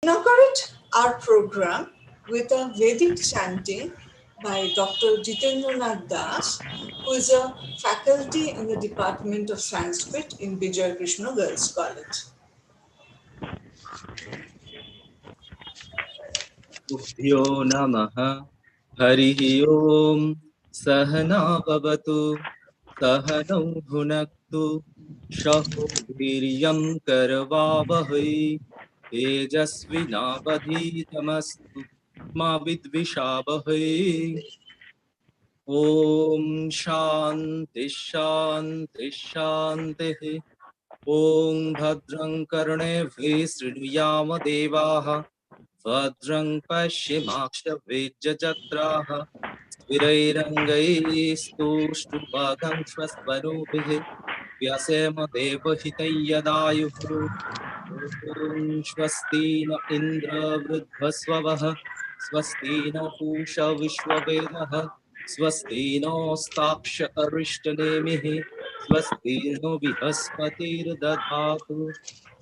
Inaugurate our program with a Vedic chanting by Dr. Jitendranath Das, who is a faculty in the Department of Sanskrit in Vijay Krishna Girls College. Ubhyo namaha harihi om sahana bhavatu sahanau bhunaktu shaho viryam karvavahai tejasvinavadhitamastu ma vidvishabhai. Om Shanti Shanti Shanti. Om Bhadram Karnevhi Srinuyama Devaha Bhadram Pashyimakshavajatraha Sthirairangai Stushtrubhagam Swasvarubhi Vyasema Devahitayadayuhu. Om Swasti na Indra Vridhvasvavaha Swasti na Pusha Vishwavedaha Swasti no Staksha Arishtanemihi Swasti no Vihaspatir Dadhatu.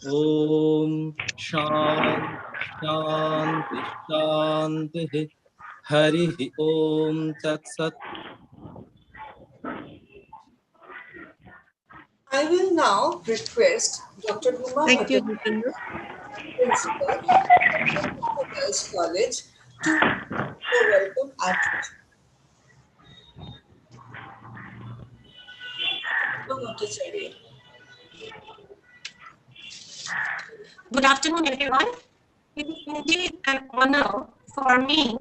Om Shanti Shanti Harihi Om Tat Sat. I will now request Dr. Huma Bhattacharya, Principal of Girls College, to welcome address. Bhattacharya. Good afternoon, everyone. It is indeed an honor for me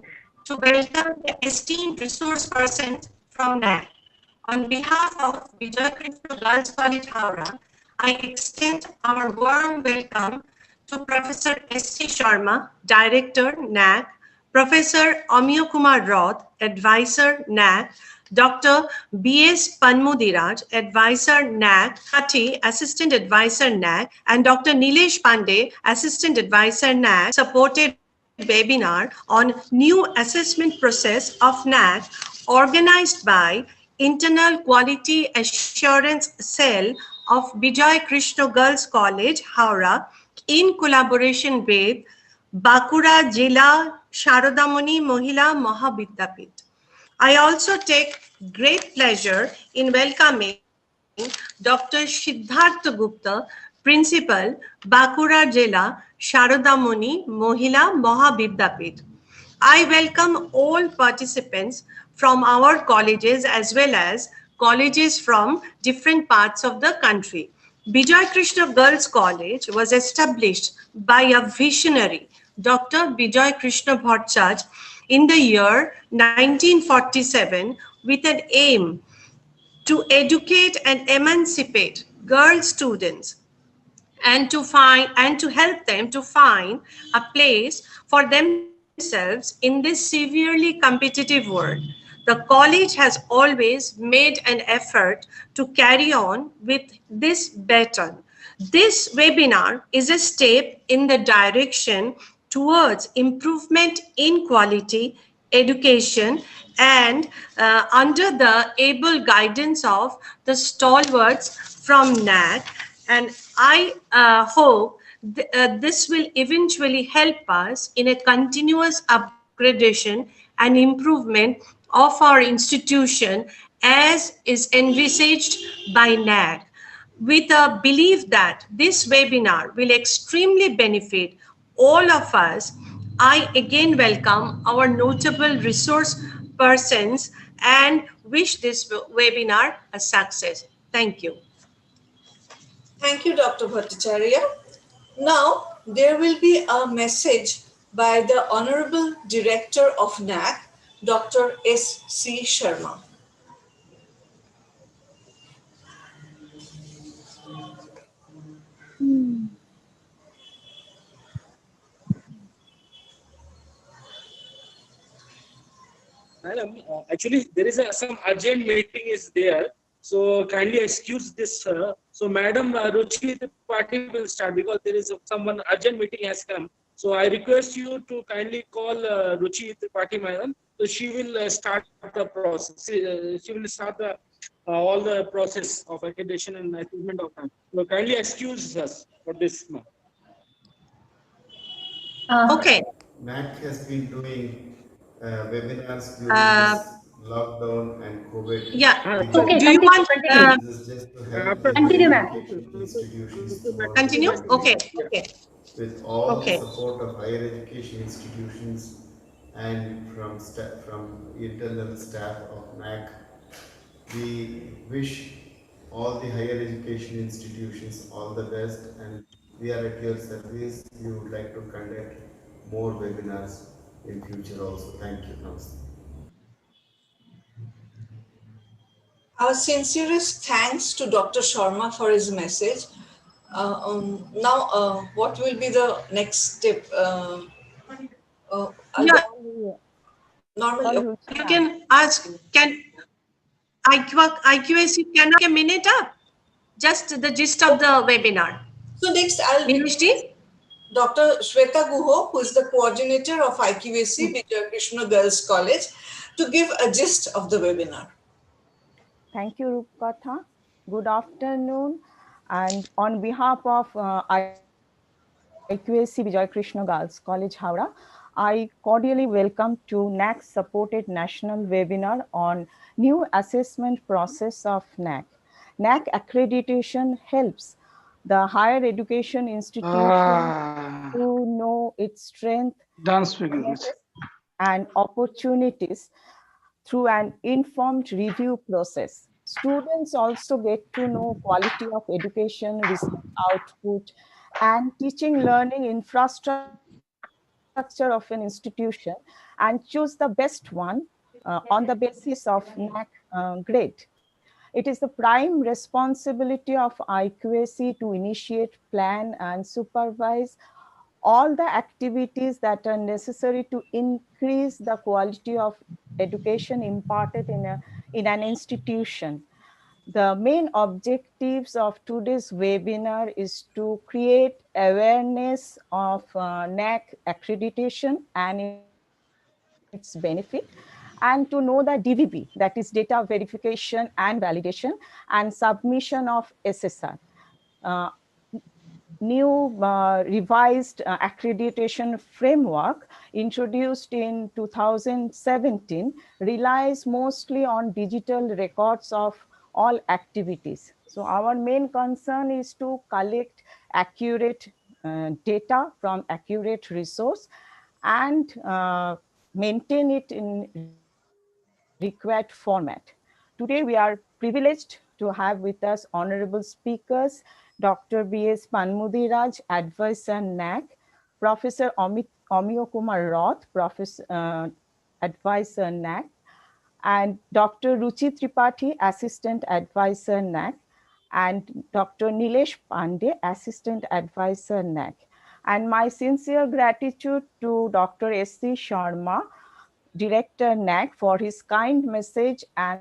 to welcome the esteemed resource persons from NAAC. On behalf of Vijay Krishna Girls College, Howrah, I extend our warm welcome to Professor S.C. Sharma, Director, NAAC, Professor Amiya Kumar Roth, Advisor, NAAC, Dr. B.S. Panmudiraj, Advisor, NAAC, Khati, Assistant Advisor, NAAC, and Dr. Nilesh Pandey, Assistant Advisor, NAAC, supported webinar on new assessment process of NAAC organized by Internal Quality Assurance Cell of Vijay Krishna Girls College, Howrah, in collaboration with Bankura Jila Sharadamani Mohila Mahavidyapit. I also take great pleasure in welcoming Dr. Siddhartha Gupta, Principal, Bankura Jila Sharadamani Mohila Mahavidyapit. I welcome all participants from our colleges as well as colleges from different parts of the country. Vijay Krishna Girls College was established by a visionary, Dr. Vijay Krishna Bhattacharya, in the year 1947 with an aim to educate and emancipate girl students and to help them to find a place for themselves in this severely competitive world. The college has always made an effort to carry on with this baton. This webinar is a step in the direction towards improvement in quality education and under the able guidance of the stalwarts from NAAC. And I hope this will eventually help us in a continuous upgradation and improvement of our institution as is envisaged by NAAC, with a belief that this webinar will extremely benefit all of us. I again welcome our notable resource persons and wish this webinar a success. Thank you. Thank you, Dr. Bhattacharya. Now, there will be a message by the Honorable Director of NAAC, Dr. S.C. Sharma. Madam, actually, there is some urgent meeting is there. So kindly excuse this. So Madam Ruchi Tripathi will start because there is someone urgent meeting has come. So I request you to kindly call Ruchi Tripathi Madam. So she will start the process. She will start the all the process of accreditation and achievement of time. So kindly excuse us for this. Okay. NAAC has been doing webinars during Uh, this lockdown and COVID yeah. So period. Okay, do you continue, want continue. This is just to help After the this, higher Continue, ma'am. education institutions throughout the continue? Okay. country. Okay. With all the Okay. support of higher education institutions and from internal staff of NAAC, we wish all the higher education institutions all the best, and we are at your service. We would like to conduct more webinars in future also. Thank you. Namaste. Our sincerest thanks to Dr. Sharma for his message. Now, what will be the next step? Yeah. Normally, okay. You can ask. Can IQAC can I take a minute up? Just the gist of the webinar. So next, I'll Nilesh ji? Dr. Shweta Guho, who is the coordinator of IQAC, Vijay Krishna Girls College, to give a gist of the webinar. Thank you, Rupkatha. Good afternoon. And on behalf of IQAC Vijay Krishna Girls College, Howrah, I cordially welcome to NAAC supported national webinar on new assessment process of NAAC. NAAC accreditation helps the higher education institution to know its strength, weaknesses, and opportunities through an informed review process. Students also get to know quality of education, research output, and teaching learning infrastructure of an institution, and choose the best one on the basis of NAAC grade. It is the prime responsibility of IQAC to initiate, plan, and supervise all the activities that are necessary to increase the quality of education imparted in an institution. The main objectives of today's webinar is to create awareness of NAAC accreditation and its benefit, and to know the DVB, that is data verification and validation, and submission of SSR. Uh, New revised accreditation framework introduced in 2017 relies mostly on digital records of all activities. So our main concern is to collect accurate data from accurate resource and maintain it in required format. Today we are privileged to have with us honorable speakers, Dr. B.S. Panmudi Raj, Advisor NAAC, Professor Omiyo Kumar Roth, Professor Advisor NAAC, and Dr. Ruchi Tripathi, Assistant Advisor NAAC, and Dr. Nilesh Pandey, Assistant Advisor NAAC. And my sincere gratitude to Dr. S.C. Sharma, Director NAAC, for his kind message and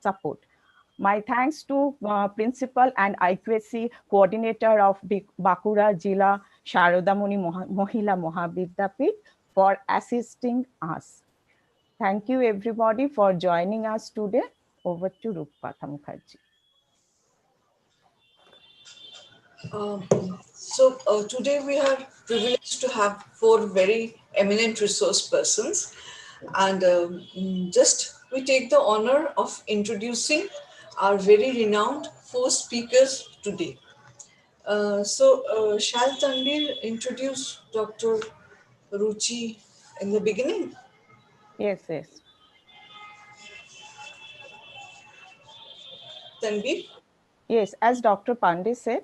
support. My thanks to Principal and IQAC Coordinator of Bakura Jila Sharadamuni Mohila Mohavidyapit for assisting us. Thank you everybody for joining us today. Over to Rupkatha Mukherjee. Today we are privileged to have four very eminent resource persons, and just we take the honor of introducing our very renowned four speakers today. Shall Tanvir introduce Dr. Ruchi in the beginning? Yes. Tanvir? Yes, as Dr. Pandey said.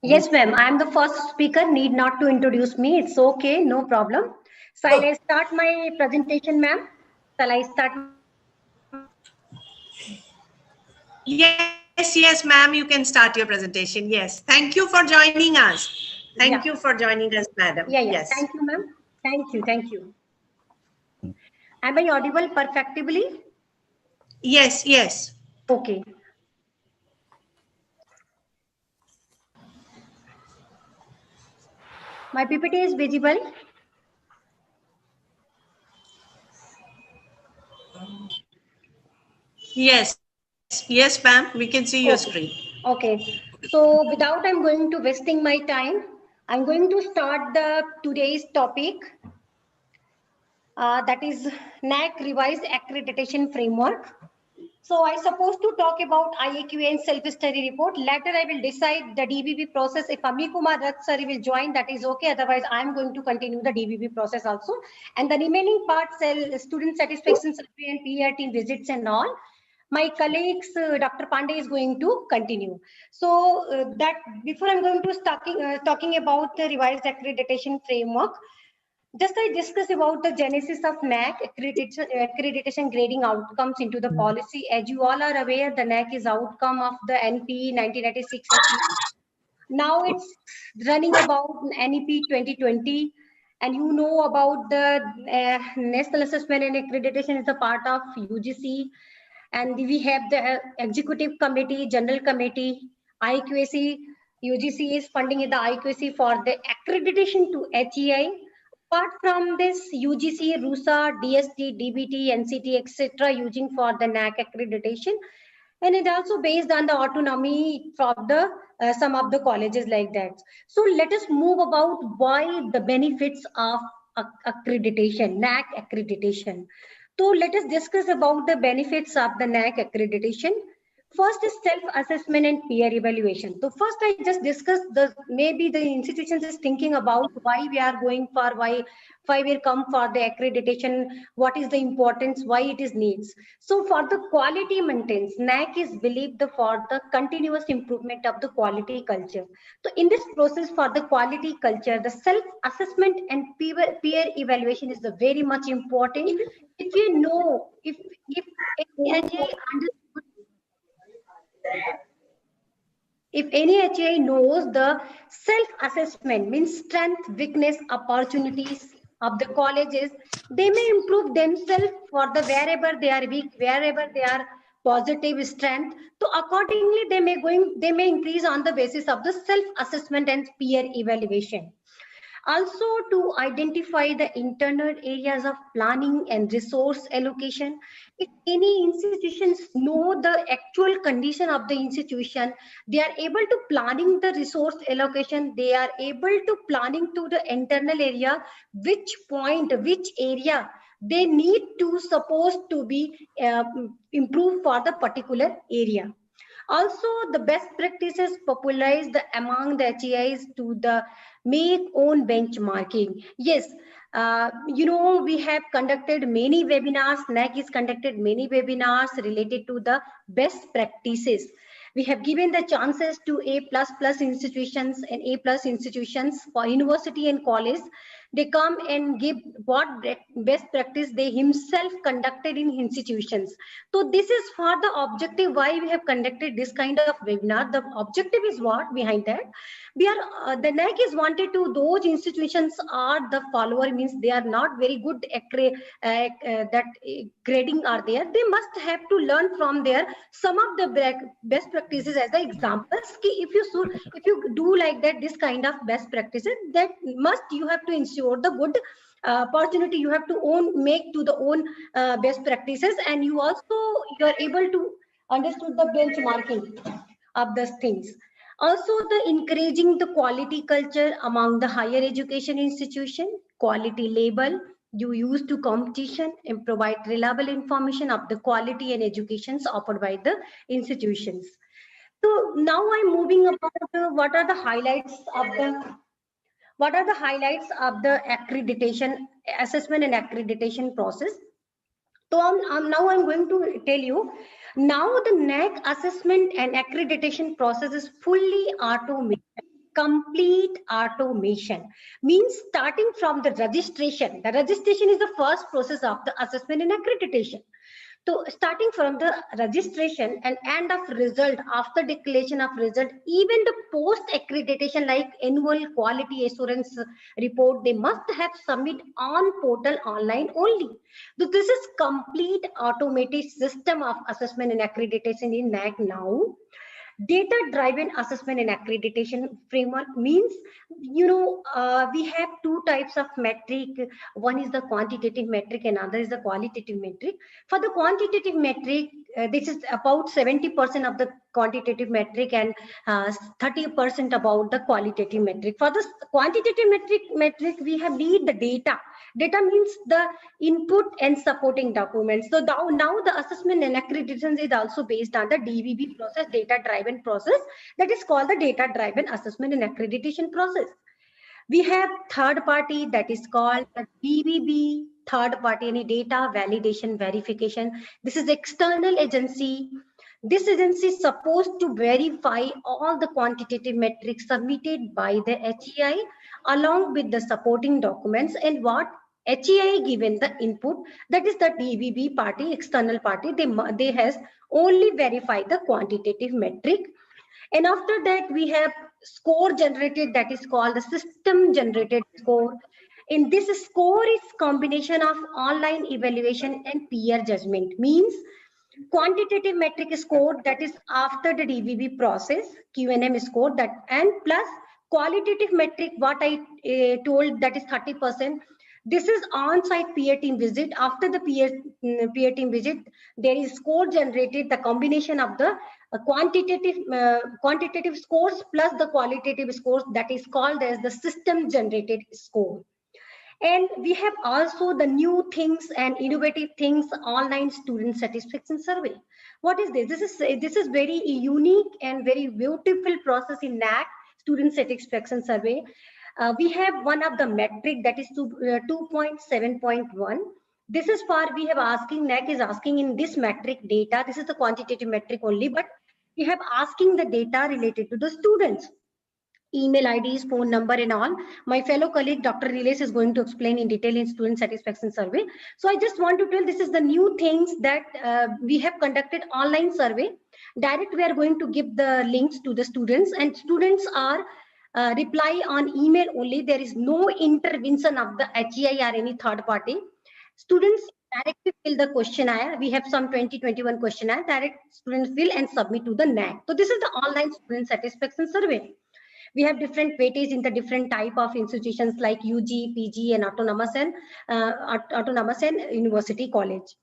Yes, ma'am. I am the first speaker. Need not to introduce me. It's okay. No problem. Shall I start my presentation, ma'am? Shall I start? Yes, ma'am. You can start your presentation. Yes. Thank you for joining us. Thank you for joining us, madam. Yeah. Yes. Thank you, ma'am. Thank you. Am I audible perfectly? Yes. Okay. My PPT is visible. Yes, ma'am. We can see your screen. Okay. So without I'm going to wasting my time, I'm going to start the today's topic, that is NAAC revised accreditation framework. So I supposed to talk about IAQA and self-study report. Later I will decide the DBB process. If Ami Kumar Rath sir will join, that is okay. Otherwise, I'm going to continue the DBB process also. And the remaining part, student satisfaction survey and PR team visits and all, my colleagues, Dr. Pandey is going to continue. So that before I'm going to talking about the revised accreditation framework, just I discuss about the genesis of NAAC accreditation grading outcomes into the policy. As you all are aware, the NAAC is outcome of the NP 1996. Now it's running about NEP 2020, and you know about the National Assessment and Accreditation is a part of UGC, and we have the Executive Committee, General Committee, IQAC. UGC is funding the IQAC for the accreditation to HEI. Apart from this, UGC, RUSA, DST, DBT, NCT, etc., using for the NAAC accreditation, and it also based on the autonomy of the some of the colleges like that. So let us move about why the benefits of accreditation, NAAC accreditation. So let us discuss about the benefits of the NAAC accreditation. First is self-assessment and peer evaluation. So first I just discussed maybe the institutions is thinking about why we are going for, why we come for the accreditation, what is the importance, why it is needs. So for the quality maintenance, NAAC is believed for the continuous improvement of the quality culture. So in this process for the quality culture, the self-assessment and peer evaluation is the very much important. If you know, if any HI knows the self-assessment means strength, weakness, opportunities of the colleges, they may improve themselves for the wherever they are weak, wherever they are positive strength. So accordingly, they may increase on the basis of the self-assessment and peer evaluation. Also to identify the internal areas of planning and resource allocation. If any institutions know the actual condition of the institution, they are able to planning the resource allocation, they are able to planning to the internal area, which point, which area they need to supposed to be improved for the particular area. Also, the best practices popularized among the HEIs to the make own benchmarking. Yes, we have conducted many webinars. NAAC has conducted many webinars related to the best practices. We have given the chances to A++ institutions and A+ institutions for university and college. They come and give what best practice they himself conducted in institutions. So this is for the objective why we have conducted this kind of webinar. The objective is what behind that? We are the NAAC is wanted to those institutions are the follower, means they are not very good at grading are there. They must have to learn from there some of the best practices as the examples. If you do like that, this kind of best practices, that must you have to ensure the good opportunity you have to make to the own best practices, and you are able to understand the benchmarking of those things. Also, the encouraging the quality culture among the higher education institution, quality label you use to competition and provide reliable information of the quality and educations offered by the institutions. So now I'm moving about what are the highlights of the accreditation assessment and accreditation process. So now I'm going to tell you, now the NAAC assessment and accreditation process is fully automated. Complete automation means starting from the registration. The registration is the first process of the assessment and accreditation. So starting from the registration and end of result, after declaration of result, even the post accreditation like annual quality assurance report, they must have submit on portal online only. So this is complete automated system of assessment and accreditation in NAAC now. Data-driven assessment and accreditation framework means, we have two types of metric. One is the quantitative metric and other is the qualitative metric. For the quantitative metric, this is about 70% of the quantitative metric and 30% about the qualitative metric. For the quantitative metric, we have need the data. Data means the input and supporting documents. So now the assessment and accreditation is also based on the DVB process, data-driven process, that is called the data-driven assessment and accreditation process. We have third party, that is called the DVB, third party, any data validation verification. This is external agency. This agency is supposed to verify all the quantitative metrics submitted by the HEI along with the supporting documents, and what HEI given the input, that is the DVB party, external party, they has only verified the quantitative metric. And after that, we have score generated, that is called the system generated score. In this score is combination of online evaluation and peer judgment. Means quantitative metric score, that is after the DVB process, QNM score, that, and plus qualitative metric, what I told, that is 30%. This is on-site peer team visit. After the peer team visit, there is score generated, the combination of the quantitative scores plus the qualitative scores, that is called as the system generated score. And we have also the new things and innovative things, online student satisfaction survey. What is this? This is very unique and very beautiful process in NAAC, student satisfaction survey. We have one of the metric, that is 2.7.1. This is for, we have asking, NAAC is asking in this metric data, this is the quantitative metric only, but we have asking the data related to the students, email IDs, phone number and all. My fellow colleague Dr. Riles is going to explain in detail in student satisfaction survey. So I just want to tell, this is the new things that we have conducted online survey. Direct, we are going to give the links to the students, and students are reply on email only. There is no intervention of the HEI or any third party. Students directly fill the questionnaire. We have some 2021 questionnaire. Direct students fill and submit to the NAAC. So this is the online student satisfaction survey. We have different weightage in the different type of institutions like UG, PG, and autonomous and university college.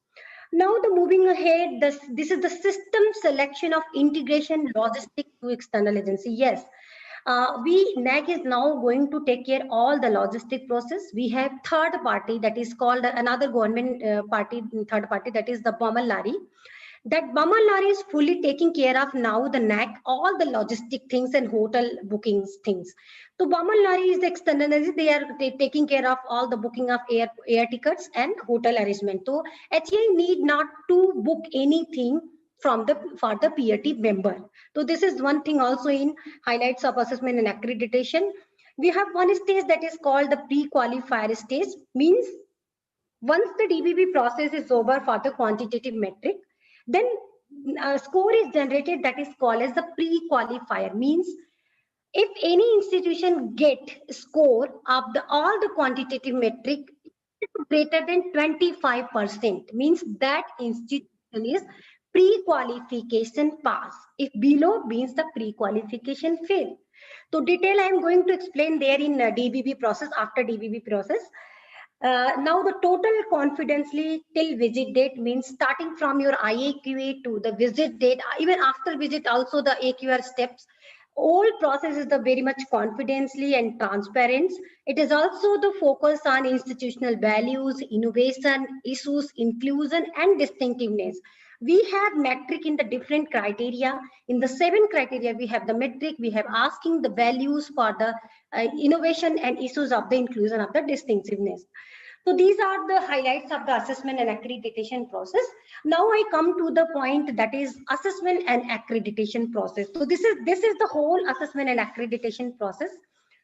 Now the moving ahead, this is the system selection of integration logistic to external agency. Yes. NAAC is now going to take care all the logistic process. We have third party, that is called another government party, third party, that is the Bamal Lari. That Bamal Lari is fully taking care of now the NAAC, all the logistic things and hotel bookings things. So Bamal Lari is the external agency. They are taking care of all the booking of air tickets and hotel arrangement. So HEI need not to book anything for the peer team member. So this is one thing also in highlights of assessment and accreditation. We have one stage that is called the pre-qualifier stage. Means once the DBB process is over for the quantitative metric, then a score is generated, that is called as the pre-qualifier. Means if any institution get score of all the quantitative metric greater than 25%, means that institution is pre-qualification pass. If below, means the pre-qualification fail. So detail I am going to explain there in DBB process, after DBB process. Now the total confidently till visit date, means starting from your IAQA to the visit date, even after visit also the AQR steps. All process is the very much confidentially and transparent. It is also the focus on institutional values, innovation, issues, inclusion and distinctiveness. We have metric in the different criteria. In the 7 criteria, we have the metric, we have asking the values for the innovation and issues of the inclusion of the distinctiveness. So these are the highlights of the assessment and accreditation process. Now I come to the point, that is assessment and accreditation process. So this is the whole assessment and accreditation process.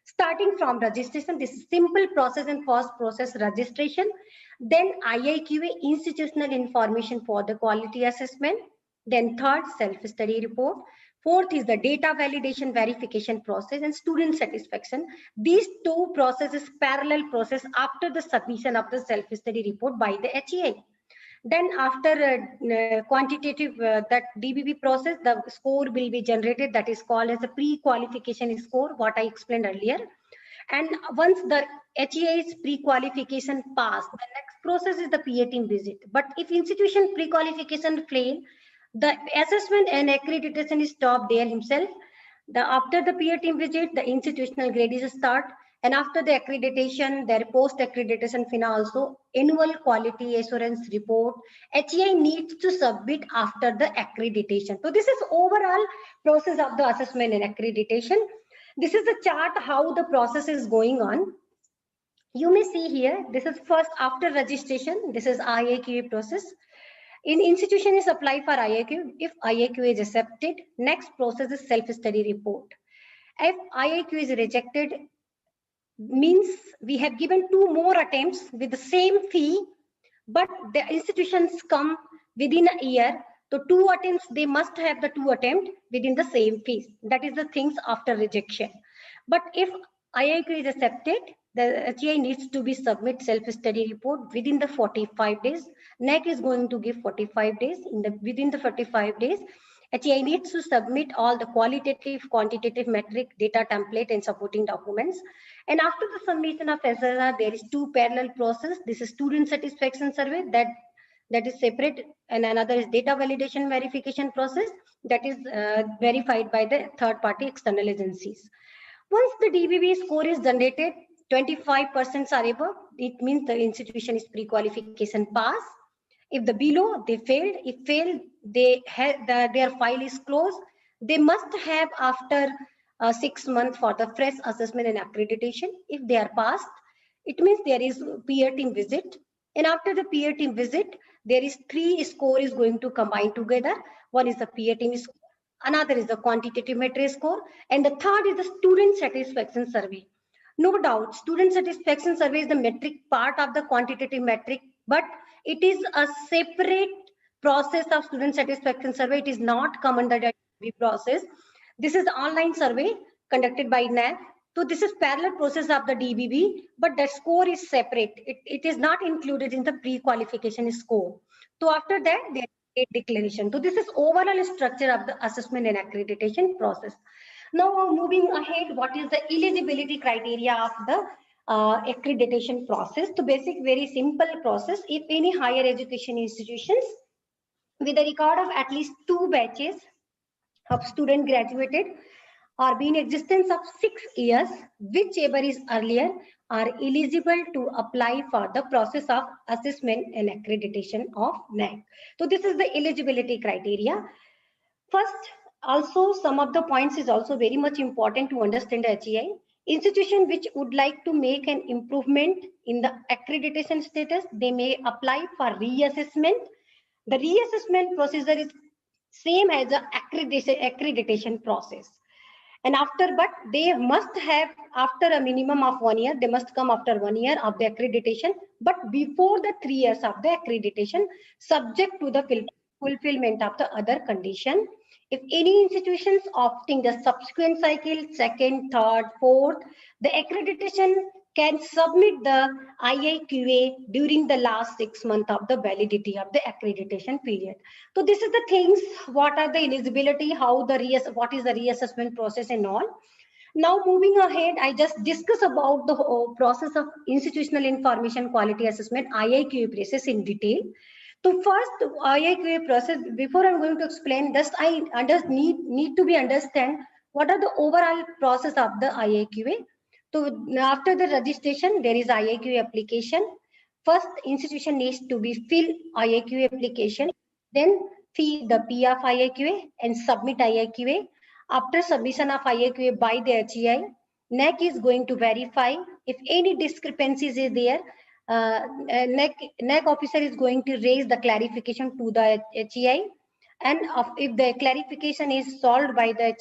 Starting from registration, this is simple process and first process registration. Then IIQA, institutional information for the quality assessment. Then third, self-study report. Fourth is the data validation verification process and student satisfaction. These two processes, parallel process after the submission of the self-study report by the HEI. Then after quantitative, that DBB process, the score will be generated, that is called as a pre-qualification score, what I explained earlier. And once the HEI's pre-qualification passed, the next process is the peer team visit. But if institution pre-qualification fail, The assessment and accreditation is stopped there himself. After the peer team visit, the institutional grade is start, and after the accreditation, their post-accreditation FINA also annual quality assurance report. HEI needs to submit after the accreditation. So this is overall process of the assessment and accreditation. This is the chart how the process is going on. You may see here, this is first after registration. This is IAQA process. In institution is apply for IAQ. If IAQ is accepted, next process is self-study report. If IAQ is rejected, means we have given 2 more attempts with the same fee, but the institutions come within a year. So 2 attempts, they must have the 2 attempts within the same fees. That is the things after rejection. But if IAQ is accepted, the HEI needs to be submit self-study report within the 45 days. NAAC is going to give 45 days. Within the 45 days, HEI needs to submit all the qualitative, quantitative metric, data template, and supporting documents. And after the submission of SSR, there is 2 parallel process. This is student satisfaction survey that is separate, and another is data validation verification process that is verified by the third-party external agencies. Once the DBB score is generated, 25% are above, it means the institution is pre-qualification pass. If the below, they failed. If failed, their file is closed. They must have after 6 months for the fresh assessment and accreditation. If they are passed, it means there is peer team visit. And after the peer team visit, there is 3 score is going to combine together. One is the peer team score, another is the quantitative metric score, and the third is the student satisfaction survey. No doubt, student satisfaction survey is the metric part of the quantitative metric, but it is a separate process of student satisfaction survey. It is not come under the DBB process. This is online survey conducted by NAAC. So this is parallel process of the DBB, but the score is separate. It is not included in the pre-qualification score. So after that, there is a declaration. So this is overall structure of the assessment and accreditation process. Now moving ahead, what is the eligibility criteria of the accreditation process? So basic, very simple process. If any higher education institutions with a record of at least 2 batches of student graduated or been in existence of 6 years, whichever is earlier, are eligible to apply for the process of assessment and accreditation of NAAC. So this is the eligibility criteria. First, also some of the points is also very much important to understand the HEI. Institution which would like to make an improvement in the accreditation status, they may apply for reassessment. The reassessment procedure is same as the accreditation process. And after, but they must have after a minimum of 1 year, they must come after 1 year of the accreditation, but before the 3 years of the accreditation, subject to the fulfillment of the other condition. If any institutions opting the subsequent cycle, 2nd, 3rd, 4th, the accreditation can submit the IAQA during the last 6 months of the validity of the accreditation period. So this is the things, what are the eligibility, what is the reassessment process and all. Now moving ahead, I just discuss about the process of institutional information quality assessment, IAQA process in detail. So first, IAQA process, before I'm going to explain, just I need to be understand what are the overall process of the IAQA. So after the registration, there is IAQA application. First, institution needs to be fill IAQA application, then fill the P of IAQA and submit IAQA. After submission of IAQA by the HEI, NAAC is going to verify if any discrepancies is there. NAAC officer is going to raise the clarification to the HEI, and if the clarification is solved by the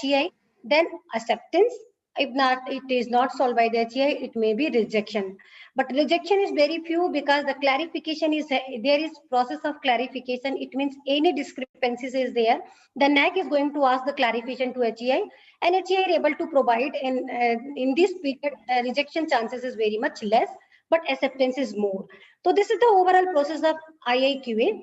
HEI, then acceptance. If not, it is not solved by the HEI, it may be rejection. But rejection is very few because the clarification is, there is process of clarification. It means any discrepancies is there, the NAAC is going to ask the clarification to HEI, and HEI are able to provide. And in this period, rejection chances is very much less, but acceptance is more. So this is the overall process of IAQA.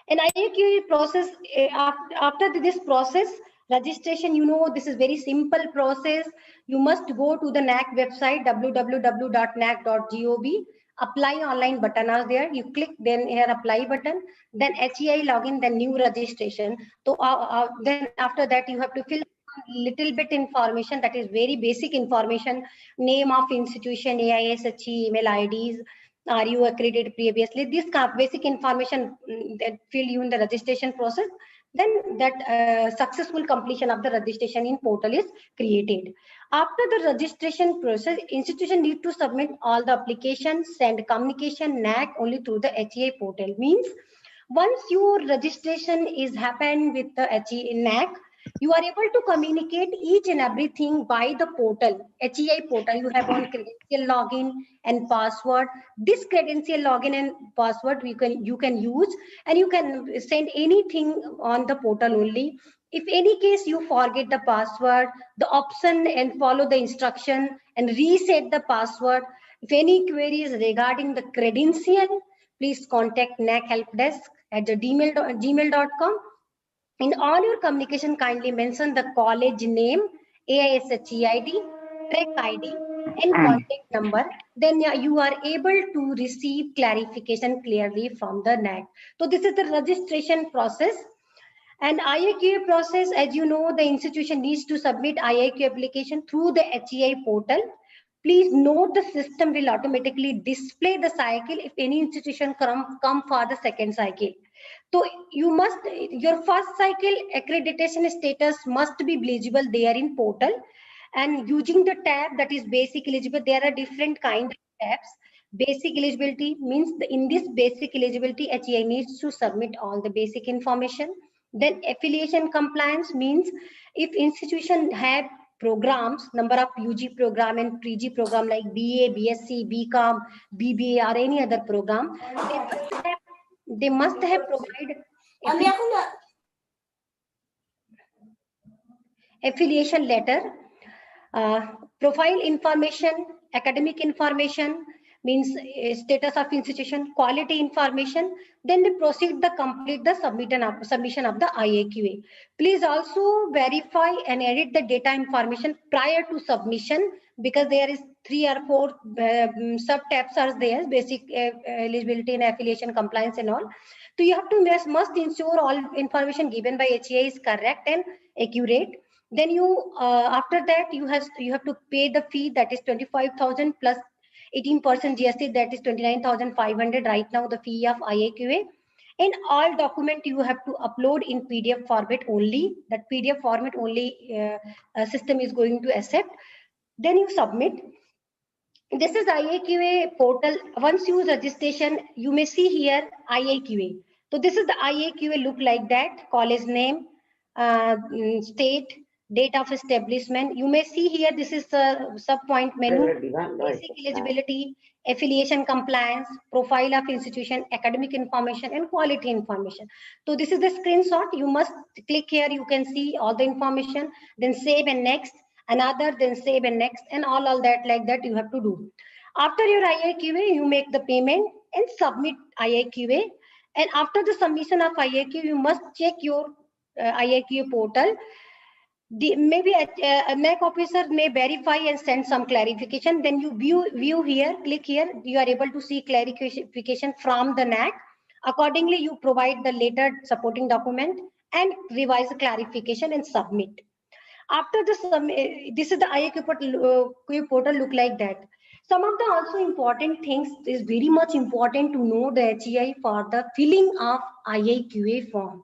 And IAQA process, after this process, registration, you know, this is very simple process. You must go to the NAAC website, www.naac.gov. apply online button are there. You click then here apply button, then HEI login, then new registration. So then after that you have to fill little bit information, that is very basic information, name of institution, AISHE, email IDs, are you accredited previously, this kind of basic information that fill you in the registration process. Then that successful completion of the registration in portal is created. After the registration process, institution need to submit all the applications, send communication NAAC only through the HEI portal. Means once your registration is happened with the NAAC, you are able to communicate each and everything by the portal, HEI portal. You have on credential login and password. This credential login and password you can use, and you can send anything on the portal only. If any case you forget the password, the option and follow the instruction and reset the password. If any queries regarding the credential, please contact NAAC help desk at the gmail.com. In all your communication, kindly mention the college name, AISHE ID, track ID, and contact number. Then you are able to receive clarification clearly from the NAAC. So this is the registration process. And IAQA process, as you know, the institution needs to submit IAQA application through the HEI portal. Please note the system will automatically display the cycle if any institution come for the second cycle. So your first cycle accreditation status must be visible there in portal, and using the tab that is basic eligibility. There are different kind of tabs. Basic eligibility means in this basic eligibility, HEI needs to submit all the basic information. Then affiliation compliance means if institution have programs, number of UG program and PG program like BA, BSc, BCom, BBA or any other program, they must have provided affiliation letter, profile information, academic information, means status of institution, quality information. Then they proceed to complete the submission of the IAQA. Please also verify and edit the data information prior to submission, because there is 3 or 4 sub tabs are there, basic eligibility and affiliation compliance and all. So you have to must ensure all information given by HEI is correct and accurate. Then you after that you have to pay the fee, that is 25,000 plus 18% GST, that is 29,500 right now the fee of IAQA. And all document you have to upload in PDF format only. That PDF format only system is going to accept. Then you submit. This is IAQA portal. Once you registration, you may see here IAQA. So this is the IAQA look like that. College name, state, date of establishment. You may see here, this is the sub-point menu, basic eligibility, affiliation compliance, profile of institution, academic information, and quality information. So this is the screenshot. You must click here. You can see all the information, then save and next, another, then save and next, and all that like that you have to do. After your IAQA, you make the payment and submit IAQA. And after the submission of IAQA, you must check your IAQA portal. Maybe a NAAC officer may verify and send some clarification. Then you view here, click here. You are able to see clarification from the NAAC. Accordingly, you provide the later supporting document and revise the clarification and submit. After the this is the IAQA portal look like that. Some of the also important things is very much important to know the HEI for the filling of IAQA form.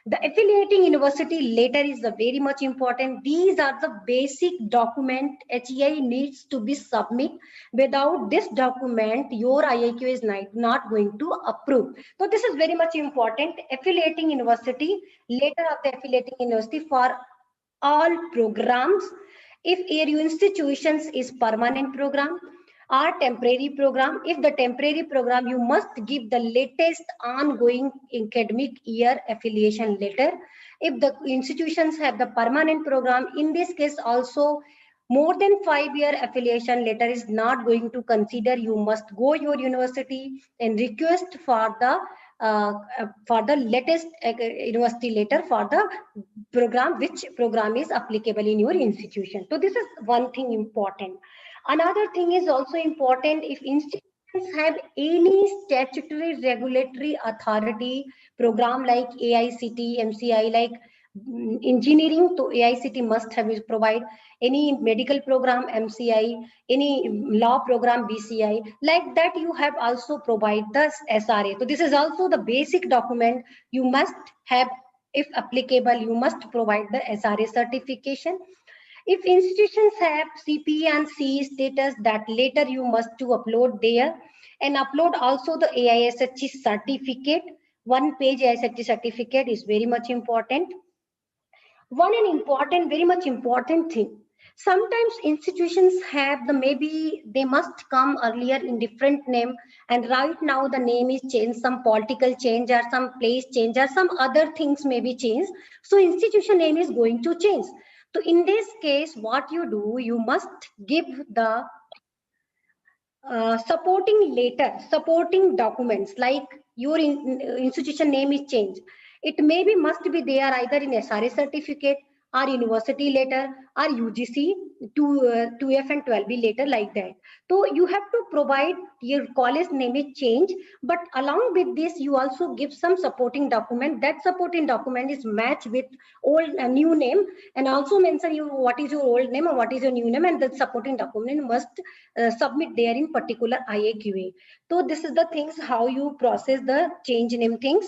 The affiliating university letter is very much important. These are the basic document HEI needs to be submitted. Without this document, your IAQ is not going to approve. So this is very much important. Affiliating university, letter of the affiliating university for all programs. If your institutions is permanent program or temporary program, if the temporary program, you must give the latest ongoing academic year affiliation letter. If the institutions have the permanent program, in this case also more than 5-year affiliation letter is not going to consider. You must go your university and request for the latest university letter for the program, which program is applicable in your institution. So this is one thing important. Another thing is also important. If institution have any statutory regulatory authority program like AICT, MCI, like engineering, to AICT must have provide any medical program, MCI, any law program, BCI, like that you have also provide the SRA. So this is also the basic document you must have. If applicable, you must provide the SRA certification. If institutions have CP and CE status, that later you must to upload there, and upload also the AISHE certificate. One page AISHE certificate is very much important. Very much important thing. Sometimes institutions have the, maybe they must come earlier in different name, and right now the name is changed, some political change or some place change or some other things may be changed. So institution name is going to change. So in this case, what you do, you must give the supporting letter, supporting documents, like your institution name is changed. It maybe must be there either in SRA certificate or university letter or UGC 2F and 12B letter, like that. So you have to provide your college name is changed, but along with this you also give some supporting document. That supporting document is matched with old new name, and also mention you what is your old name and what is your new name, and the supporting document must submit there in particular IAQA. So this is the things how you process the change name things.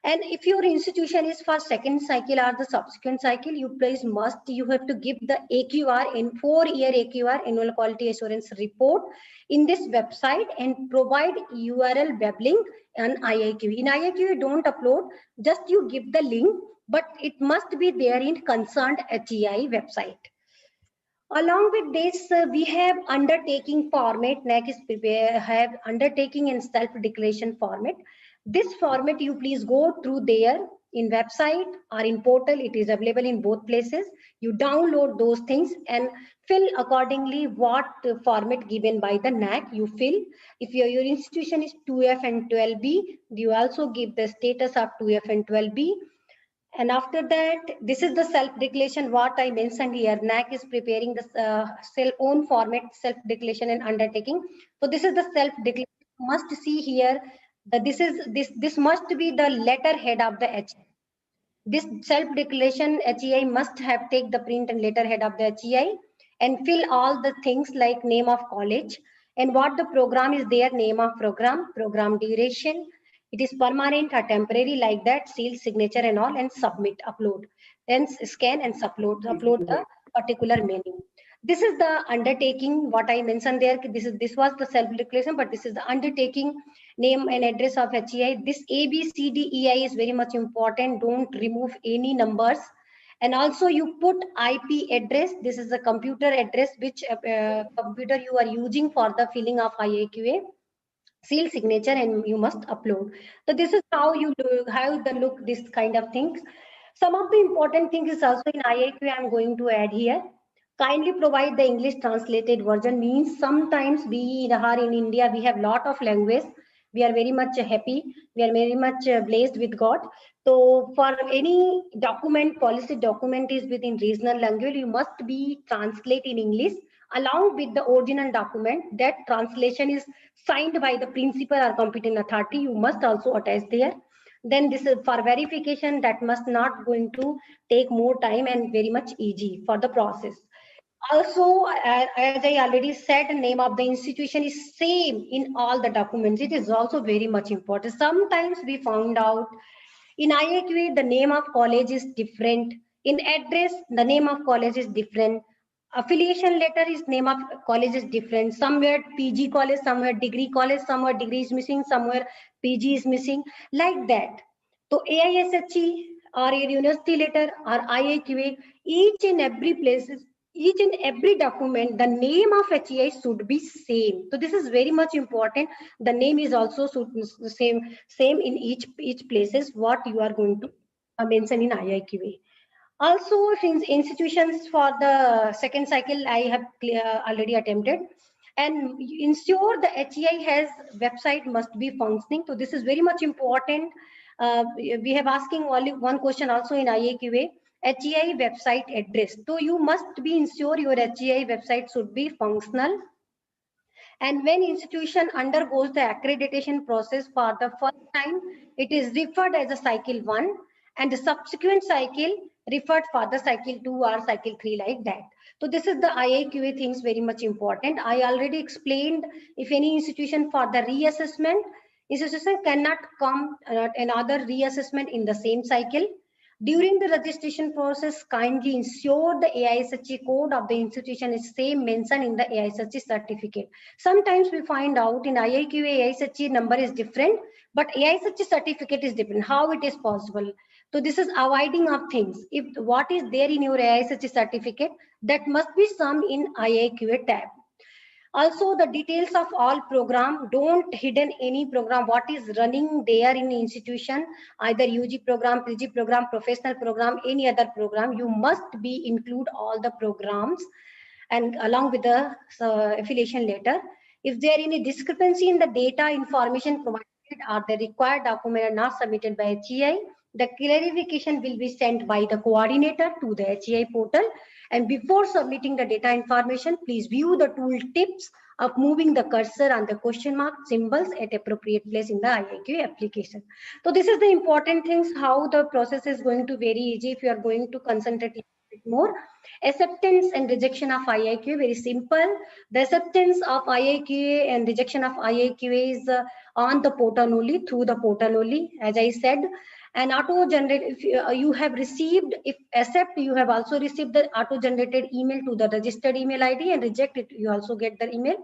And if your institution is for second cycle or the subsequent cycle, you please must, you have to give the AQR in 4-year AQR annual quality assurance report in this website, and provide URL web link and IAQA. In IAQA, don't upload, just you give the link, but it must be there in concerned HEI website. Along with this, we have undertaking format. NAAC is prepare, have undertaking and self-declaration format. This format you please go through there in website or in portal. It is available in both places. You download those things and fill accordingly what format given by the NAAC you fill. If your institution is 2F and 12B, you also give the status of 2F and 12B. And after that, this is the self-declaration what I mentioned here. NAAC is preparing the own format, self-declaration and undertaking. So this is the self-declaration. You must see here that this must be the letterhead of the HEI. This self-declaration HEI must have take the print and letterhead of the HEI and fill all the things like name of college and what the program is there, name of program, program duration. It is permanent or temporary, like that, seal, signature and all, and submit, upload. Then scan and upload the particular meaning. This is the undertaking, what I mentioned there. This was the self-declaration, but this is the undertaking, name and address of HEI. This ABCDEI is very much important. Don't remove any numbers. And also you put IP address. This is the computer address, which computer you are using for the filling of IAQA. Seal, signature, and you must upload. So this is how you do, how the look, this kind of things. Some of the important things is also in IAQ I'm going to add here. Kindly provide the English translated version. Means sometimes we are in India, we have lot of language. We are very much happy. We are very much blessed with God. So for any document, policy document is within regional language, you must be translate in English along with the original document. That translation is signed by the principal or competent authority. You must also attach there. Then this is for verification, that must not going to take more time and very much easy for the process. Also, as I already said, the name of the institution is same in all the documents. It is also very much important. Sometimes we found out in IAQA, the name of college is different. In address, the name of college is different. Affiliation letter is name of college is different. Somewhere PG college, somewhere degree college, somewhere degree is missing, somewhere PG is missing, like that. So AISHE or a university letter or IAQA, each and every place, each and every document, the name of HEI should be same. So this is very much important. The name is also same in each places what you are going to mention in IAQA. Also, since institutions for the second cycle, I have already attempted, and ensure the HEI has website must be functioning. So this is very much important. We have asking only one question also in IAQA, HEI website address. So you must be ensure your HEI website should be functional. And when institution undergoes the accreditation process for the first time, it is referred as a cycle 1, and the subsequent cycle referred for the cycle 2 or cycle 3, like that. So this is the IAQA things very much important. I already explained, if any institution for the reassessment, institution cannot come another reassessment in the same cycle. During the registration process, kindly ensure the AISHE code of the institution is same mentioned in the AISHE certificate. Sometimes we find out in IAQA, AISHE number is different, but AISHE certificate is different. How it is possible? So this is avoiding of things. If what is there in your AISHE certificate, that must be some in IAQA tab. Also, the details of all program, don't hidden any program, what is running there in the institution, either UG program, PG program, professional program, any other program, you must be include all the programs and along with the affiliation letter. If there any discrepancy in the data information provided or the required document are not submitted by HEI, the clarification will be sent by the coordinator to the HEI portal. And before submitting the data information, please view the tool tips of moving the cursor and the question mark symbols at appropriate place in the IAQA application. So this is the important things, how the process is going to very easy if you are going to concentrate a bit more. Acceptance and rejection of IAQA, very simple. The acceptance of IAQA and rejection of IAQA is on the portal only, through the portal only, as I said. And auto generate, if you have received, if accept, you have also received the auto generated email to the registered email ID, and reject it, you also get the email.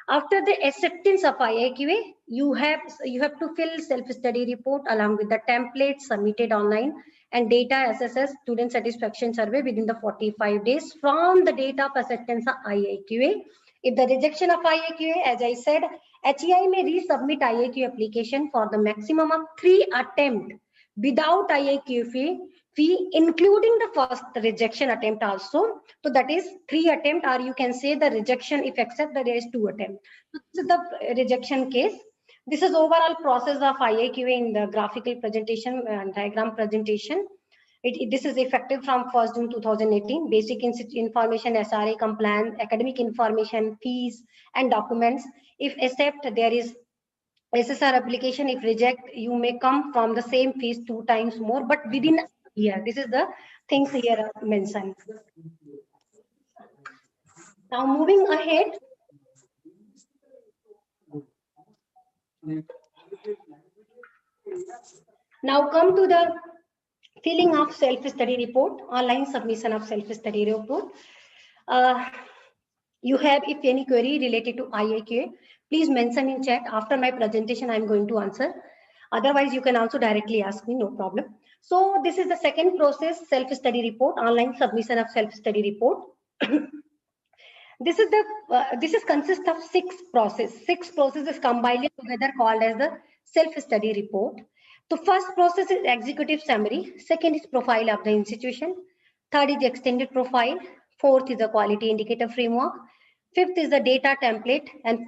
After the acceptance of IAQA, you have to fill self-study report along with the template submitted online and data SSS student satisfaction survey within the 45 days from the date of acceptance of IAQA. If the rejection of IAQA, as I said, HEI may resubmit IAQA application for the maximum of 3 attempts without IAQA fee, including the first rejection attempt also. So that is 3 attempts, or you can say the rejection if accept, there is 2 attempts. So this is the rejection case. This is overall process of IAQA in the graphical presentation and diagram presentation. This is effective from 1st June 2018. Basic information, SRA compliance, academic information, fees, and documents. If accept, there is SSR application. If reject, you may come from the same fees 2 times more, but within a year. This is the things here are mentioned. Now moving ahead. Now come to the filling of self-study report, online submission of self-study report. You have, if any query related to IAQA, please mention in chat. After my presentation, I'm going to answer. Otherwise, you can also directly ask me, no problem. So this is the second process, self-study report, online submission of self-study report. This is consist of 6 processes. 6 processes combined together called as the self-study report. The first process is executive summary. Second is profile of the institution. Third is the extended profile. Fourth is the quality indicator framework. Fifth is the data template, and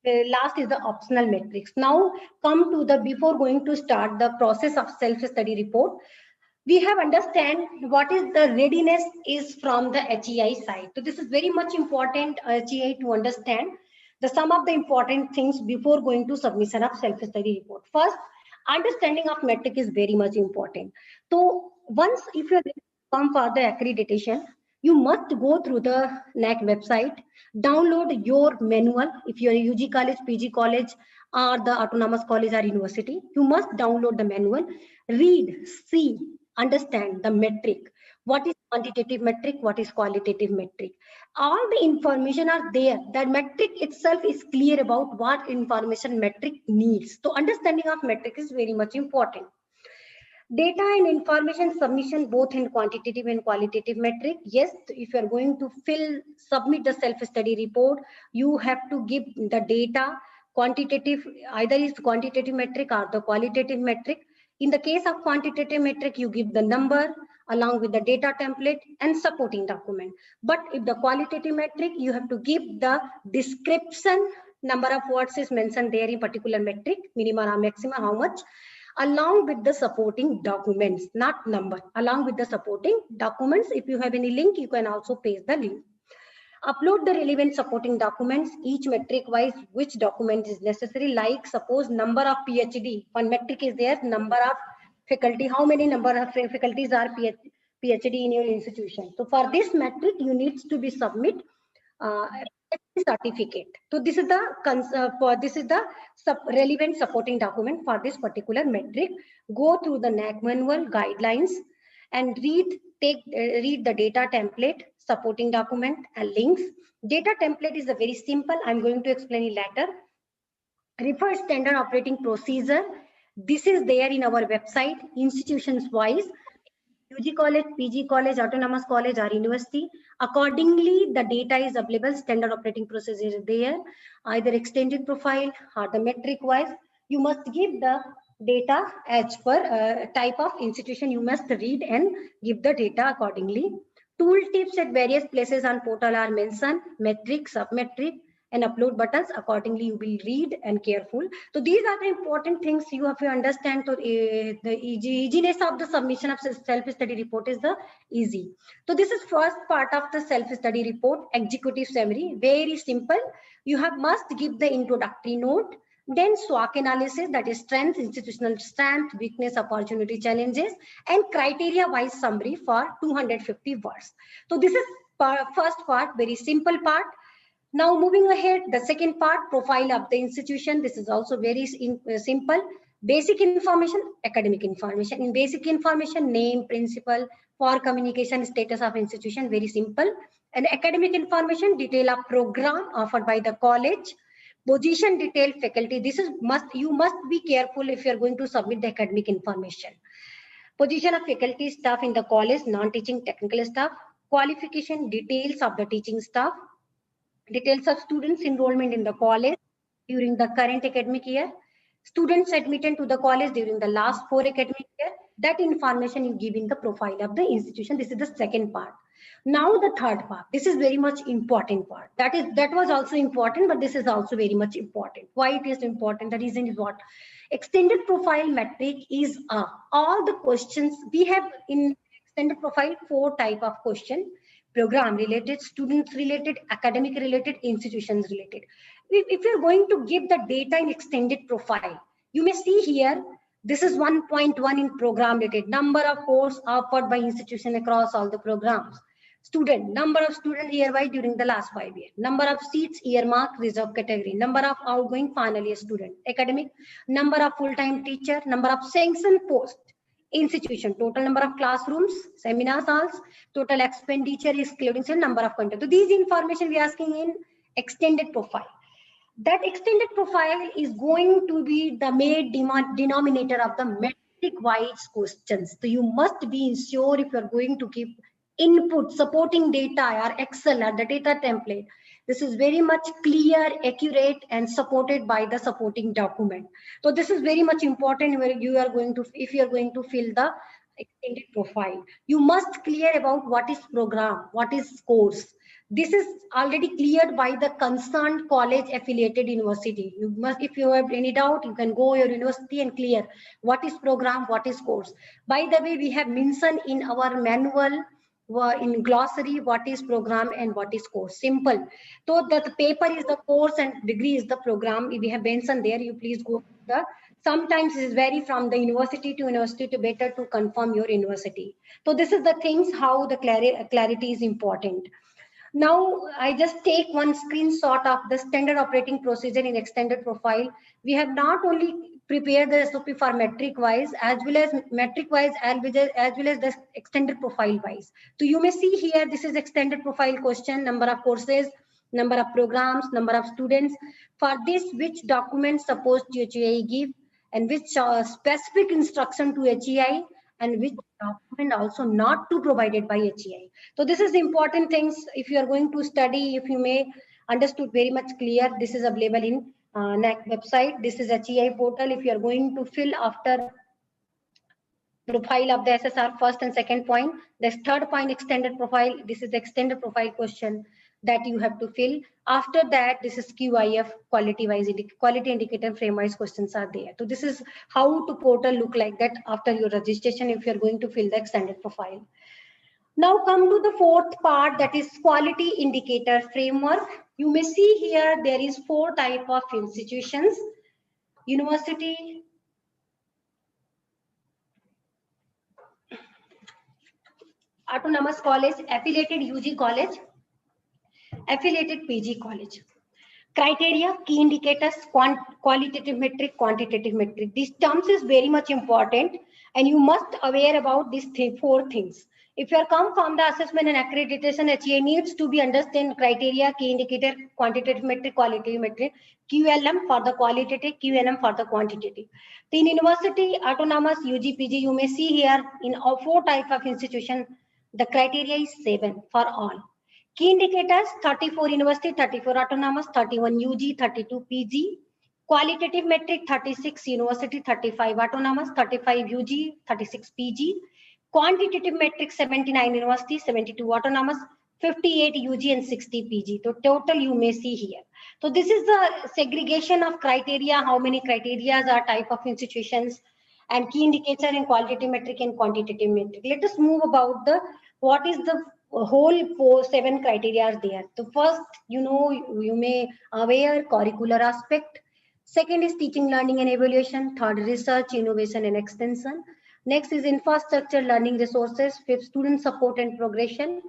last is the optional metrics. Now come to the, before going to start the process of self-study report, we have understand what is the readiness is from the HEI side. So this is very much important, HEI, to understand the some of the important things before going to submission of self-study report. First, understanding of metric is very much important. So once if you come for the accreditation, you must go through the NAAC website, download your manual. If you're a UG college, PG college, or the autonomous college or university, you must download the manual, read, see, understand the metric. What is quantitative metric? What is qualitative metric? All the information are there. That metric itself is clear about what information metric needs. So understanding of metric is very much important. Data and information submission both in quantitative and qualitative metric. Yes, if you are going to submit the self-study report, you have to give the data quantitative, either is quantitative metric or the qualitative metric. In the case of quantitative metric, you give the number along with the data template and supporting document. But if the qualitative metric, you have to give the description, number of words is mentioned there in particular metric, minimum or maximum, how much, along with the supporting documents, not number, along with the supporting documents. If you have any link, you can also paste the link. Upload the relevant supporting documents, each metric wise which document is necessary. Like suppose number of PhD, one metric is there, number of faculty, how many number of faculties are PhD in your institution. So for this metric, you need to be submit certificate. So this is the relevant supporting document for this particular metric. Go through the NAAC manual guidelines and read the data template, supporting document and links. Data template is a very simple. I'm going to explain it later. Refer standard operating procedure. This is there in our website, institutions wise. UG college, PG college, autonomous college or university. Accordingly, the data is available, standard operating procedure is there, either extended profile or the metric wise. You must give the data as per type of institution. You must read and give the data accordingly. Tool tips at various places on portal are mentioned, metric, submetric, and upload buttons. Accordingly, you will read and careful. So these are the important things you have to understand. So the easiness of the submission of self-study report is the easy. So this is first part of the self-study report, executive summary. Very simple. You must give the introductory note, then SWOT analysis, that is strength, institutional strength, weakness, opportunity, challenges, and criteria-wise summary for 250 words. So this is first part, very simple part. Now moving ahead, the second part, profile of the institution. This is also very simple. Basic information, academic information. In basic information, name, principal, for communication, status of institution, very simple. And academic information, detail of program offered by the college, position, detail, faculty. This is you must be careful if you are going to submit the academic information. Position of faculty staff in the college, non-teaching technical staff, qualification, details of the teaching staff, details of students enrollment in the college during the current academic year, students admitted to the college during the last 4 academic year. That information you give in the profile of the institution. This is the second part. Now the third part. This is very much important part. That was also important, but this is also very much important. Why it is important? The reason is what? Extended profile metric is all the questions we have in extended profile. 4 type of question: program related, students related, academic related, institutions related. If you're going to give the data in extended profile, you may see here, this is 1.1 in program related, number of course offered by institution across all the programs. Student, number of students hereby during the last 5 years, number of seats earmarked reserved category, number of outgoing final year student, academic, number of full-time teacher, number of sanctioned post, institution, total number of classrooms, seminar halls, total expenditure excluding number of content. So these information we are asking in extended profile. That extended profile is going to be the main denominator of the metric wise questions. So you must be sure if you are going to give input, supporting data or Excel or the data template, this is very much clear, accurate, and supported by the supporting document. So this is very much important where you are going to, if you are going to fill the extended profile, you must clear about what is program, what is course. This is already cleared by the concerned college affiliated university. You must, if you have any doubt, you can go your university and clear what is program, what is course. By the way, we have mentioned in our manual, in glossary, what is program and what is course. Simple. So that the paper is the course and degree is the program. If we have mentioned there, you please go to the, sometimes it is vary from the university to university to better to confirm your university. So this is the things how the clarity is important. Now I just take one screenshot of the standard operating procedure in extended profile. We have not only prepared the SOP for metric wise as well as the extended profile wise. So you may see here, this is extended profile question, number of courses, number of programs, number of students. For this, which documents supposed to HEI give, and which specific instruction to HEI, and which document also not to provided by HEI. So this is important things. If you are going to study, if you may understood very much clear, this is available in NAAC website. This is HEI portal. If you are going to fill after profile of the SSR first and second point, the third point extended profile, this is the extended profile question that you have to fill. After that, this is QIF, quality indicator frame wise questions are there. So this is how to portal look like that after your registration if you're going to fill the extended profile. Now come to the fourth part, that is quality indicator framework. You may see here there is 4 type of institutions: university, autonomous college, affiliated UG college, affiliated PG college. Criteria, key indicators, qualitative metric, quantitative metric. These terms is very much important, and you must aware about these 4 things. If you are come from the assessment and accreditation, HEA needs to be understand criteria, key indicator, quantitative metric, qualitative metric, QLM for the qualitative, QNM for the quantitative. So in university, autonomous, UG, PG, you may see here in 4 type of institution, the criteria is 7 for all. Key indicators: 34 university, 34 autonomous, 31 UG, 32 PG. Qualitative metric: 36 university, 35 autonomous, 35 UG, 36 PG. Quantitative metric: 79 university, 72 autonomous, 58 UG and 60 PG. So total you may see here. So this is the segregation of criteria, how many criteria are type of institutions, and key indicator and qualitative metric and quantitative metric. Let us move about the what is the whole 7 criteria are there. The first, you may aware curricular aspect. Second is teaching, learning and evaluation. Third, research, innovation and extension. Next is infrastructure, learning resources. Fifth, student support and progression.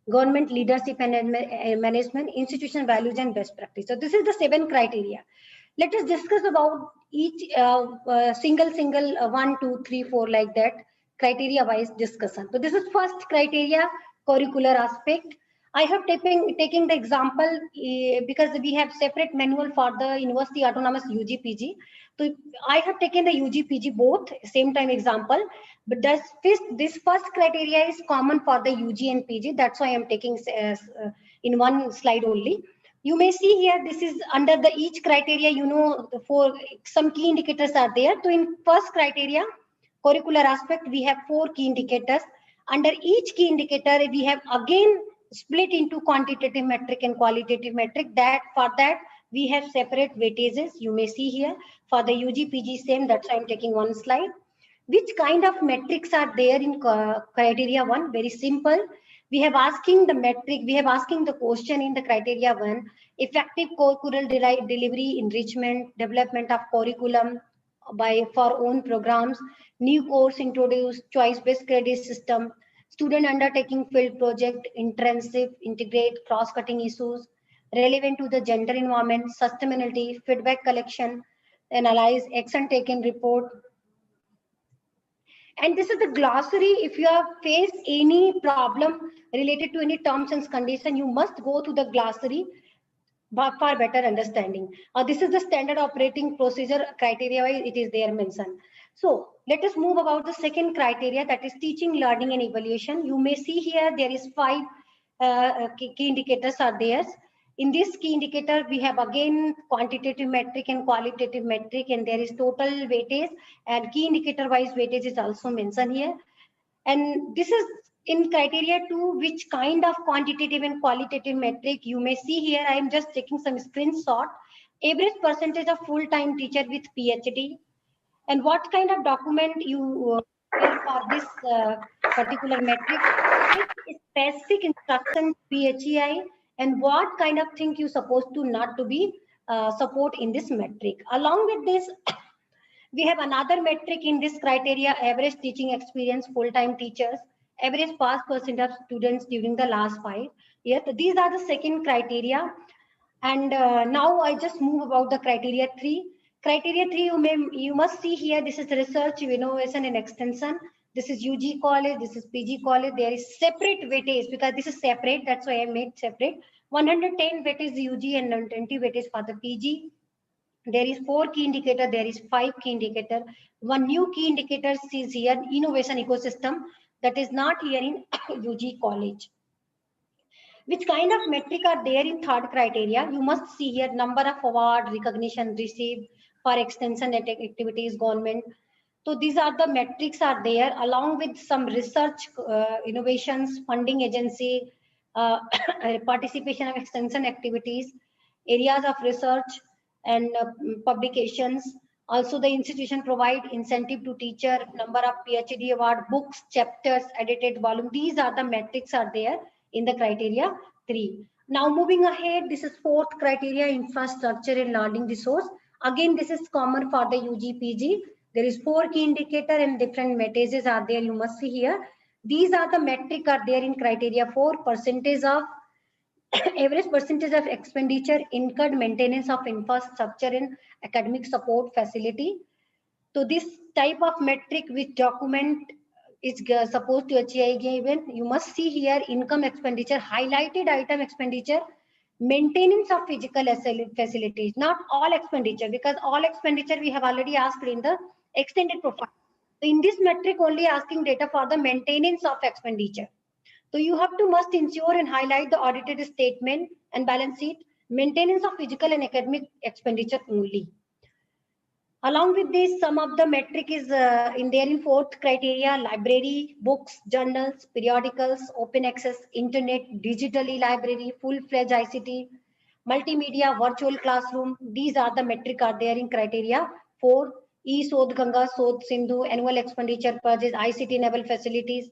Government leadership and management. Institution values and best practice. So this is the 7 criteria. Let us discuss about each single 1, 2, 3, 4 like that, criteria wise discussion. So this is first criteria, curricular aspect. I have taking the example because we have separate manual for the university autonomous UG PG. So I have taken the UG PG both same time example, but this first criteria is common for the UG and PG. That's why I am taking in one slide only. You may see here, this is under the each criteria, for some key indicators are there. So in first criteria, curricular aspect, we have 4 key indicators. Under each key indicator, we have again split into quantitative metric and qualitative metric. For that, we have separate weightages. You may see here for the UG, PG same, that's why I'm taking one slide. Which kind of metrics are there in criteria 1? Very simple. We have asking the metric, we have asking the question in the criteria 1, effective curricular delivery, enrichment, development of curriculum for own programs, new course introduced, choice-based credit system, student undertaking field project, internship, integrate cross-cutting issues, relevant to the gender environment, sustainability, feedback collection, analyze, action taken report. And this is the glossary. If you have faced any problem related to any terms and condition, you must go to the glossary for better understanding. This is the standard operating procedure criteria wise, it is there mentioned. So let us move about the second criteria, that is teaching, learning and evaluation. You may see here there is 5 key indicators are there. In this key indicator, we have again quantitative metric and qualitative metric, and there is total weightage, and key indicator wise weightage is also mentioned here. And this is in criteria 2, which kind of quantitative and qualitative metric. You may see here, I am just taking some screenshot. Average percentage of full-time teacher with PhD, and what kind of document you for this particular metric, specific instruction PHEI, and what kind of thing you supposed to not to be support in this metric. Along with this, we have another metric in this criteria, average teaching experience, full-time teachers, average pass percent of students during the last 5 years. These are the second criteria. And now I just move about the criteria 3. Criteria 3, you must see here, this is research, innovation and extension. This is UG college, this is PG college. There is separate weightage because this is separate. That's why I made separate. 110 weightage UG and 120 weightage for the PG. There is 4 key indicator, there is 5 key indicator. One new key indicator is here, innovation ecosystem, that is not here in UG college. Which kind of metric are there in third criteria? You must see here number of award recognition received for extension activities government. So these are the metrics are there, along with some research innovations, funding agency, participation of extension activities, areas of research and publications, Also, the institution provide incentive to teacher, number of PhD award, books, chapters, edited volume. These are the metrics are there in the criteria 3. Now moving ahead, this is 4th criteria, infrastructure and learning resource. Again, this is common for the UG/PG. There is 4 key indicator and different metrics are there. You must see here. These are the metric are there in criteria 4. Percentage of average percentage of expenditure incurred maintenance of infrastructure and academic support facility. So this type of metric which document is supposed to achieve given, you must see here income expenditure, highlighted item expenditure, maintenance of physical facilities, not all expenditure, because all expenditure we have already asked in the extended profile. So in this metric only asking data for the maintenance of expenditure. So you have to must ensure and highlight the audited statement and balance sheet, maintenance of physical and academic expenditure only. Along with this, some of the metric is in there in 4th criteria: library, books, journals, periodicals, open access, internet, digital e-library, full-fledged ICT, multimedia, virtual classroom. These are the metric are there in criteria 4. E-Sodh Ganga, Sodh Sindhu, annual expenditure purchase, ICT-enabled facilities.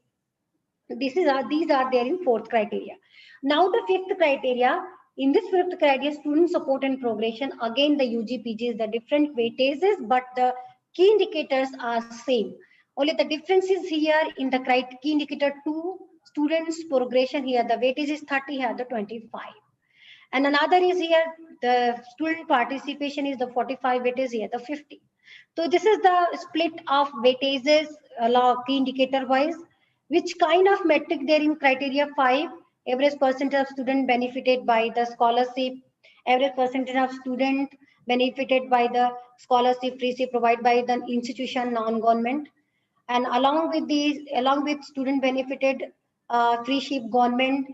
These are there in 4th criteria. Now the 5th criteria. In this 5th criteria, student support and progression. Again, the UG/PG is the different weightages, but the key indicators are same. Only the difference is here in the key indicator 2, students progression. Here the weightage is 30, here the 25. And another is here the student participation is the 45, weightage here the 50. So this is the split of weightages key indicator wise. Which kind of metric there in criteria 5? Average percentage of student benefited by the scholarship, average percentage of student benefited by the scholarship receipt provided by the institution, non-government. And along with student benefited free ship government,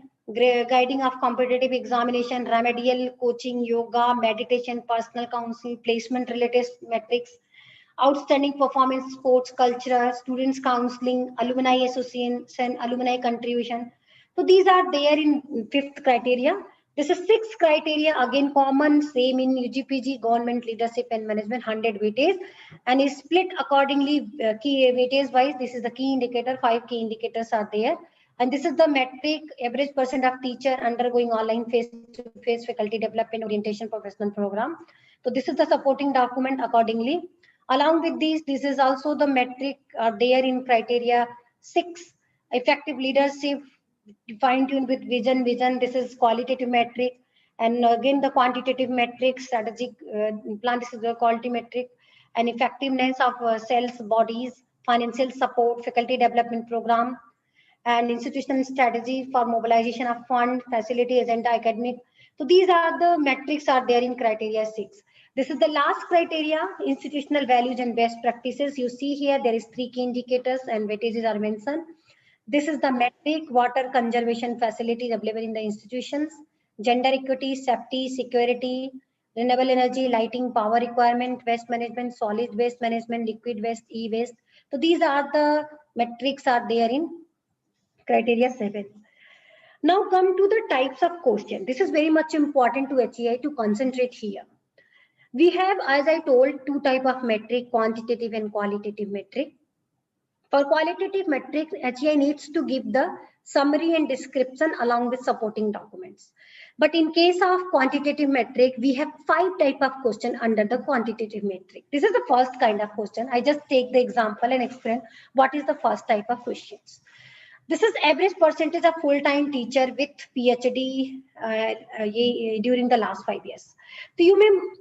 guiding of competitive examination, remedial coaching, yoga, meditation, personal counseling, placement related metrics, outstanding performance, sports, culture, students counseling, alumni association, alumni contribution. So these are there in 5th criteria. This is 6th criteria, again common, same in UG/PG, government leadership and management, 100 weightage, and is split accordingly key weightage wise. This is the key indicator, 5 key indicators are there. And this is the metric, average percent of teacher undergoing online face-to-face faculty development orientation professional program. So this is the supporting document accordingly. Along with these, this is also the metric there in criteria 6, effective leadership, fine-tuned with vision. This is qualitative metric. And again, the quantitative metric, strategic plan, this is the quality metric. And effectiveness of cells, bodies, financial support, faculty development program, and institutional strategy for mobilization of fund, facility, agenda, academic. So these are the metrics are there in criteria 6. This is the last criteria, institutional values and best practices. You see here, there is 3 key indicators and weightages are mentioned. This is the metric, water conservation facilities available in the institutions, gender equity, safety, security, renewable energy, lighting, power requirement, waste management, solid waste management, liquid waste, e-waste. So these are the metrics are there in criteria 7. Now come to the types of question. This is very much important to HEI to concentrate here. We have, as I told, 2 type of metric, quantitative and qualitative metric. For qualitative metrics, HEI needs to give the summary and description along with supporting documents. But in case of quantitative metric, we have 5 type of question under the quantitative metric. This is the first kind of question. I just take the example and explain what is the first type of questions. This is average percentage of full-time teacher with PhD during the last 5 years. So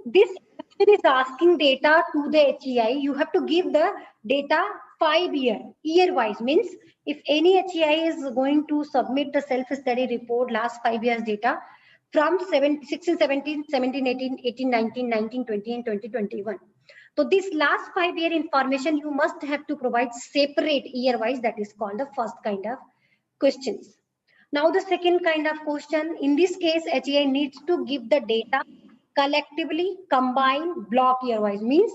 this question is asking data to the HEI. You have to give the data 5 year-wise. Means if any HEI is going to submit the self-study report last 5 years data from 16, 17, 17, 18, 18, 19, 19, 20 and 2021. So this last 5 year information you must have to provide separate year-wise. That is called the first kind of questions. Now the second kind of question, in this case, HEI needs to give the data collectively, combined, block year-wise. Means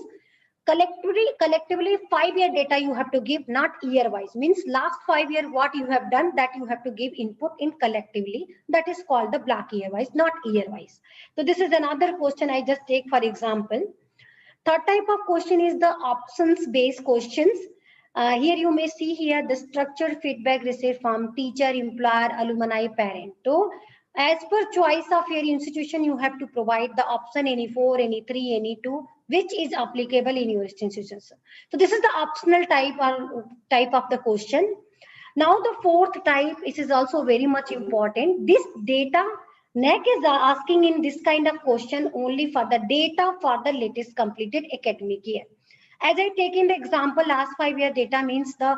collectively 5 year data you have to give, not year-wise. Means last 5 year what you have done, that you have to give input in collectively. That is called the block year-wise, not year-wise. So this is another question I just take for example. Third type of question is the options based questions. Here you may see here the structured feedback received from teacher, employer, alumni, parent. So as per choice of your institution, you have to provide the option any 4, any 3, any 2, which is applicable in your institution. So this is the optional type of the question. Now the fourth type, it is also very much important. This data, NAAC is asking in this kind of question only for the data for the latest completed academic year. As I take in the example, last 5 year data means the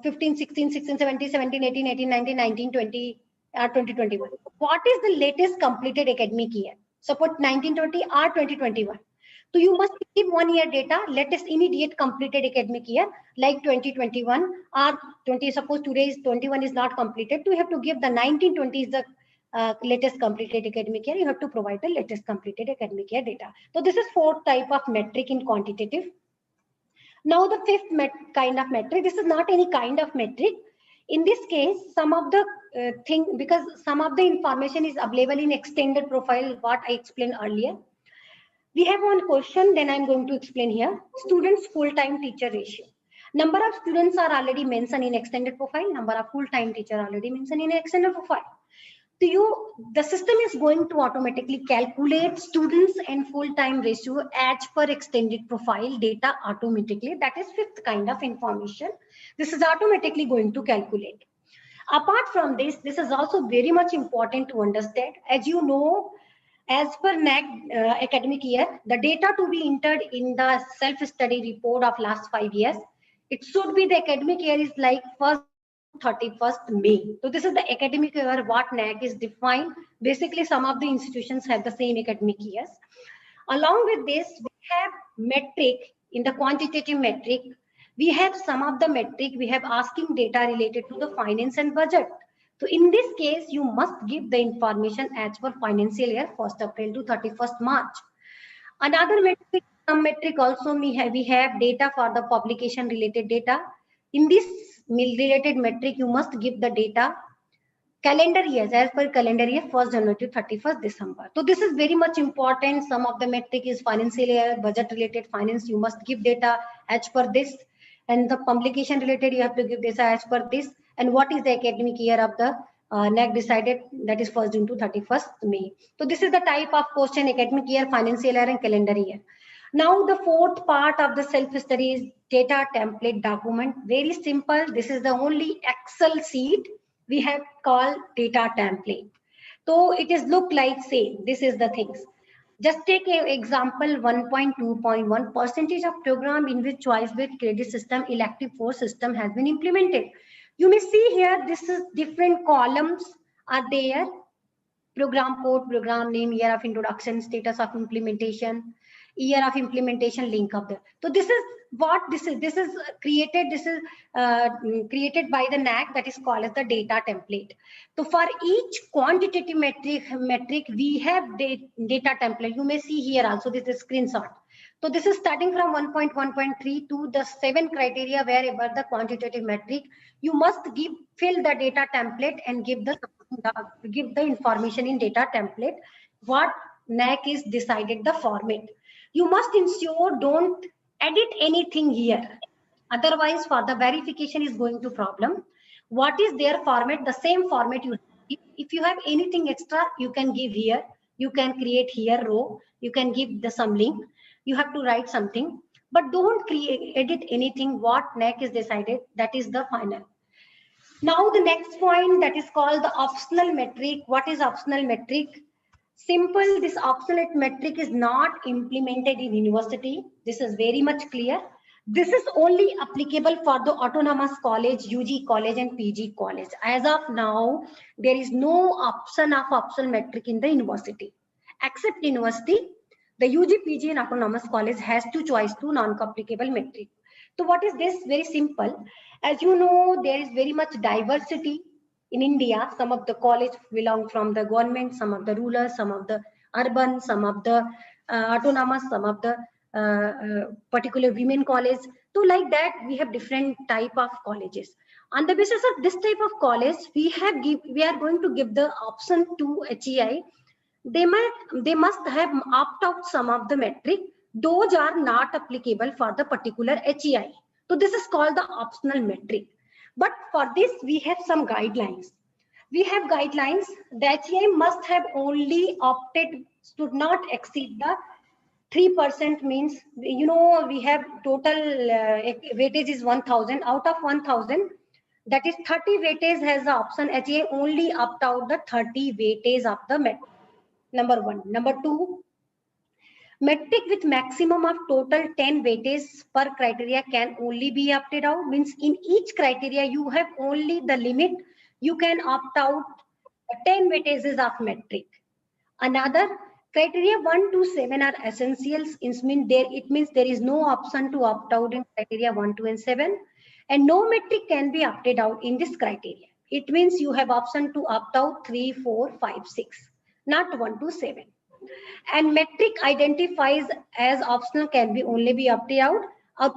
15, 16, 16, 17, 17, 18, 18, 19, 19, 20, or 2021. What is the latest completed academic year? Suppose 1920 or 2021. So you must give 1 year data, latest immediate completed academic year, like 2021 or 20, suppose today is 21 is not completed. So you have to give the 1920 is the latest completed academic year. You have to provide the latest completed academic year data. So this is fourth type of metric in quantitative. Now the fifth kind of metric, this is not any kind of metric. In this case, some of the because some of the information is available in extended profile, what I explained earlier. We have one question, then I'm going to explain here. Students full-time teacher ratio. Number of students are already mentioned in extended profile. Number of full-time teacher already mentioned in extended profile. So the system is going to automatically calculate students and full-time ratio as per extended profile data automatically. That is fifth kind of information. This is automatically going to calculate. Apart from this is also very much important to understand. As you know, as per NAAC academic year, the data to be entered in the self-study report of last 5 years, it should be the academic year is like 1st to 31st May. So this is the academic year what NAAC is defined. Basically, some of the institutions have the same academic years. Along with this, we have metric in the quantitative metric. We have some of the metric, we have asking data related to the finance and budget. So in this case, you must give the information as per financial year 1st April to 31st March. Another metric, some metric also we have data for the publication related data. In this related metric, you must give the data calendar years as per calendar year 1st January to 31st December. So this is very much important. Some of the metric is financial year, budget related finance, you must give data as per this. And the publication related, you have to give data as per this. And what is the academic year of the NAAC decided, that is 1st June to 31st May. So this is the type of question, academic year, financial year and calendar year. Now the fourth part of the self-study is data template document. Very simple. This is the only Excel sheet we have called data template. So it is look like, say, this is the things. Just take an example 1.2.1 percentage of program in which choice-based credit system elective course system has been implemented. You may see here, this is different columns are there. Program code, program name, year of introduction, status of implementation, year of implementation, link of the. So this is what this is. This is created. This is created by the NAAC, that is called as the data template. So for each quantitative metric we have the data template. You may see here also this is screenshot. So this is starting from 1.1.3 to the 7 criteria wherever the quantitative metric. You must fill the data template and give the information in data template. What NAAC is decided the format. You must ensure don't edit anything here. Otherwise, for the verification is going to problem. What is their format? The same format you give. If you have anything extra, you can give here. You can create here row. You can give some link. You have to write something, but don't edit anything. What NAAC is decided, that is the final. Now the next point, that is called the optional metric. What is optional metric? Simple, this optional metric is not implemented in university. This is very much clear. This is only applicable for the autonomous college, UG college and PG college. As of now, there is no option of optional metric in the university. Except university, the UG, PG and autonomous college has to choose two non-applicable metric. So what is this? Very simple. As you know, there is very much diversity in India. Some of the college belong from the government, some of the rural, some of the urban, some of the autonomous, some of the particular women college. So like that, we have different type of colleges. On the basis of this type of college, we are going to give the option to HEI. They must have opt out some of the metric, those are not applicable for the particular HEI. So this is called the optional metric. But for this, we have some guidelines. We have guidelines. The HEI must have only opted to not exceed the 3%, means, you know, we have total weightage is 1000. Out of 1000, that is 30 weightage has the option HEI only opt out the 30 weightage of the metric. Number one. Number two, metric with maximum of total 10 weightage per criteria can only be opted out. Means in each criteria you have only the limit, you can opt out 10 weightages of metric. Another, criteria 1 to 7 are essentials. It means there is no option to opt out in criteria 1, 2, and 7, and no metric can be opted out in this criteria. It means you have option to opt out 3, 4, 5, 6, not 1 to 7. And metric identifies as optional can be only be opted out.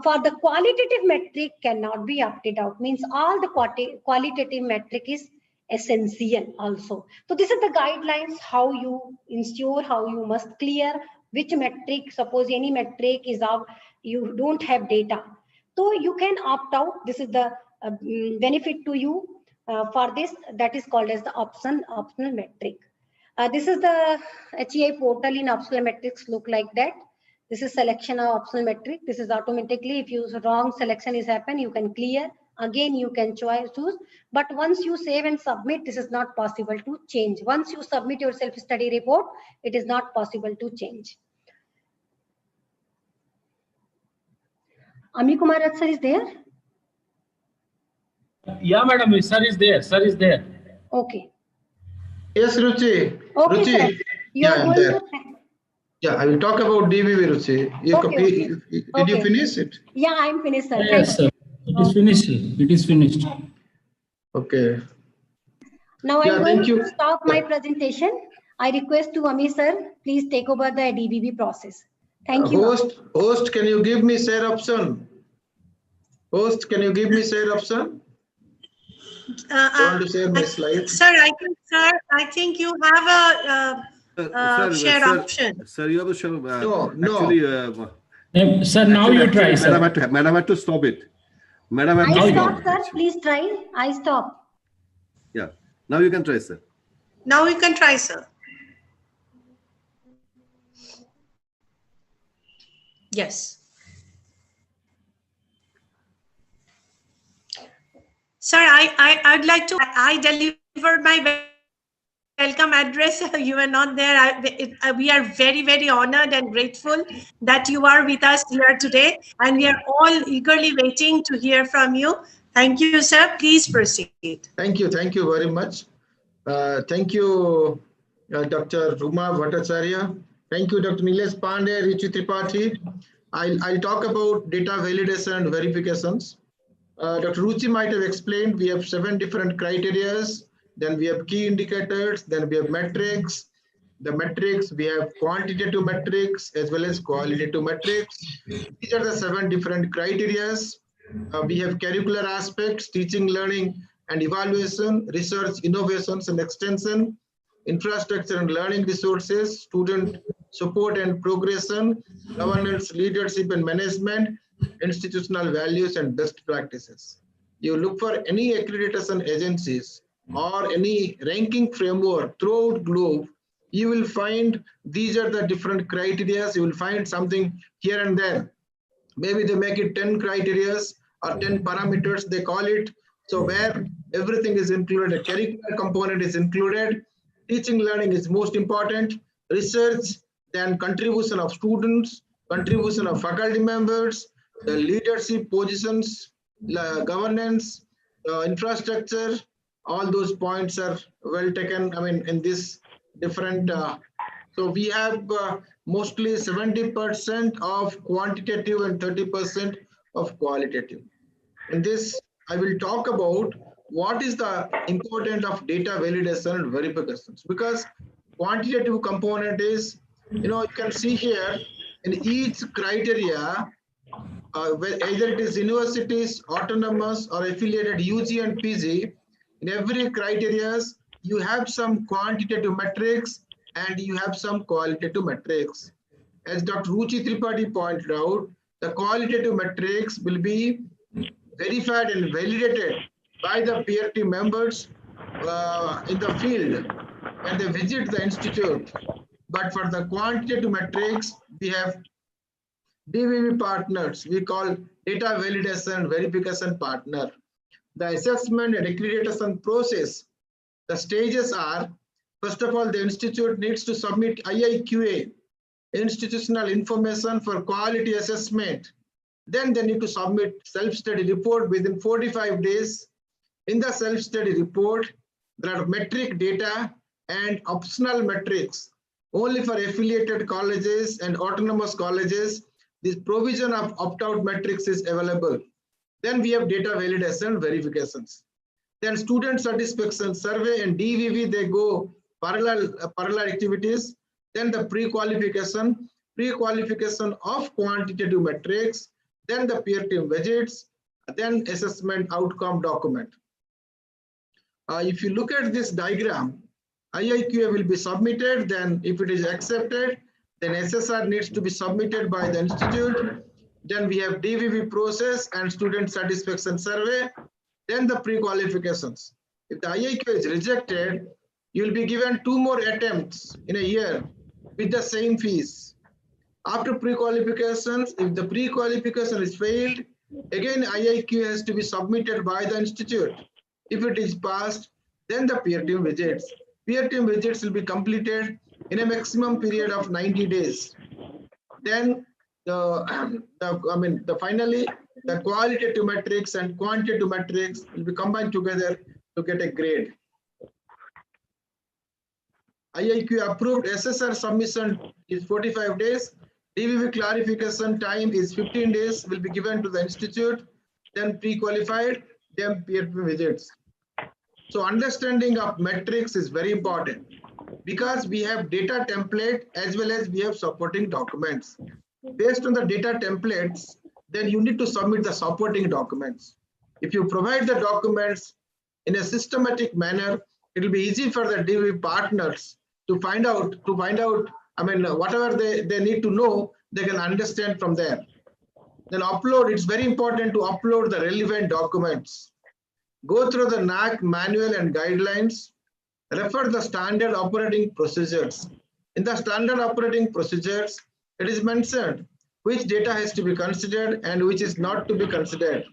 For the qualitative metric cannot be opted out. Means all the qualitative metric is essential also. So this is the guidelines how you ensure, how you must clear which metric. Suppose any metric is of you don't have data, so you can opt out. This is the benefit to you for this. That is called as the optional metric. This is the HEI portal in optional metrics look like that. This is selection of optional metric. This is automatically, if you wrong selection is happen, you can clear. Again, you can choose. But once you save and submit, this is not possible to change. Once you submit your self-study report, it is not possible to change. Ami Kumar sir is there? Yeah, madam, sir is there. Sir is there. Okay. Yes, Ruchi. Okay, Ruchi. sir. You are going to... Yeah, I will talk about DBB, Ruchi. Okay. Did you finish it? Yeah, I'm finished, sir. Yes, sir. It is finished. It is finished. Okay. Now I'm going to stop my presentation. I request to Ami sir, please take over the DBB process. Thank you. Host, can you give me share option? Host, can you give me share option? I want to share my slides. Sir, I think you have a share option. Sir, you have to show. No. Actually, Sir, now you try, sir. Madam had to stop it. Madam had I to stop, sir. Please try. I stop. Yeah. Now you can try, sir. Now you can try, sir. Yes. Sir, I'd like to, I delivered my welcome address. You are not there. We are very, very honored and grateful that you are with us here today. And we are all eagerly waiting to hear from you. Thank you, sir. Please proceed. Thank you. Thank you very much. Thank you, Dr. Ruma Bhattacharya. Thank you, Dr. Nilesh Pandey, Richi Tripathi. I'll talk about data validation and verifications. Dr. Ruchi might have explained we have 7 different criteria. Then we have key indicators. Then we have metrics. The metrics, we have quantitative metrics as well as qualitative metrics. These are the 7 different criteria. We have curricular aspects, teaching, learning, and evaluation, research, innovations and extension, infrastructure and learning resources, student support and progression, governance, leadership and management, institutional values and best practices. You look for any accreditation agencies or any ranking framework throughout globe, you will find these are the different criteria. You will find something here and there. Maybe they make it 10 criteria or 10 parameters, they call it. So where everything is included, a curricular component is included, teaching learning is most important, research, then contribution of students, contribution of faculty members, the leadership positions, governance, infrastructure, all those points are well taken. I mean, in this different, so we have mostly 70% of quantitative and 30% of qualitative. In this, I will talk about what is the importance of data validation and verifications, because quantitative component is, you can see here in each criteria, either it is universities, autonomous or affiliated UG and PG, in every criteria, you have some quantitative metrics and you have some qualitative metrics. as Dr. Ruchi Tripathi pointed out, the qualitative metrics will be verified and validated by the peer team members in the field when they visit the institute. But for the quantitative metrics, we have DVV partners, we call data validation verification partner. The assessment and accreditation process, the stages are, first of all, the institute needs to submit IIQA, institutional information for quality assessment. Then they need to submit self-study report within 45 days. In the self-study report, there are metric data and optional metrics. Only for affiliated colleges and autonomous colleges, this provision of opt-out metrics is available. Then we have data validation verifications. Then student satisfaction survey and DVV, they go parallel activities. Then the pre-qualification of quantitative metrics, then the peer team visits, then assessment outcome document. If you look at this diagram, IIQA will be submitted, then if it is accepted, then SSR needs to be submitted by the institute. Then we have DVV process and student satisfaction survey, then the pre-qualifications. If the IIQA is rejected, you will be given 2 more attempts in a year with the same fees. After pre-qualifications, if the pre-qualification is failed, again IIQA has to be submitted by the institute. If it is passed, then the peer team visits. Peer team visits will be completed in a maximum period of 90 days. Then finally, the qualitative metrics and quantitative metrics will be combined together to get a grade. IIQ approved SSR submission is 45 days. DVV clarification time is 15 days, will be given to the institute, then pre-qualified, then peer visits. So understanding of metrics is very important because we have data template as well as we have supporting documents. Based on the data templates, then you need to submit the supporting documents. If you provide the documents in a systematic manner, it will be easy for the DVV partners to find out, whatever they need to know, they can understand from there. Then upload, it's very important to upload the relevant documents. Go through the NAAC manual and guidelines, refer the standard operating procedures. In the standard operating procedures, it is mentioned which data has to be considered and which is not to be considered.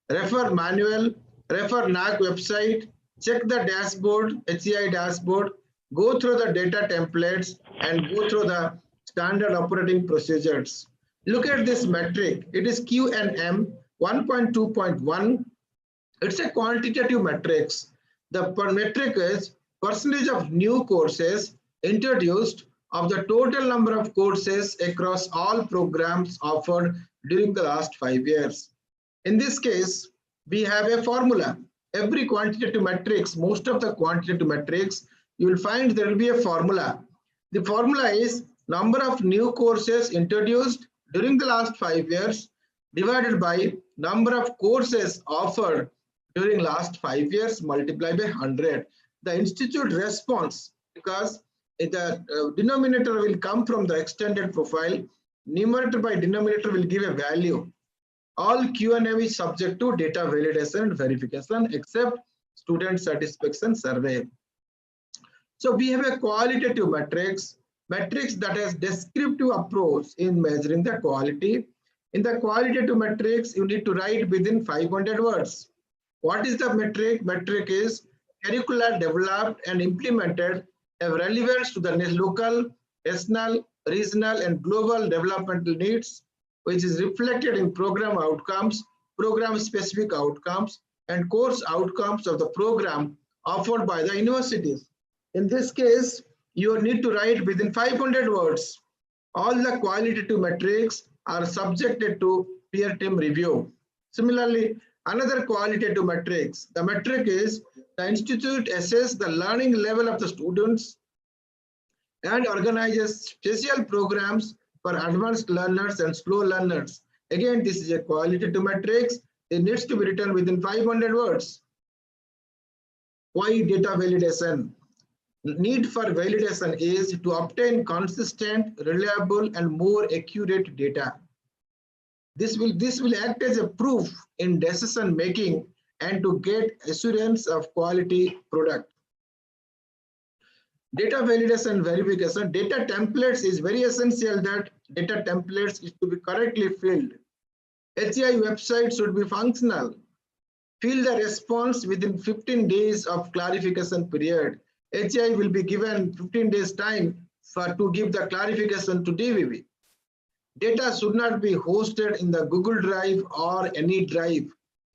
Refer manual, refer NAAC website, check the dashboard, HCI dashboard, go through the data templates and go through the standard operating procedures. Look at this metric. It is QNM 1.2.1. It's a quantitative metrics. The metric is percentage of new courses introduced of the total number of courses across all programs offered during the last 5 years. In this case, we have a formula. Every quantitative metrics, most of the quantitative metrics, you will find there will be a formula. The formula is number of new courses introduced during the last 5 years divided by number of courses offered during last 5 years multiplied by 100. The institute response, because the denominator will come from the extended profile, numerator by denominator will give a value. All QNM is subject to data validation and verification except student satisfaction survey. So we have a qualitative metrics that has descriptive approach in measuring the quality. In the qualitative metrics, you need to write within 500 words. What is the metric? Metric is curricula developed and implemented have relevance to the local, national, regional, and global developmental needs, which is reflected in program outcomes, program-specific outcomes, and course outcomes of the program offered by the universities. In this case, you need to write within 500 words. All the qualitative metrics are subjected to peer team review. Similarly, another qualitative metrics, the metric is the institute assess the learning level of the students and organizes special programs for advanced learners and slow learners. Again, this is a qualitative metrics. It needs to be written within 500 words. Why data validation? need for validation is to obtain consistent, reliable, and more accurate data. This will act as a proof in decision making and to get assurance of quality product. Data validation and verification. Data templates is very essential that data templates is to be correctly filled. HCI website should be functional. Fill the response within 15 days of clarification period. HCI will be given 15 days time to give the clarification to DVV. Data should not be hosted in the Google Drive or any drive,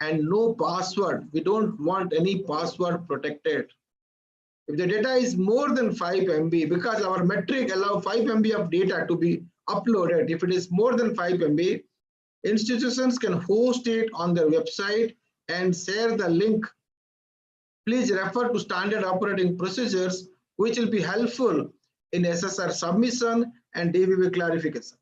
and no password. We don't want any password protected. If the data is more than 5 MB, because our metric allows 5 MB of data to be uploaded, if it is more than 5 MB, institutions can host it on their website and share the link. Please refer to standard operating procedures, which will be helpful in SSR submission and DVV clarification.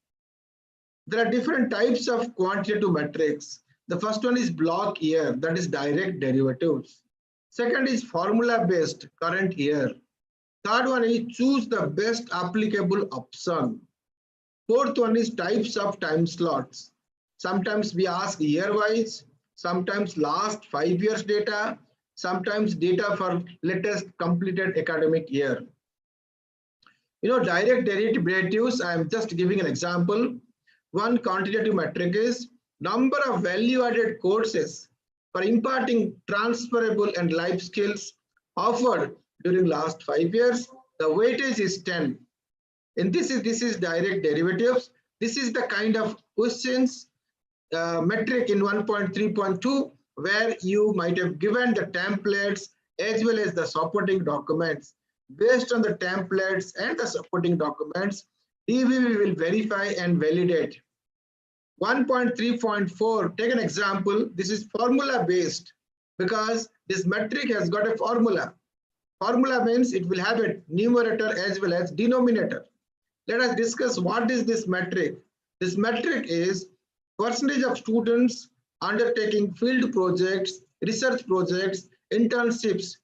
There are different types of quantitative metrics. The first one is block year, that is direct derivatives. Second is formula-based current year. Third one is choose the best applicable option. Fourth one is types of time slots. Sometimes we ask year-wise, sometimes last 5 years data, sometimes data for latest completed academic year. Direct derivatives, I am just giving an example. One quantitative metric is number of value-added courses for imparting transferable and life skills offered during last 5 years. The weightage is 10. And this is direct derivatives. This is the kind of questions metric in 1.3.2 where you might have given the templates as well as the supporting documents. Based on the templates and the supporting documents, DVV will verify and validate. 1.3.4, take an example. This is formula based because this metric has got a formula. Formula means it will have a numerator as well as denominator. Let us discuss what is this metric. This metric is percentage of students undertaking field projects, research projects, internships,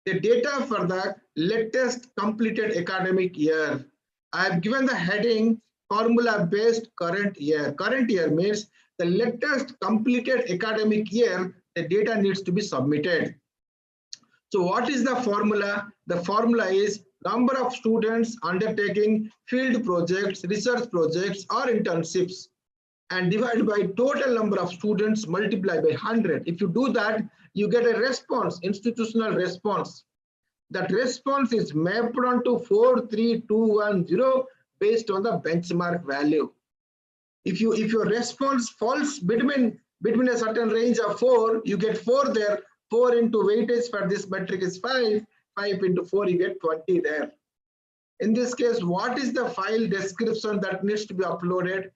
the data for the latest completed academic year. I have given the heading formula-based current year. Current year means the latest completed academic year, the data needs to be submitted. So what is the formula? The formula is number of students undertaking field projects, research projects, or internships, and divided by total number of students multiplied by 100. If you do that, you get a response, institutional response. That response is mapped onto 43210 based on the benchmark value. If your response falls between a certain range of 4, you get 4 there. 4 into weightage for this metric is 5. 5 into 4, you get 20 there. In this case, what is the file description that needs to be uploaded?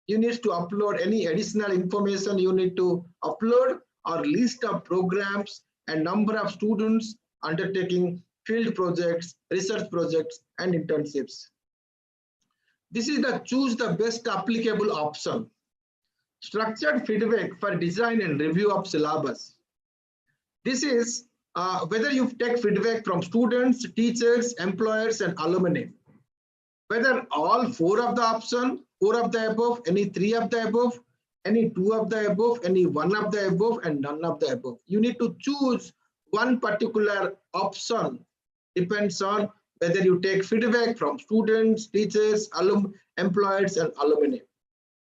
You need to upload any additional information you need to upload, or list of programs and number of students undertaking field projects, research projects, and internships. This is the choose the best applicable option. Structured feedback for design and review of syllabus. This is whether you take feedback from students, teachers, employers, and alumni. Whether all 4 of the option, 4 of the above, any 3 of the above, any 2 of the above, any 1 of the above, and none of the above. You need to choose one particular option. Depends on whether you take feedback from students, teachers, employers, and alumni.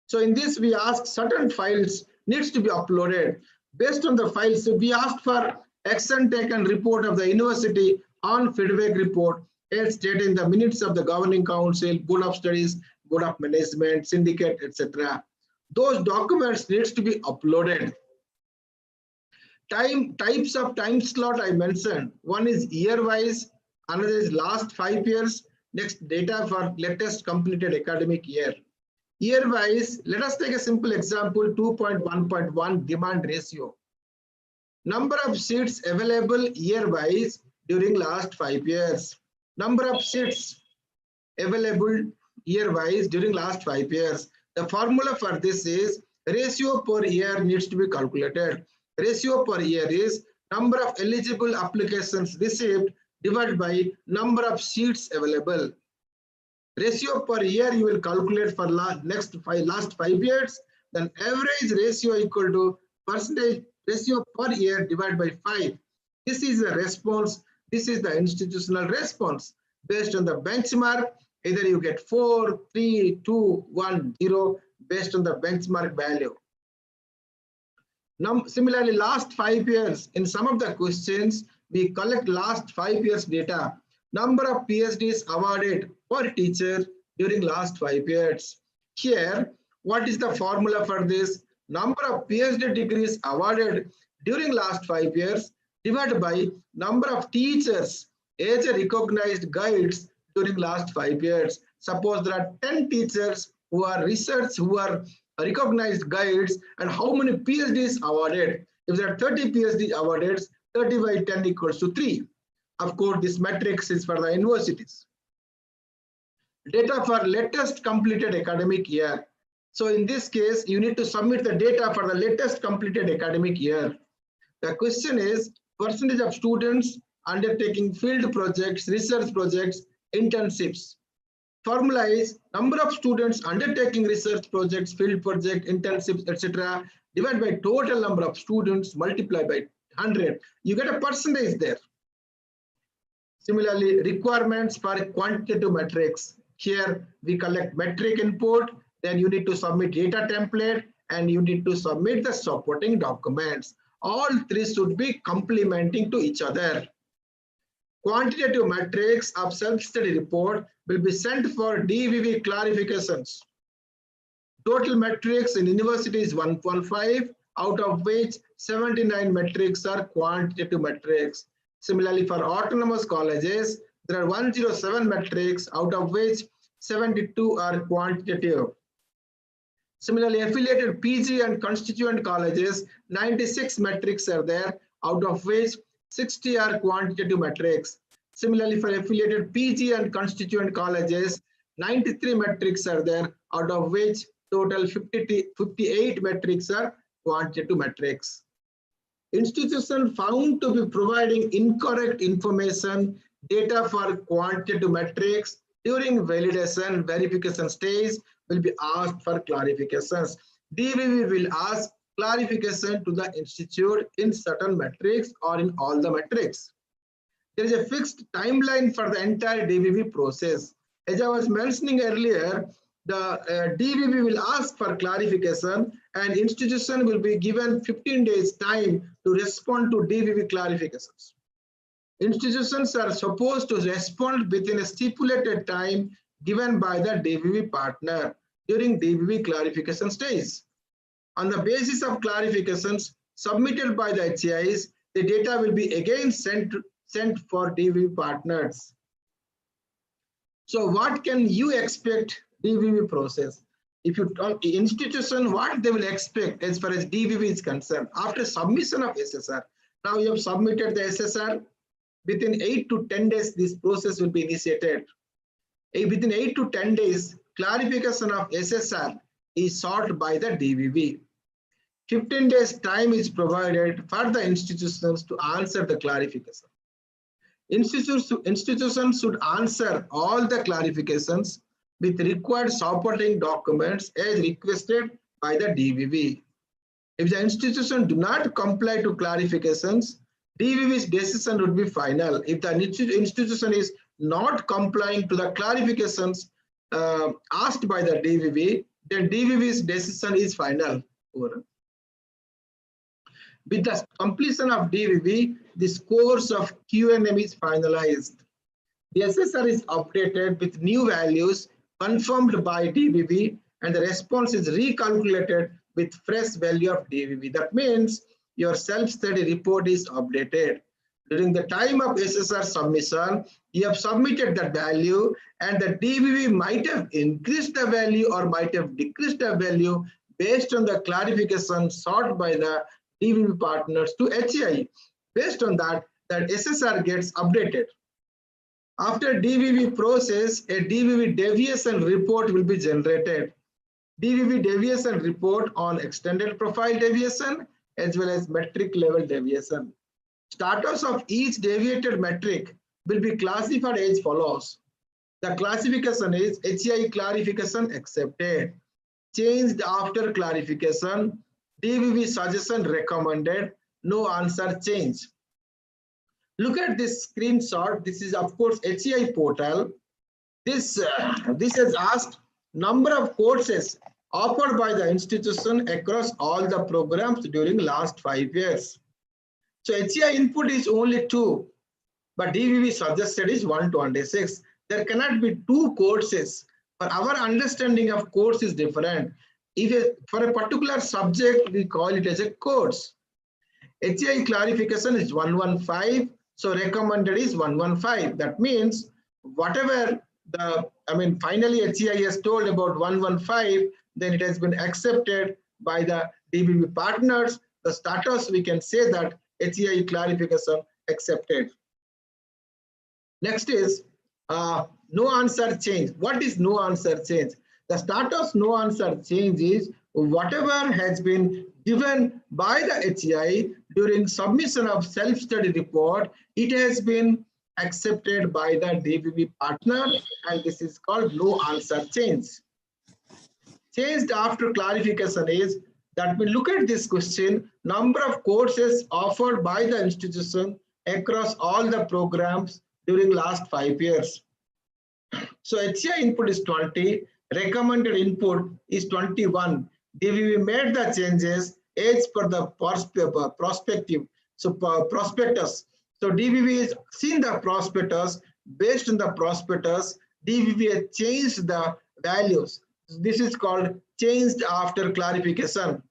So in this, we ask certain files needs to be uploaded. Based on the files, we asked for action taken report of the university on feedback report as stated in the minutes of the governing council, board of studies, board of management, syndicate, etc. Those documents needs to be uploaded. Types of time slot I mentioned. One is year-wise, another is last 5 years, next data for latest completed academic year. Year-wise, let us take a simple example, 2.1.1 demand ratio. Number of seats available year-wise during last 5 years. Number of seats available year-wise during last 5 years. The formula for this is ratio per year needs to be calculated. Ratio per year is number of eligible applications received divided by number of seats available. Ratio per year you will calculate for last 5 years. Then average ratio equal to percentage ratio per year divided by 5. This is the response. This is the institutional response based on the benchmark. Either you get 4, 3, 2, 1, 0 based on the benchmark value. Now, similarly, last 5 years, in some of the questions, we collect last 5 years data. Number of PhDs awarded per teacher during last 5 years. Here, what is the formula for this? Number of PhD degrees awarded during last 5 years divided by number of teachers as a recognized guides during last 5 years. Suppose there are 10 teachers who are research, who are recognized guides, and how many PhDs awarded? If there are 30 PhD awarded, 30 by 10 equals to 3. Of course, this matrix is for the universities. Data for latest completed academic year. So in this case, you need to submit the data for the latest completed academic year. The question is percentage of students undertaking field projects, research projects, internships. Formula is number of students undertaking research projects, field project, internships, etc. divided by total number of students multiplied by 100. You get a percentage there. Similarly, requirements for quantitative metrics. Here we collect metric input, then you need to submit data template, and you need to submit the supporting documents. All three should be complementing to each other. Quantitative metrics of self-study report will be sent for DVV clarifications. Total metrics in university is 115, out of which 79 metrics are quantitative metrics. Similarly, for autonomous colleges, there are 107 metrics, out of which 72 are quantitative. Similarly, affiliated PG and constituent colleges, 96 metrics are there, out of which 60 are quantitative metrics. Similarly, for affiliated PG and constituent colleges, 93 metrics are there, out of which total 58 metrics are quantitative metrics. Institution found to be providing incorrect information, data for quantitative metrics during validation verification stage will be asked for clarifications. DVV will ask clarification to the institute in certain metrics or in all the metrics. There is a fixed timeline for the entire DVV process. As I was mentioning earlier, the DVV will ask for clarification and institution will be given 15 days time to respond to DVV clarifications. Institutions are supposed to respond within a stipulated time given by the DVV partner during DVV clarification stage. On the basis of clarifications submitted by the HCIs, the data will be again sent for DVV partners. So what can you expect DVV process? If you talk institution, what they will expect as far as DVV is concerned after submission of SSR. Now you have submitted the SSR. Within 8 to 10 days, this process will be initiated. Within 8 to 10 days, clarification of SSR is sought by the DVV. 15 days time is provided for the institutions to answer the clarification. Institutions should answer all the clarifications with required supporting documents as requested by the DVV. If the institution do not comply to clarifications, DVV's decision would be final. If the institution is not complying to the clarifications asked by the DVV, then DVV's decision is final. Over. With the completion of DVV, the scores of QNM is finalized. The SSR is updated with new values confirmed by DVV and the response is recalculated with fresh value of DVV. That means your self-study report is updated. During the time of SSR submission, you have submitted that value and the DVV might have increased the value or might have decreased the value based on the clarification sought by the DVV partners to HCI. Based on that SSR gets updated. After DVV process, a DVV deviation report will be generated. DVV deviation report on extended profile deviation as well as metric level deviation. Status of each deviated metric will be classified as follows. The classification is HCI clarification accepted. Changed after clarification. DVV suggestion recommended. No answer change. Look at this screenshot. This is of course HCI portal. This has asked number of courses offered by the institution across all the programs during last 5 years. So HCI input is only 2, but DVV suggested is 126. There cannot be 2 courses. For our understanding of course is different. For a particular subject, we call it as a course. HCI clarification is 115, so recommended is 115. That means whatever finally HCI has told about 115, then it has been accepted by the DVV partners. The status, we can say that HCI clarification accepted. Next is no answer change. What is no answer change? The status no answer change is whatever has been given by the HCI during submission of self-study report, it has been accepted by the DVV partner, and this is called no answer change. Changed after clarification is that we look at this question, number of courses offered by the institution across all the programs during last 5 years. So HCI input is 20, recommended input is 21. DVV made the changes as per the prospectus. So DVV has seen the prospectus. Based on the prospectus, DVV has changed the values. This is called changed after clarification.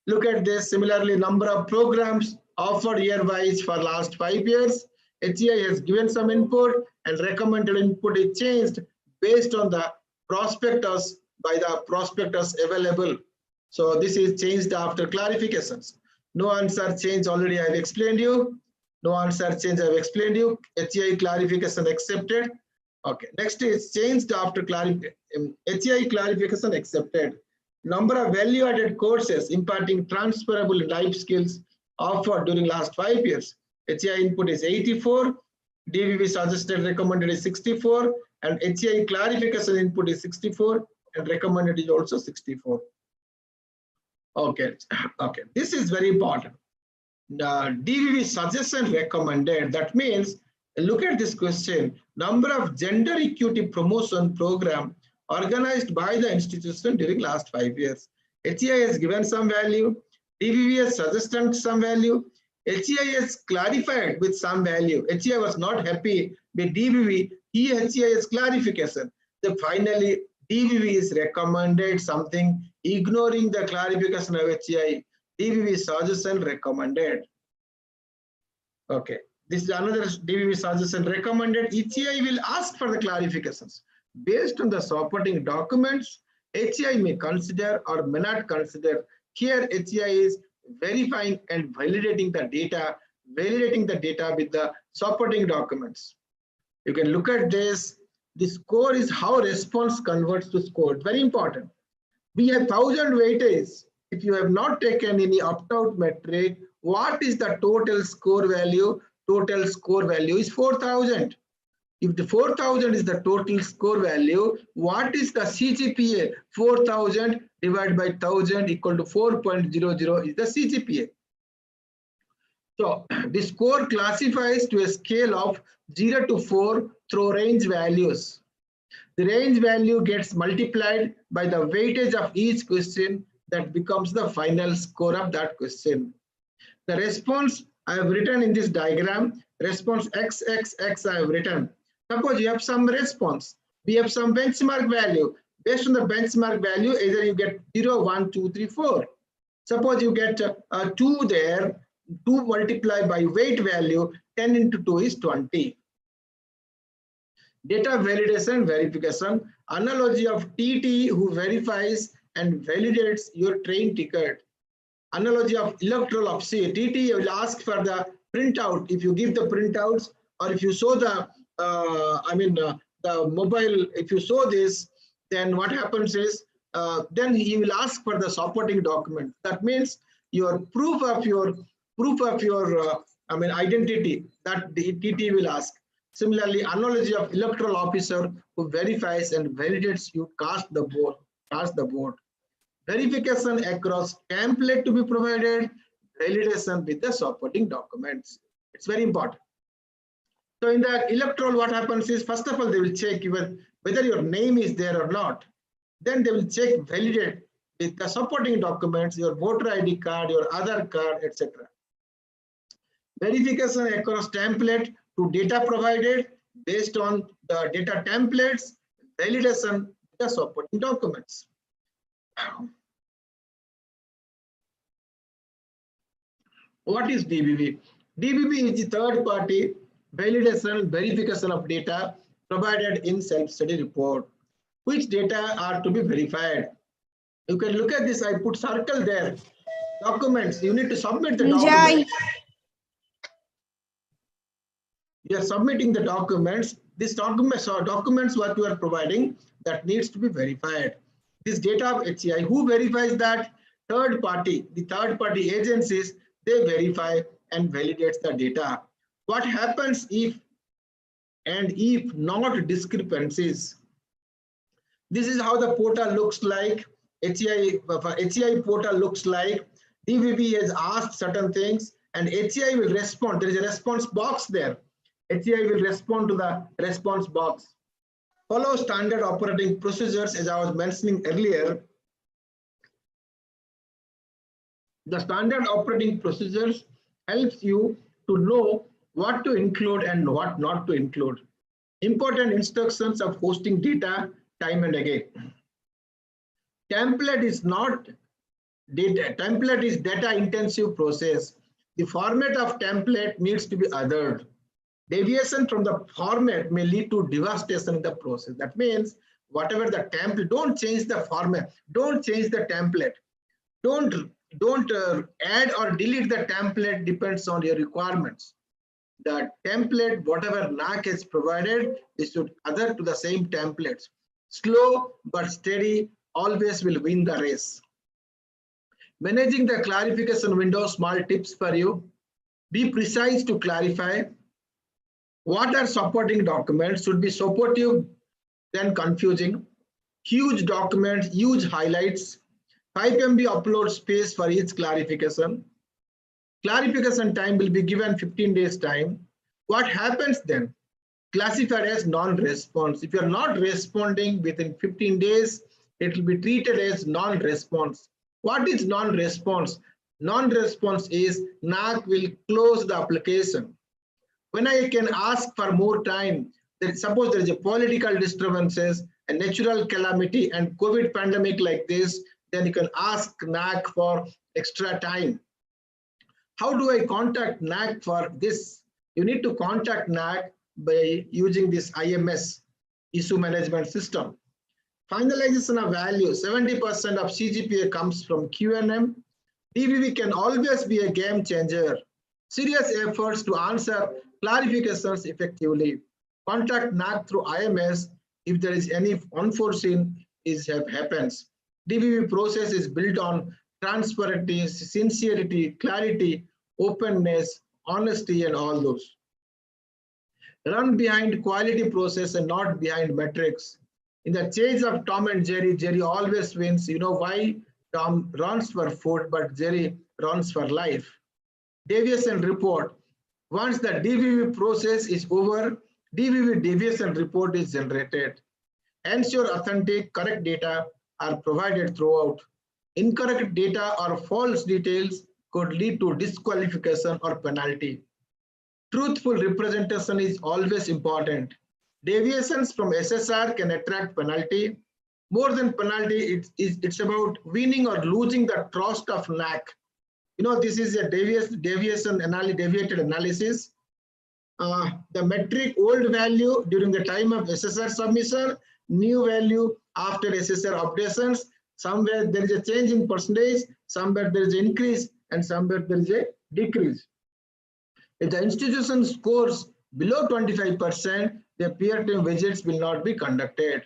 Look at this. Similarly, number of programs offered year-wise for last 5 years. HCI has given some input and recommended input is changed based on the prospectus by the prospectus available. So this is changed after clarifications. No answer change already I have explained you. No answer change I have explained you. HCI clarification accepted. Okay, next is changed after clarification. HCI clarification accepted. Number of value-added courses imparting transferable life skills offered during last 5 years. HCI input is 84, DVV suggested recommended is 64, and HCI clarification input is 64, and recommended is also 64. Okay, okay, this is very important. DVV suggestion recommended, that means, look at this question, number of gender equity promotion program organized by the institution during last 5 years. HCI has given some value, DVV has suggested some value, HCI has clarified with some value. HCI was not happy with DVV. HCI has clarification. Then finally, DVV is recommended something, ignoring the clarification of HCI. DVV suggestion recommended. Okay, this is another DVV suggestion recommended. HCI will ask for the clarifications. Based on the supporting documents, HCI may consider or may not consider. Here, HCI is verifying and validating the data with the supporting documents. You can look at this. The score is how response converts to score. Very important. We have 1000 weightage. If you have not taken any opt-out metric, what is the total score value? Total score value is 4000. If the 4000 is the total score value, what is the CGPA? 4000 divided by 1000 equal to 4.00 is the CGPA. So the score classifies to a scale of 0 to 4 through range values. The range value gets multiplied by the weightage of each question, that becomes the final score of that question. The response I have written in this diagram, response XXX I have written. Suppose you have some response, we have some benchmark value. Based on the benchmark value, either you get 0, 1, 2, 3, 4. Suppose you get 2 there, 2 multiplied by weight value, 10 into 2 is 20. Data validation verification, analogy of TT who verifies and validates your train ticket. Analogy of electoral officer, TT will ask for the printout. If you give the printouts, or if you show the the mobile, if you show this, then what happens is, then he will ask for the supporting document. That means your proof of your identity, that the TT will ask. Similarly, analogy of electoral officer who verifies and validates you cast the vote. Verification across template to be provided, validation with the supporting documents. It's very important. So in the electoral, what happens is, first of all, they will check whether your name is there or not. Then they will check, validate with the supporting documents, your voter ID card, your Aadhaar card, etc. Verification across template to data provided based on the data templates, validation with the supporting documents. What is DBV? DBV is the third party validation, verification of data provided in self-study report. Which data are to be verified? You can look at this, I put circle there. Documents, you need to submit the documents. You are submitting the documents. These documents or documents what you are providing that needs to be verified. This data of HCI, who verifies that? Third party. The third party agencies, they verify and validates the data. What happens if and if not discrepancies? This is how the portal looks like. HCI portal looks like. DBV has asked certain things and HCI will respond. There is a response box there. HCI will respond to the response box. Follow standard operating procedures, as I was mentioning earlier. The standard operating procedures helps you to know what to include and what not to include. Important instructions of hosting data time and again. Template is not data. Template is data intensive process. The format of template needs to be othered. Deviation from the format may lead to devastation in the process. That means whatever the template, don't change the format, don't change the template. Don't add or delete the template, depends on your requirements. The template, whatever NAAC has provided, is should adhere to the same templates. Slow but steady always will win the race. Managing the clarification window, small tips for you. Be precise to clarify. What are supporting documents? Should be supportive, then confusing. Huge documents, huge highlights. 5 MB upload space for each clarification. Clarification time will be given 15 days time. What happens then? Classified as non-response. If you are not responding within 15 days, it will be treated as non-response. What is non-response? Non-response is NAAC will close the application. When I can ask for more time, suppose there is a political disturbances, a natural calamity and COVID pandemic like this, then you can ask NAAC for extra time. How do I contact NAAC for this? You need to contact NAAC by using this IMS, issue management system. Finalization of value, 70% of CGPA comes from QNM. DBV can always be a game changer. Serious efforts to answer clarifications effectively. Contact NAAC through IMS if there is any unforeseen happens. DBV process is built on transparency, sincerity, clarity, openness, honesty, and all those. Run behind quality process and not behind metrics. In the chase of Tom and Jerry, Jerry always wins. You know why? Tom runs for food, but Jerry runs for life. Deviation report. Once the DBV process is over, DBV deviation report is generated. Ensure authentic, correct data are provided throughout. Incorrect data or false details could lead to disqualification or penalty. Truthful representation is always important. Deviations from SSR can attract penalty. More than penalty, it's about winning or losing the trust of NAAC. You know, this is a deviated analysis. The metric old value during the time of SSR submission, new value after SSR updations. Somewhere there is a change in percentage, somewhere there is an increase, and somewhere there is a decrease. If the institution scores below 25%, the peer-to-peer visits will not be conducted.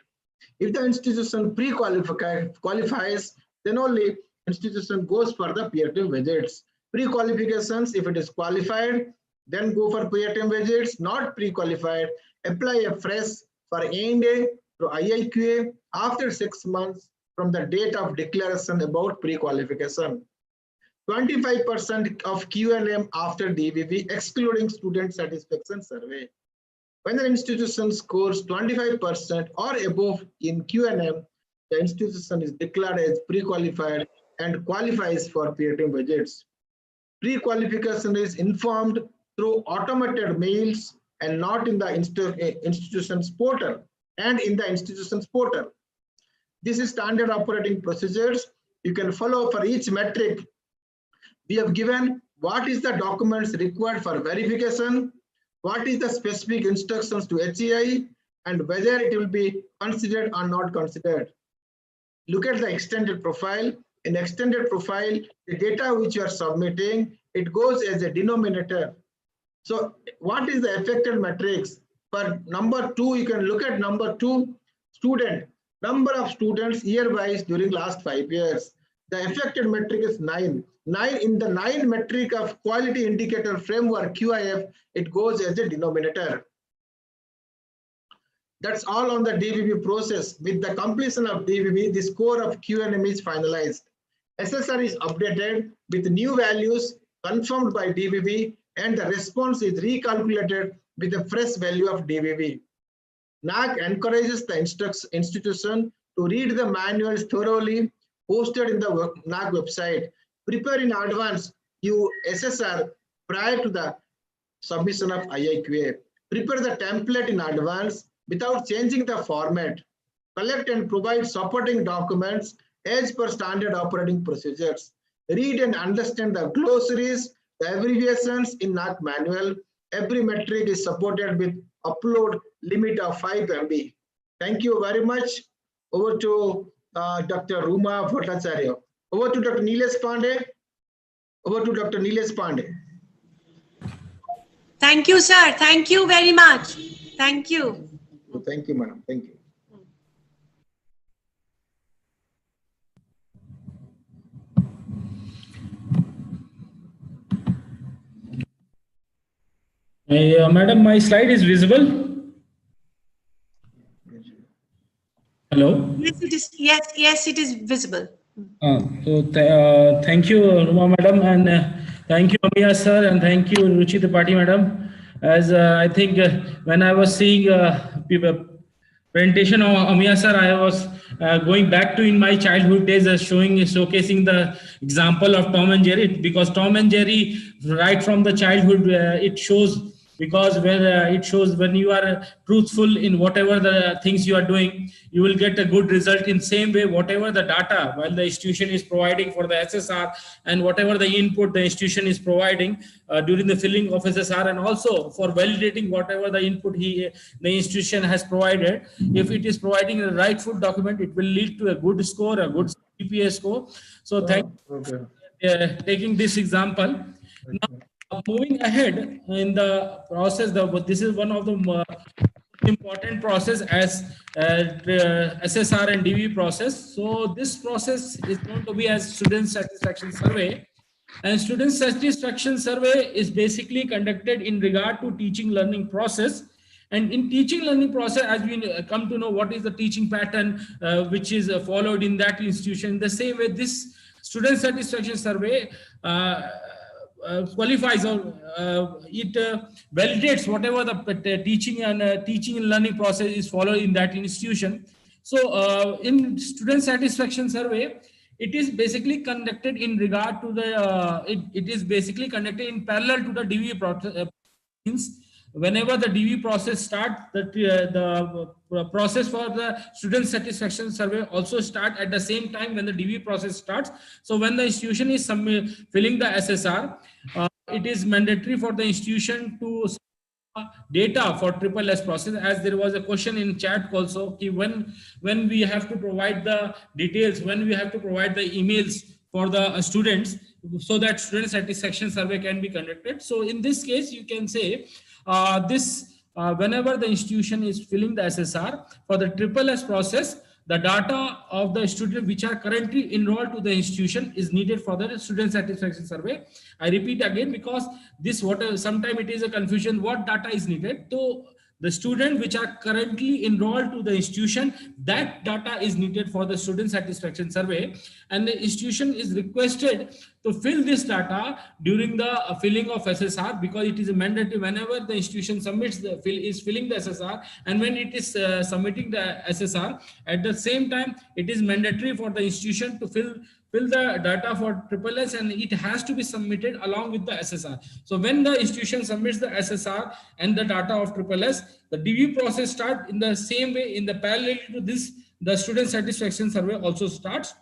If the institution qualifies, then only institution goes for the peer-to-peer visits. Pre-qualifications, if it is qualified, Then go for pre-attempt visits, not pre-qualified. Apply a fresh for ANA to IIQA after 6 months from the date of declaration about pre-qualification. 25% of QNM after DBB, excluding student satisfaction survey. When an institution scores 25% or above in QNM, the institution is declared as pre-qualified and qualifies for pre-attempt visits. Pre-qualification is informed through automated mails and not in the institution's portal and in the institution's portal. This is standard operating procedures. You can follow for each metric. We have given what is the documents required for verification, what is the specific instructions to HEI, and whether it will be considered or not considered. Look at the extended profile. In extended profile, the data which you are submitting, it goes as a denominator. So what is the affected matrix? For number 2, you can look at number 2, student, number of students year-wise during last 5 years. The affected metric is 9. 9 in the 9 metric of quality indicator framework QIF, it goes as a denominator. That's all on the DBB process. With the completion of DBB, the score of QNM is finalized. SSR is updated with new values confirmed by DBB, and the response is recalculated with a fresh value of DBB. NAAC encourages the institution to read the manuals thoroughly posted in the NAAC website. Prepare in advance your SSR prior to the submission of IIQA. Prepare the template in advance without changing the format. Collect and provide supporting documents as per standard operating procedures. Read and understand the glossaries, the abbreviations in NAAC manual. Every metric is supported with upload limit of 5 MB. Thank you very much. Over to Dr. Ruma Bhattacharya. Over to Dr. Nilesh Pandey. Over to Dr. Nilesh Pandey. Thank you, sir. Thank you very much. Thank you. Thank you, madam. Thank you. Madam, my slide is visible. Hello. Yes, it is. Yes, it is visible. Thank you, Ruma madam, and thank you, Amiya sir, and thank you, Ruchi Tripathi madam. As I think when I was seeing presentation of Amiya sir, I was going back to in my childhood days, showcasing the example of Tom and Jerry, because Tom and Jerry, right from the childhood, it shows. Because it shows when you are truthful in whatever the things you are doing, you will get a good result. In same way, whatever the data while the institution is providing for the SSR, and whatever the input the institution is providing during the filling of SSR, and also for validating whatever the input the institution has provided, if it is providing a rightful document, it will lead to a good score, a good CPA score. So thank you for taking this example. Now, moving ahead in the process, this is one of the important process as SSR and DB process. So this process is going to be as student satisfaction survey, and student satisfaction survey is basically conducted in regard to teaching learning process. And in teaching learning process, as we come to know what is the teaching pattern which is followed in that institution, the same way this student satisfaction survey qualifies, or it validates whatever the teaching and teaching and learning process is followed in that institution. So in student satisfaction survey, it is basically conducted in regard to the it is basically conducted in parallel to the DV process. Whenever the DV process starts, the process for the student satisfaction survey also start at the same time when the DV process starts. So when the institution is filling the SSR, it is mandatory for the institution to data for SSS process. As there was a question in chat also, when we have to provide the details, when we have to provide the emails for the students, so that student satisfaction survey can be conducted. So in this case, you can say whenever the institution is filling the SSR for the SSS process, the data of the student which are currently enrolled to the institution is needed for the student satisfaction survey. I repeat again, because this sometimes it is a confusion what data is needed. So the student which are currently enrolled to the institution, that data is needed for the student satisfaction survey, and the institution is requested to fill this data during the filling of SSR, because it is mandatory whenever the institution submits filling the SSR, and when it is submitting the SSR, at the same time it is mandatory for the institution to fill the data for SSS, and it has to be submitted along with the SSR. So when the institution submits the SSR and the data of SSS, the DV process starts in the same way. In the parallel to this, the student satisfaction survey also starts.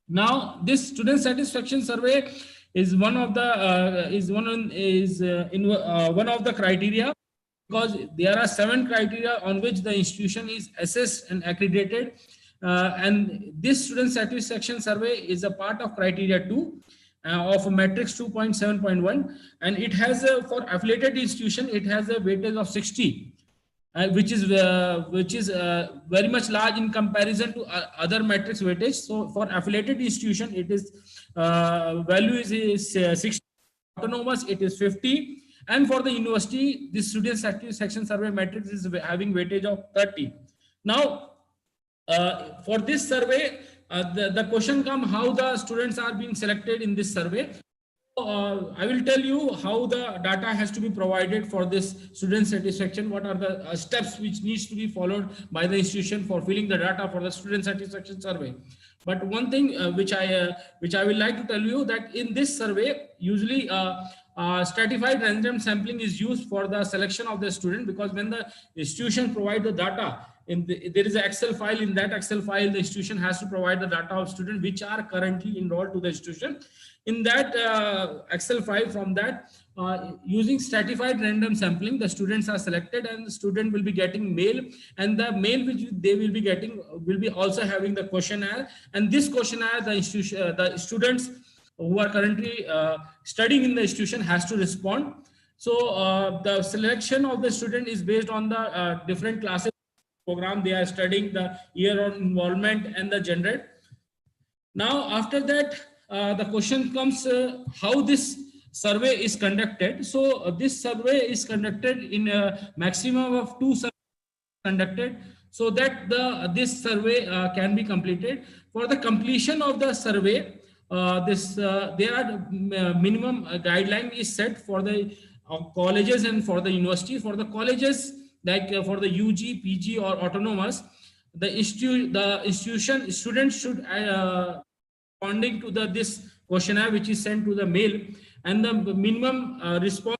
Now, this student satisfaction survey is one of the one of the criteria, because there are 7 criteria on which the institution is assessed and accredited. And this student satisfaction survey is a part of criteria 2 of matrix 2.7.1, and it has for affiliated institution, it has a weightage of 60, which is very much large in comparison to other matrix weightage. So for affiliated institution, it is value is 60, autonomous it is 50, and for the university, this student satisfaction survey matrix is having weightage of 30. Now, for this survey, the question comes how the students are being selected in this survey. I will tell you how the data has to be provided for this student satisfaction. What are the steps which needs to be followed by the institution for filling the data for the student satisfaction survey. But one thing which I will like to tell you, that in this survey, usually stratified random sampling is used for the selection of the student, because when the institution provides the data, there is an Excel file. In that Excel file, the institution has to provide the data of students which are currently enrolled to the institution. In that Excel file, from that, using stratified random sampling, the students are selected, and the student will be getting mail, and the mail which they will be getting will be also having the questionnaire. And this questionnaire, the students who are currently studying in the institution has to respond. So the selection of the student is based on the different classes program they are studying, the year of involvement, and the gender. Now, after that, the question comes how this survey is conducted. So this survey is conducted in a maximum of 2 surveys conducted, so that this survey can be completed. For the completion of the survey, there are minimum guideline is set for the colleges and for the university. For the colleges, like for the UG, PG or autonomous, the institution students should responding to this questionnaire which is sent to the mail, and the minimum response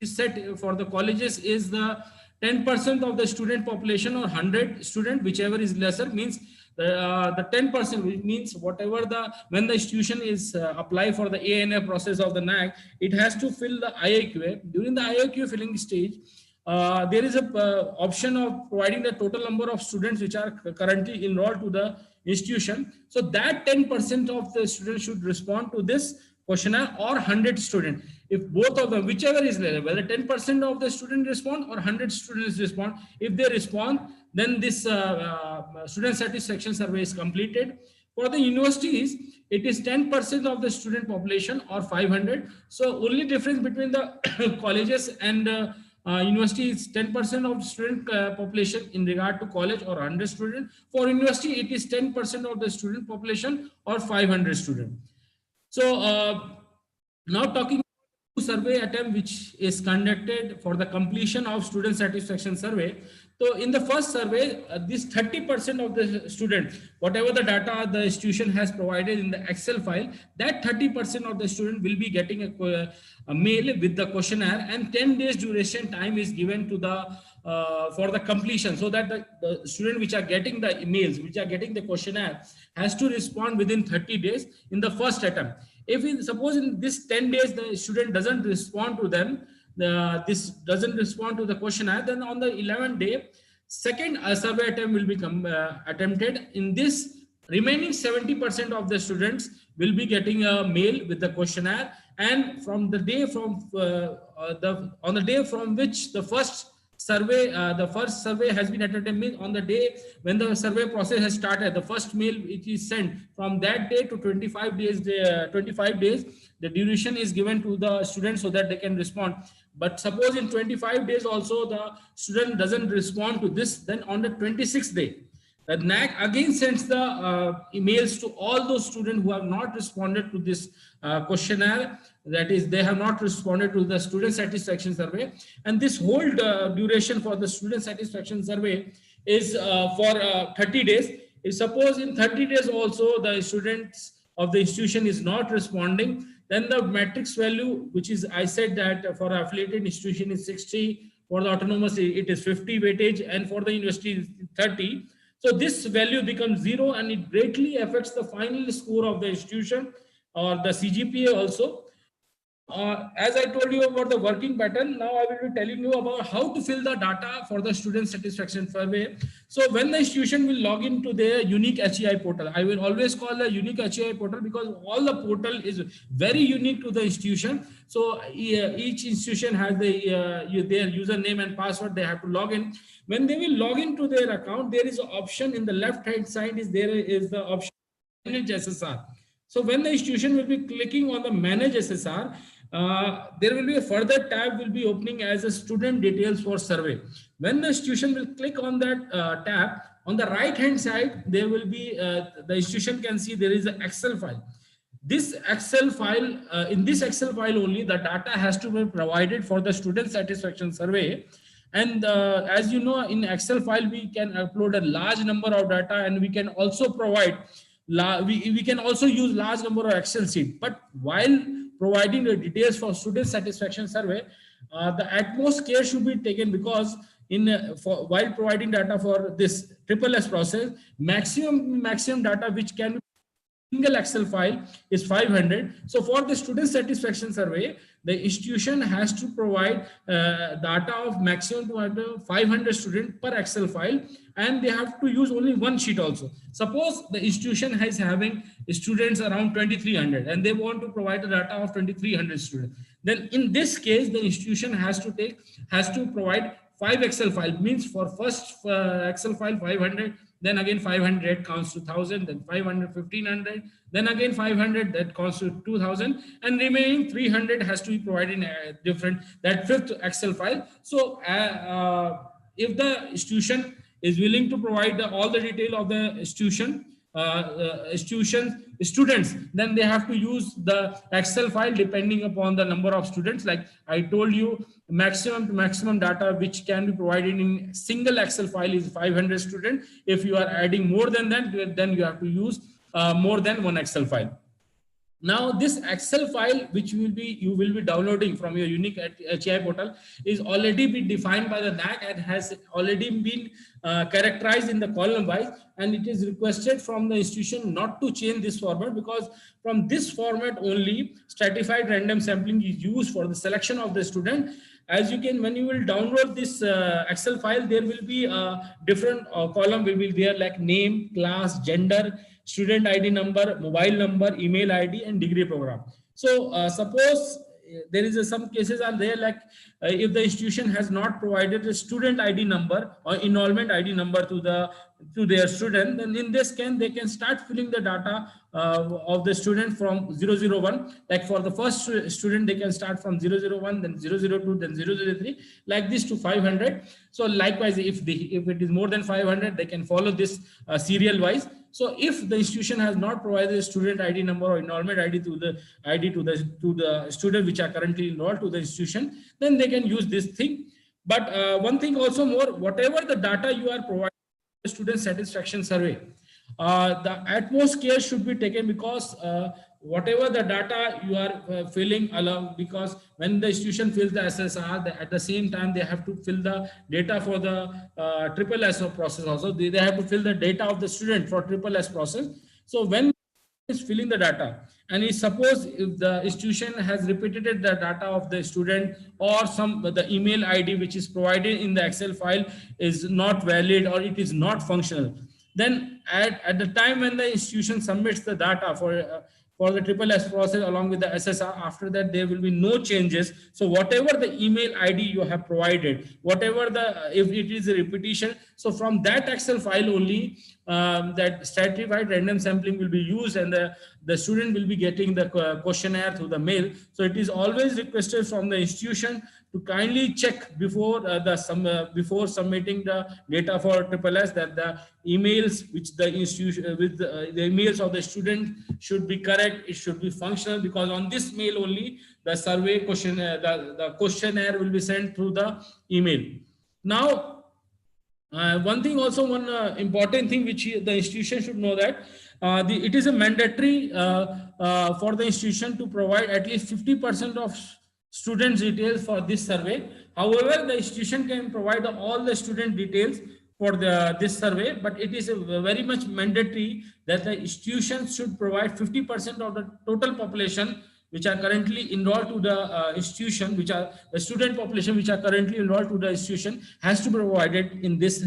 is set for the colleges is the 10% of the student population or 100 student, whichever is lesser, means the 10%, which means whatever when the institution is apply for the ANA process of the NAAC, it has to fill the IAQA. During the IAQA filling stage, there is a option of providing the total number of students which are currently enrolled to the institution. So that 10% of the students should respond to this questionnaire, or 100 students. If both of them, whichever is less, whether 10% of the students respond or 100 students respond, if they respond, then this student satisfaction survey is completed. For the universities, it is 10% of the student population or 500. So only difference between the colleges and university is 10% of student population in regard to college or 100 students. For university, it is 10% of the student population or 500 students. So now talking about survey attempt which is conducted for the completion of student satisfaction survey. So in the first survey, this 30% of the student, whatever the data the institution has provided in the Excel file, that 30% of the student will be getting a mail with the questionnaire, and 10 days duration time is given to the for the completion, so that the student which are getting the emails, which are getting the questionnaire, has to respond within 30 days in the first attempt. If we suppose in this 10 days the student doesn't respond to them, this doesn't respond to the questionnaire, then on the 11th day, second survey attempt will become attempted. In this, remaining 70% of the students will be getting a mail with the questionnaire, and from the day from on the day from which the first survey, the first survey has been attended on the day when the survey process has started. The first mail which is sent from that day to 25 days, the duration is given to the student so that they can respond. But suppose in 25 days also the student doesn't respond to this, then on the 26th day, the NAAC again sends the emails to all those students who have not responded to this questionnaire. That is, they have not responded to the student satisfaction survey. And this whole duration for the student satisfaction survey is for 30 days. If suppose in 30 days also the students of the institution is not responding, then the matrix value, which is, I said that for affiliated institution is 60, for the autonomous it is 50 weightage, and for the university is 30. So this value becomes 0, and it greatly affects the final score of the institution or the CGPA also. As I told you about the working pattern, now I will be telling you about how to fill the data for the student satisfaction survey. So when the institution will log into their unique HEI portal, I will always call the unique HEI portal because all the portal is very unique to the institution. So each institution has their username and password. They have to log in. When they will log into their account, there is an option in the left hand side is the option manage SSR. So when the institution will be clicking on the manage SSR, there will be a further tab will be opening as a student details for survey. When the institution will click on that tab, on the right hand side, there will be, the institution can see there is an Excel file. This Excel file, in this Excel file only, the data has to be provided for the student satisfaction survey. And as you know, in Excel file, we can upload a large number of data, and we can also provide, we can also use large number of Excel sheet. But while providing the details for student satisfaction survey, the utmost care should be taken, because while providing data for this SSS process, maximum data which can be single Excel file is 500. So for the student satisfaction survey, the institution has to provide data of maximum 500 students per Excel file, and they have to use only one sheet also. Suppose the institution is having students around 2300 and they want to provide the data of 2300 students. Then in this case, the institution has to provide 5 Excel file, means for first Excel file 500, then again 500 counts to 1000, then 500, 1500, then again 500 that counts to 2000, and remaining 300 has to be provided in a different, that 5th Excel file. So if the institution is willing to provide all the detail of the institution, students, then they have to use the Excel file depending upon the number of students. Like I told you, maximum to maximum data which can be provided in single Excel file is 500 students. If you are adding more than that, then you have to use more than one Excel file. Now this Excel file which you will be downloading from your unique HEI portal is already been defined by the NAAC and has already been characterized in the column wise, and it is requested from the institution not to change this format, because from this format only stratified random sampling is used for the selection of the student. As you can, when you will download this Excel file, there will be a different column will be there, like name, class, gender, student ID number, mobile number, email ID, and degree program. So suppose there is some cases are there, like if the institution has not provided a student ID number or enrollment ID number to their student, then in this case they can start filling the data of the student from 001. Like for the first student, they can start from 001, then 002, then 003, like this to 500. So likewise, if it is more than 500, they can follow this serial wise. So if the institution has not provided a student ID number or enrollment ID to the student which are currently enrolled to the institution, then they can use this thing. But one thing also more, whatever the data you are providing the student satisfaction survey, the utmost care should be taken, because whatever the data you are filling along, because when the institution fills the SSR, at the same time they have to fill the data for the SSS process also. They have to fill the data of the student for SSS process. So when is filling the data, and suppose if the institution has repeated the data of the student, or the email ID which is provided in the Excel file is not valid or it is not functional, then at the time when the institution submits the data for for the triple S process along with the SSR. After that, there will be no changes. So whatever the email ID you have provided, whatever if it is a repetition, so from that Excel file only, that stratified random sampling will be used, and the student will be getting the questionnaire through the mail. So it is always requested from the institution to kindly check before before submitting the data for triple S that the emails which the institution the emails of the student should be correct, it should be functional, because on this mail only the survey question the questionnaire will be sent through the email. Now one thing also, one important thing which the institution should know, that it is a mandatory for the institution to provide at least 50% of students details for this survey. However, the institution can provide all the student details for this survey, but it is very much mandatory that the institution should provide 50% of the total population which are currently enrolled to the institution, which are the student population which are currently enrolled to the institution, has to be provided in this.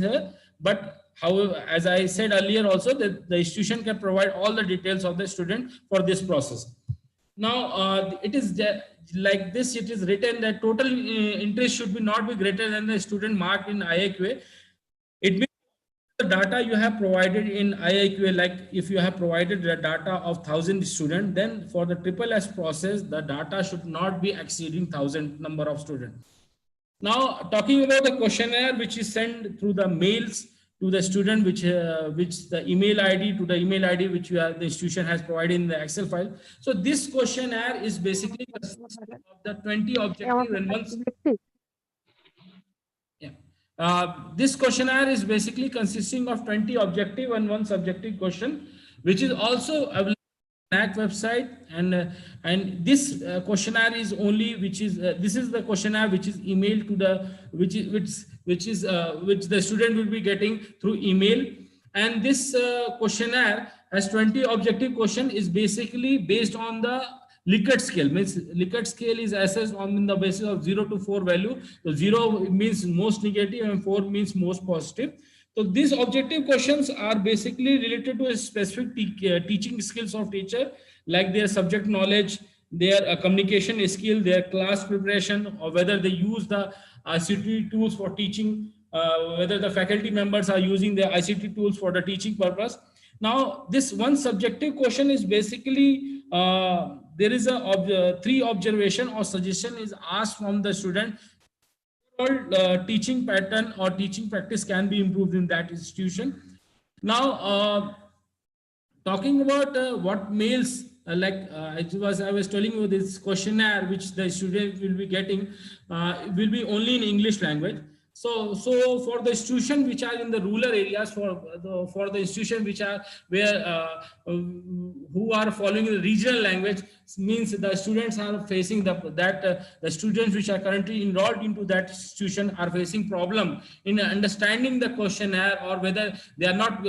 But however, as I said earlier also, that the institution can provide all the details of the student for this process. Now it is like this, it is written that total interest should be not be greater than the student marked in IAQA. It means the data you have provided in IAQA, like if you have provided the data of 1,000 students, then for the triple S process, the data should not be exceeding 1,000 number of students. Now, talking about the questionnaire which is sent through the mails to the student, which the email ID to the email ID which the institution has provided in the Excel file. So this questionnaire is basically of the 20 objective and one. This questionnaire is basically consisting of 20 objective and one subjective question, which is also available on NAAC website, and this questionnaire is only this is the questionnaire which is emailed to the which the student will be getting through email. And this questionnaire has 20 objective question, is basically based on the Likert scale. Means Likert scale is assessed on the basis of 0 to 4 value. So 0 means most negative and 4 means most positive. So these objective questions are basically related to a specific teaching skills of teacher, like their subject knowledge, their communication skill, their class preparation, or whether they use the ICT tools for teaching, whether the faculty members are using the ICT tools for the teaching purpose. Now, this one subjective question is basically there is a 3 observation or suggestion is asked from the student. Teaching pattern or teaching practice can be improved in that institution. Now, talking about what mails, I was telling you, this questionnaire which the student will be getting will be only in English language. So for the institution which are in the rural areas, for the institution which are who are following the regional language, means the students are facing the students which are currently enrolled into that institution are facing problem in understanding the questionnaire, or whether they are not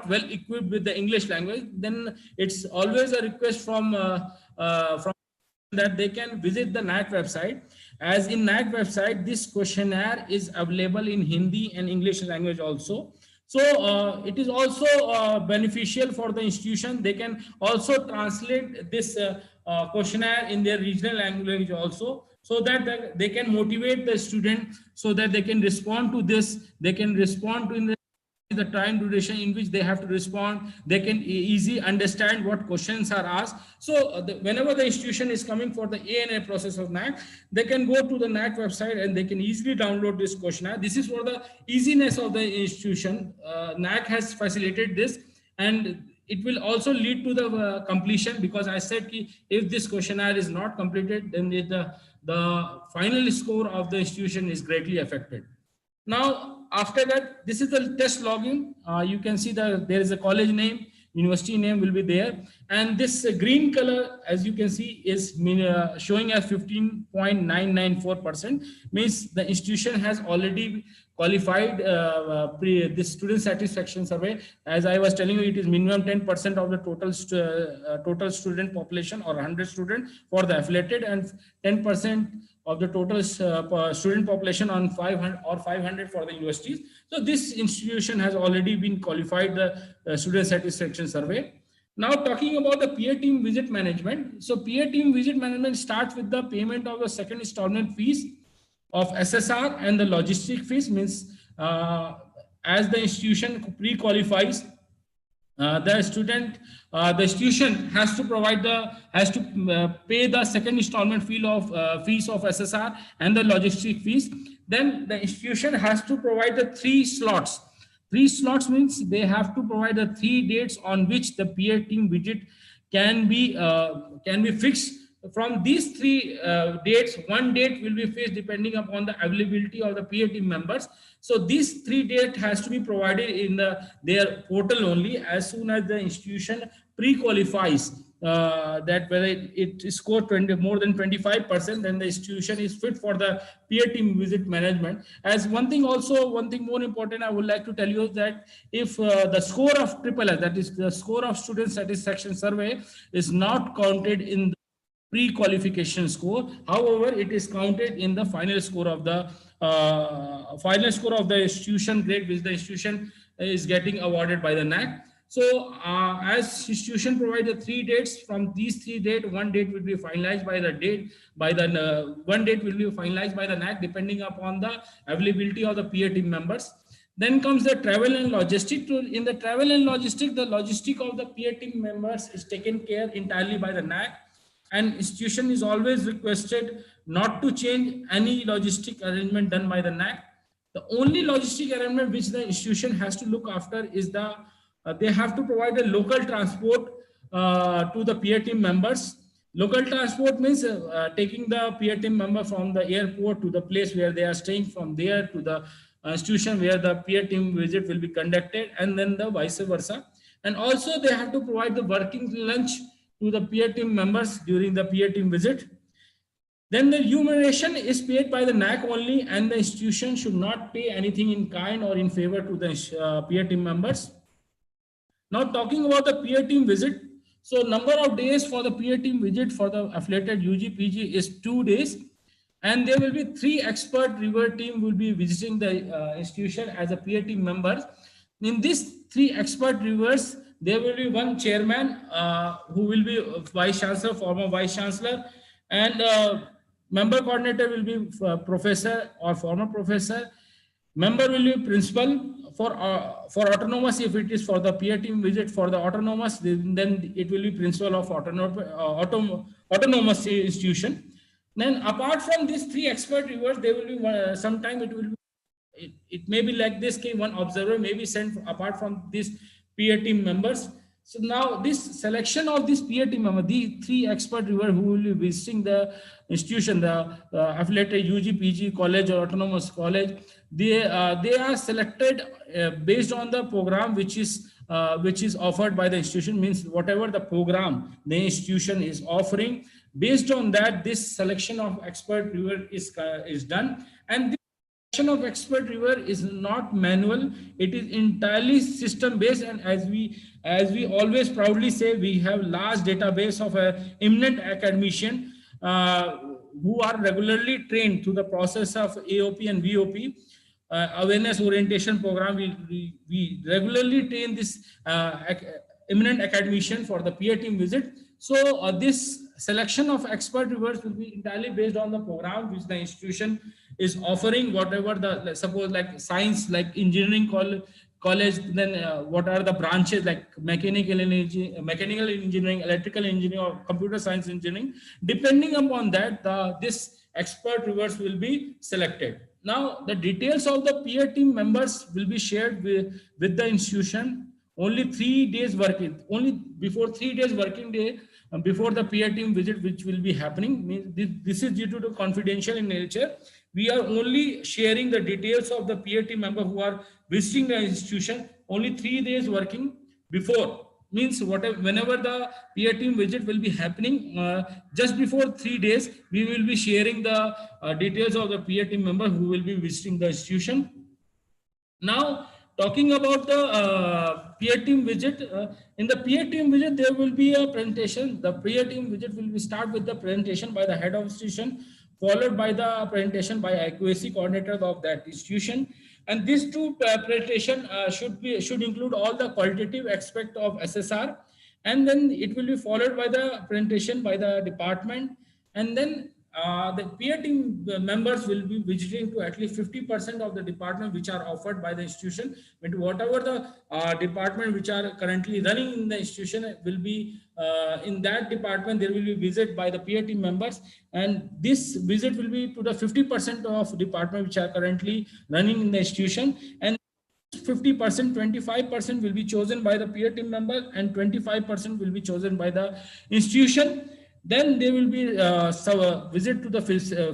well equipped with the English language. Then it's always a request from that they can visit the NAAC website. As in NAAC website, this questionnaire is available in Hindi and English language also. So it is also beneficial for the institution. They can also translate this questionnaire in their regional language also, so that they can motivate the student, so that they can respond to this. They can respond to the time duration in which they have to respond. They can easily understand what questions are asked. So whenever the institution is coming for the ANA process of NAAC, they can go to the NAAC website and they can easily download this questionnaire. This is for the easiness of the institution. NAAC has facilitated this, and it will also lead to the completion, because I said if this questionnaire is not completed, then the final score of the institution is greatly affected. Now, after that, this is the test login. You can see that there is a college name, university name will be there. And this green color, as you can see, is showing as 15.994%, means the institution has already qualified this student satisfaction survey. As I was telling you, it is minimum 10% of the total student population, or 100 students for the affiliated, and 10% of the total student population on 500 for the universities. So this institution has already been qualified the student satisfaction survey. Now talking about the peer team visit management. So peer team visit management starts with the payment of the second installment fees of SSR and the logistic fees, means as the institution pre-qualifies, the institution has to pay the second installment fee of fees of SSR and the logistic fees. Then the institution has to provide the 3 slots. 3 slots means they have to provide the 3 dates on which the peer team visit can be fixed. From these 3 dates, one date will be fixed depending upon the availability of the peer team members. So these 3 dates has to be provided in their portal only as soon as the institution pre-qualifies that whether it scored more than 25%, then the institution is fit for the peer team visit management. As one thing more important I would like to tell you is that if the score of SSS, that is the score of student satisfaction survey, is not counted in the pre-qualification score, however, it is counted in the final score of the institution grade which the institution is getting awarded by the NAAC. So as institution provided 3 dates, from these 3 dates, one date will be finalized by the NAAC depending upon the availability of the peer team members. Then comes the travel and logistic. In the travel and logistic, the logistic of the peer team members is taken care entirely by the NAAC, and institution is always requested not to change any logistic arrangement done by the NAAC. The only logistic arrangement which the institution has to look after is they have to provide a local transport to the peer team members. Local transport means taking the peer team member from the airport to the place where they are staying, from there to the institution where the peer team visit will be conducted, and then the vice versa. And also they have to provide the working lunch to the peer team members during the peer team visit. Then the remuneration is paid by the NAAC only, and the institution should not pay anything in kind or in favor to the peer team members. Now talking about the peer team visit. So number of days for the peer team visit for the affiliated UG, PG is 2 days. And there will be 3 expert reviewer team will be visiting the institution as a peer team members. In these 3 expert reviewers, there will be 1 chairman who will be vice chancellor, former vice chancellor, and member coordinator will be professor or former professor. Member will be principal. For autonomous, if it is for the peer team visit for the autonomous, then it will be principal of autonomous institution. Then apart from these 3 expert reviewers, there will be sometime it may be like this case, 1 observer may be sent apart from these peer team members. So now this selection of this peer team member, the 3 expert reviewers who will be visiting the institution, the affiliated UG, PG college or autonomous college, they are selected based on the program which is offered by the institution, means whatever the program the institution is offering, based on that this selection of expert reviewer is done. And this selection of expert reviewer is not manual, it is entirely system based. And as we always proudly say, we have large database of eminent academician who are regularly trained through the process of AOP and VOP. Awareness orientation program, we regularly train this eminent academician for the peer team visit. So this selection of expert reviewers will be entirely based on the program which the institution is offering. Whatever the, suppose like science, like engineering college, then what are the branches like mechanical engineering, electrical engineering, or computer science engineering. Depending upon that, this expert reviewers will be selected. Now, the details of the peer team members will be shared with the institution only 3 days working, only before 3 days working day before the peer team visit, which will be happening. This is due to confidential in nature. We are only sharing the details of the peer team member who are visiting the institution only 3 days working before. Means whenever the peer team visit will be happening, just before 3 days, we will be sharing the details of the peer team member who will be visiting the institution. Now, talking about the peer team visit, in the peer team visit, there will be a presentation. The peer team visit will start with the presentation by the head of institution, followed by the presentation by accuracy coordinator of that institution. And these 2 presentation should include all the qualitative aspect of SSR and then it will be followed by the presentation by the department, and then the peer team members will be visiting to at least 50% of the department which are offered by the institution. But whatever the department which are currently running in the institution will be in that department, there will be visit by the peer team members, and this visit will be to the 50% of department which are currently running in the institution, and 50%, 25% will be chosen by the peer team member, and 25% will be chosen by the institution. Then there will be visit to the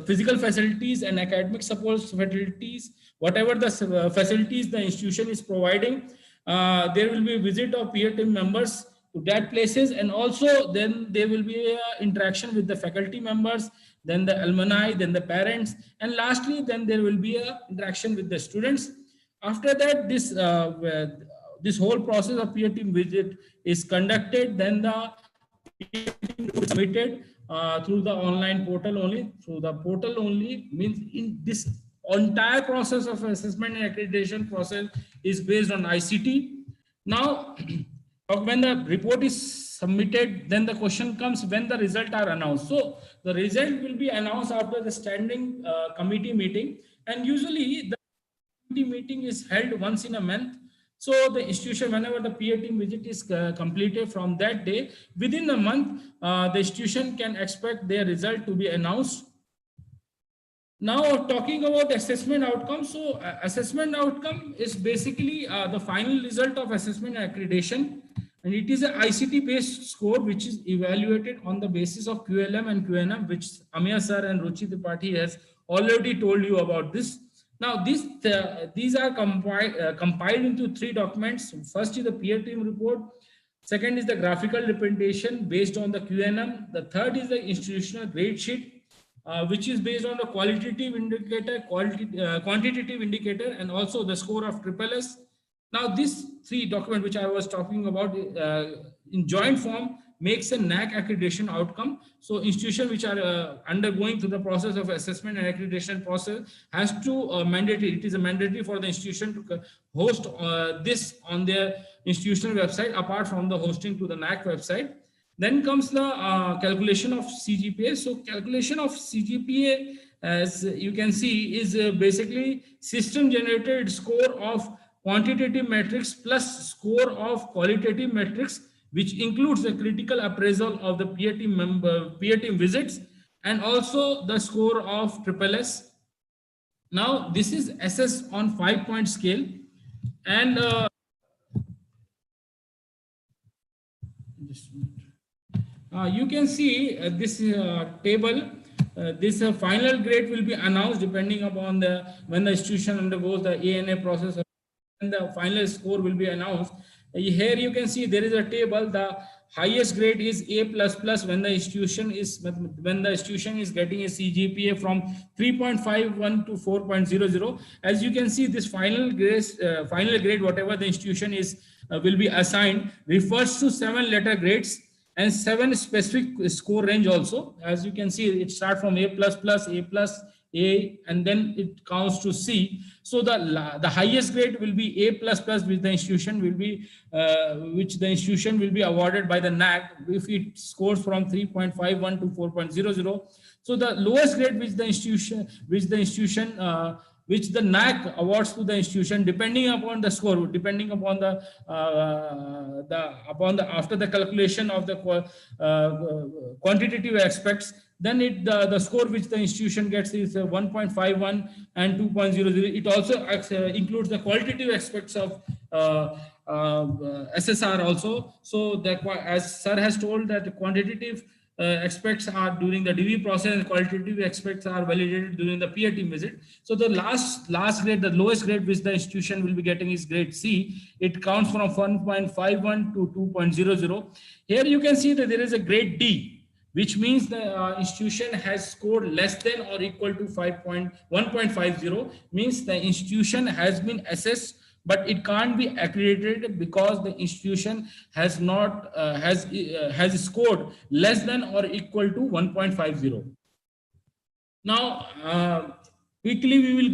physical facilities and academic support facilities. Whatever the facilities the institution is providing, there will be visit of peer team members to that places, and also then there will be interaction with the faculty members, then the alumni, then the parents, and lastly then there will be a interaction with the students. After that, this whole process of peer team visit is conducted. Then the submitted through the online portal only. Through the portal only means in this entire process of assessment and accreditation process is based on ICT. Now, when the report is submitted, then the question comes when the results are announced. So the result will be announced after the standing committee meeting, and usually the committee meeting is held once in a month. So the institution, whenever the peer team visit is completed from that day, within a month, the institution can expect their result to be announced. Now talking about assessment outcome. So assessment outcome is basically the final result of assessment and accreditation. And it is an ICT based score which is evaluated on the basis of QLM and QNM, which Amir sir and Ruchi Tripathi has already told you about this. Now, these are compiled into 3 documents. First is the peer team report. Second is the graphical representation based on the QNM. The third is the institutional grade sheet, which is based on the qualitative indicator, quantitative indicator, and also the score of SSS. Now, these 3 documents which I was talking about in joint form makes a NAAC accreditation outcome. So institutions which are undergoing through the process of assessment and accreditation process has to mandatory. It is a mandatory for the institution to host this on their institutional website apart from the hosting to the NAAC website. Then comes the calculation of CGPA. So calculation of CGPA, as you can see, is basically system generated score of quantitative metrics plus score of qualitative metrics, which includes the critical appraisal of the peer team visits, and also the score of SSS. Now, this is assessed on 5-point scale, and you can see this table. This final grade will be announced depending upon when the institution undergoes the ANA process, and the final score will be announced. Here you can see there is a table. The highest grade is A++ when the institution is getting a CGPA from 3.51 to 4.00. As you can see, this final grade, whatever the institution is will be assigned, refers to 7 letter grades and 7 specific score range also. As you can see, it starts from A++, A, and then it counts to C. So the highest grade will be A++, which the institution will be awarded by the NAAC if it scores from 3.51 to 4.00. So the lowest grade which the NAAC awards to the institution, depending upon the score, depending upon after the calculation of the quantitative aspects, then the score which the institution gets is 1.51 and 2.00. It also includes the qualitative aspects of SSR also. So as sir has told, that the quantitative aspects are during the DV process, and qualitative aspects are validated during the peer team visit. So the last grade, the lowest grade which the institution will be getting is grade C. It counts from 1.51 to 2.00. Here you can see that there is a grade D, which means the institution has scored less than or equal to 1.50, means the institution has been assessed, but it can't be accredited because the institution has not has scored less than or equal to 1.50. Now, quickly we will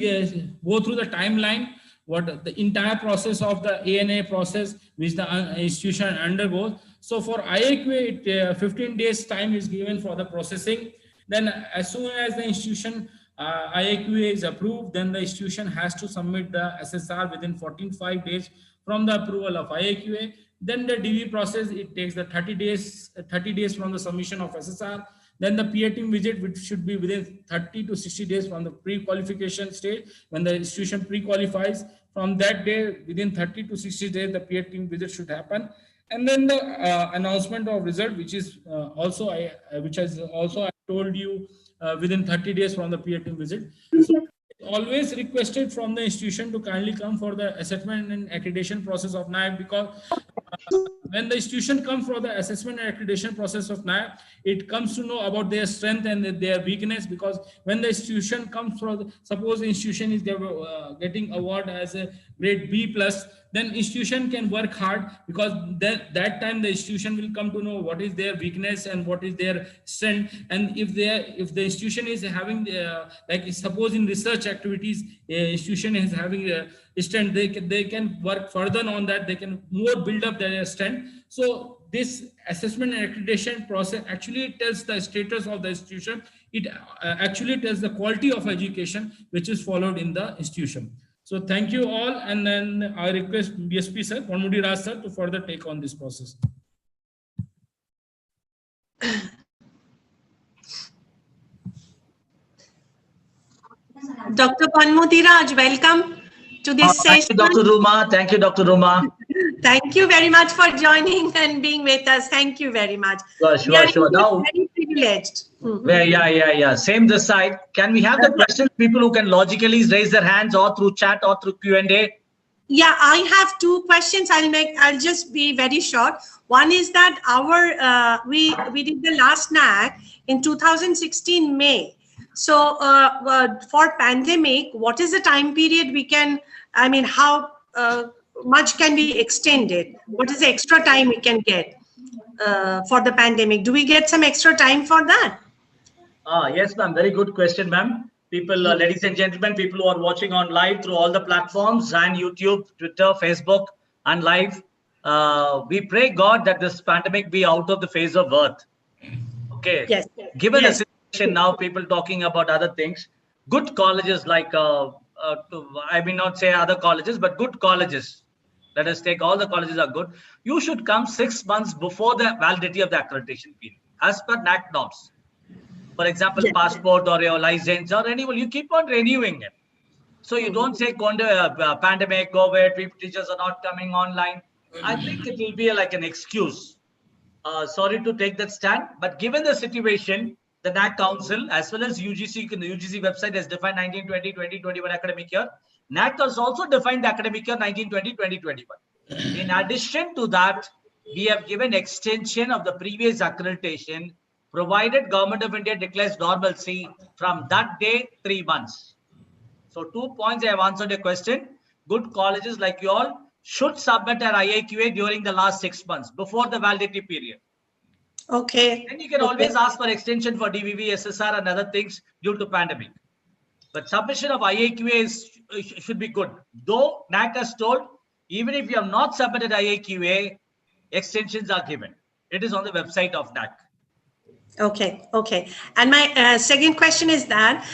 go through the timeline. what the entire process of the ANA process which the institution undergoes. So for IAQA, 15 days time is given for the processing. Then as soon as the institution IAQA is approved, then the institution has to submit the SSR within 45 days from the approval of IAQA. Then the DV process, it takes the 30 days from the submission of SSR. Then the peer team visit, which should be within 30 to 60 days from the pre-qualification stage, when the institution pre-qualifies. From that day, within 30 to 60 days, the peer team visit should happen. And then the announcement of result, which is also I told you within 30 days from the peer team visit. So always requested from the institution to kindly come for the assessment and accreditation process of NAAC, because when the institution comes for the assessment and accreditation process of NAAC, it comes to know about their strength and their weakness. Because when the institution comes for suppose the institution is getting award as a grade B+, then institution can work hard, because that time the institution will come to know what is their weakness and what is their strength. And if the institution is having like suppose in research activities, institution is having a strength, they can work further on that, they can more build up their strength. So this assessment and accreditation process actually tells the status of the institution. It actually tells the quality of education which is followed in the institution. So thank you all, and then I request DSP sir, Ponmudi Raj sir, to further take on this process. Dr. Ponmudi Raj, welcome to this session. Thank you, Dr. Ruma. Thank you, Dr. Ruma. Thank you very much for joining and being with us. Thank you very much. Sure. Now, very privileged. Yeah. Same this side. Can we have the questions? People who can logically raise their hands, or through chat or through Q&A. Yeah, I have two questions. I'll just be very short. One is that our we did the last NAAC in 2016 May. So for pandemic, what is the time period we can? I mean, how much can be extended? What is the extra time we can get for the pandemic? Do we get some extra time for that? Yes, ma'am. Very good question, ma'am. People, ladies and gentlemen, people who are watching on live through all the platforms and YouTube, Twitter, Facebook, and live, we pray God that this pandemic be out of the face of earth. Okay. Yes. Given the situation now, people talking about other things, good colleges like, I may not say other colleges, but good colleges. Let us take all the colleges are good. You should come 6 months before the validity of the accreditation period, as per NAAC norms. For example, passport or your license or anyone, you keep on renewing it. So you don't say pandemic, COVID, teachers are not coming online. I think it will be like an excuse. Sorry to take that stand, but given the situation, the NAAC Council as well as UGC, the UGC website has defined 1920, 2021 academic year. NAAC has also defined the academic year 1920, 2021. In addition to that, we have given extension of the previous accreditation, provided Government of India declares normalcy from that day 3 months. So 2 points I have answered your question. Good colleges like you all should submit an IAQA during the last 6 months before the validity period. Okay. Then you can always ask for extension for DVV, SSR and other things due to pandemic. But submission of IAQA should be good. Though NAAC has told, even if you have not submitted IAQA, extensions are given. It is on the website of NAAC. Okay. And my second question is that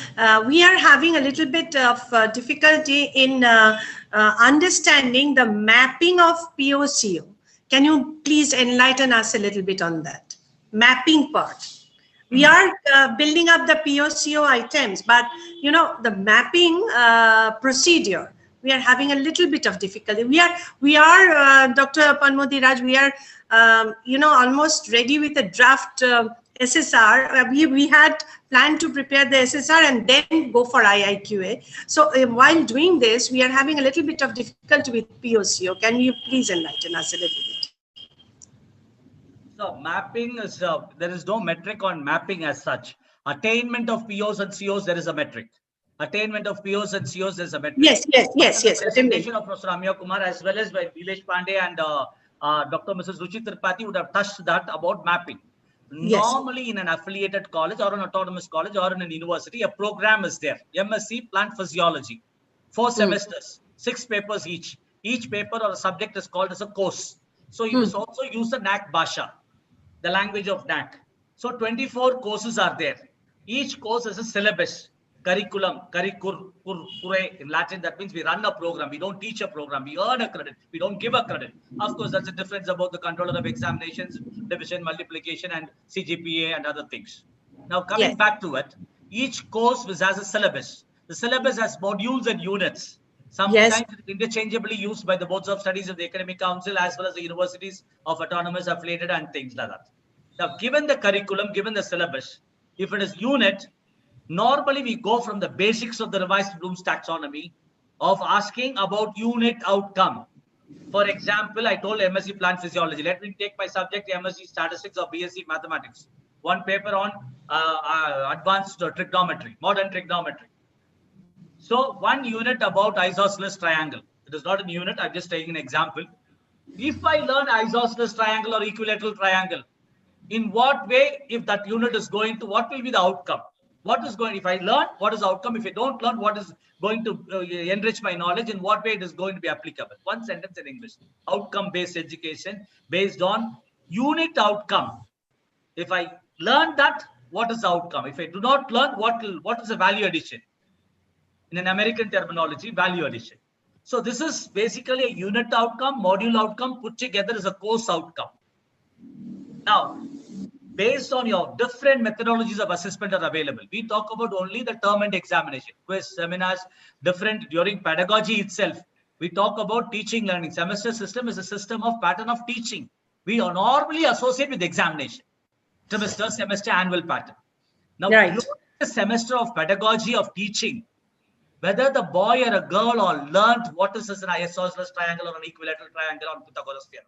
we are having a little bit of difficulty in understanding the mapping of POCO. Can you please enlighten us a little bit on that mapping part? We are building up the POCO items, but you know, the mapping procedure, we are having a little bit of difficulty. We are Dr. Ponmudi Raj, we are almost ready with a draft SSR. We had planned to prepare the SSR and then go for IIQA. So while doing this, we are having a little bit of difficulty with POCO. Can you please enlighten us a little bit? So mapping is, there is no metric on mapping as such. Attainment of POs and COs, there is a metric. Attainment of POs and COs, there is a metric. Yes. The presentation of Professor Ramya Kumar as well as by Nilesh Pandey and Dr. Mrs. Ruchi Tripathi would have touched that about mapping. Yes. Normally in an affiliated college or an autonomous college or in a university, a program is there. MSc Plant Physiology, 4 semesters. 6 papers each. Each paper or a subject is called as a course. So you must also use the NAAC Bhasha, the language of NAAC. So 24 courses are there. Each course has a syllabus, curriculum, curricure in Latin. That means we run a program. We don't teach a program. We earn a credit. We don't give a credit. Of course, that's the difference about the controller of examinations, division, multiplication, and CGPA and other things. Now, coming back to it, each course has a syllabus. The syllabus has modules and units. Sometimes it's interchangeably used by the boards of studies of the Academic Council as well as the universities of autonomous affiliated and things like that. Now, given the curriculum, given the syllabus, if it is unit, normally we go from the basics of the revised Bloom's taxonomy of asking about unit outcome. For example, I told MSc plant physiology. Let me take my subject MSc statistics or BSc mathematics. One paper on advanced trigonometry, modern trigonometry. So one unit about isosceles triangle. It is not a unit. I'm just taking an example. If I learn isosceles triangle or equilateral triangle, in what way, if that unit is going to, what will be the outcome? What is going, if I learn, what is the outcome? If I don't learn, what is going to enrich my knowledge? In what way it is going to be applicable? One sentence in English. Outcome-based education based on unit outcome. If I learn that, what is the outcome? If I do not learn, what is the value addition? In an American terminology, value addition. So this is basically a unit outcome, module outcome put together as a course outcome. Now, based on your different methodologies of assessment are available. We talk about only the term and examination, quiz, seminars, different during pedagogy itself. We talk about teaching learning. Semester system is a system of pattern of teaching. We are normally associate with examination. Semester, annual pattern. Now, during the semester of pedagogy of teaching, whether the boy or a girl or learned what is an isosceles triangle or an equilateral triangle or Pythagoras theorem.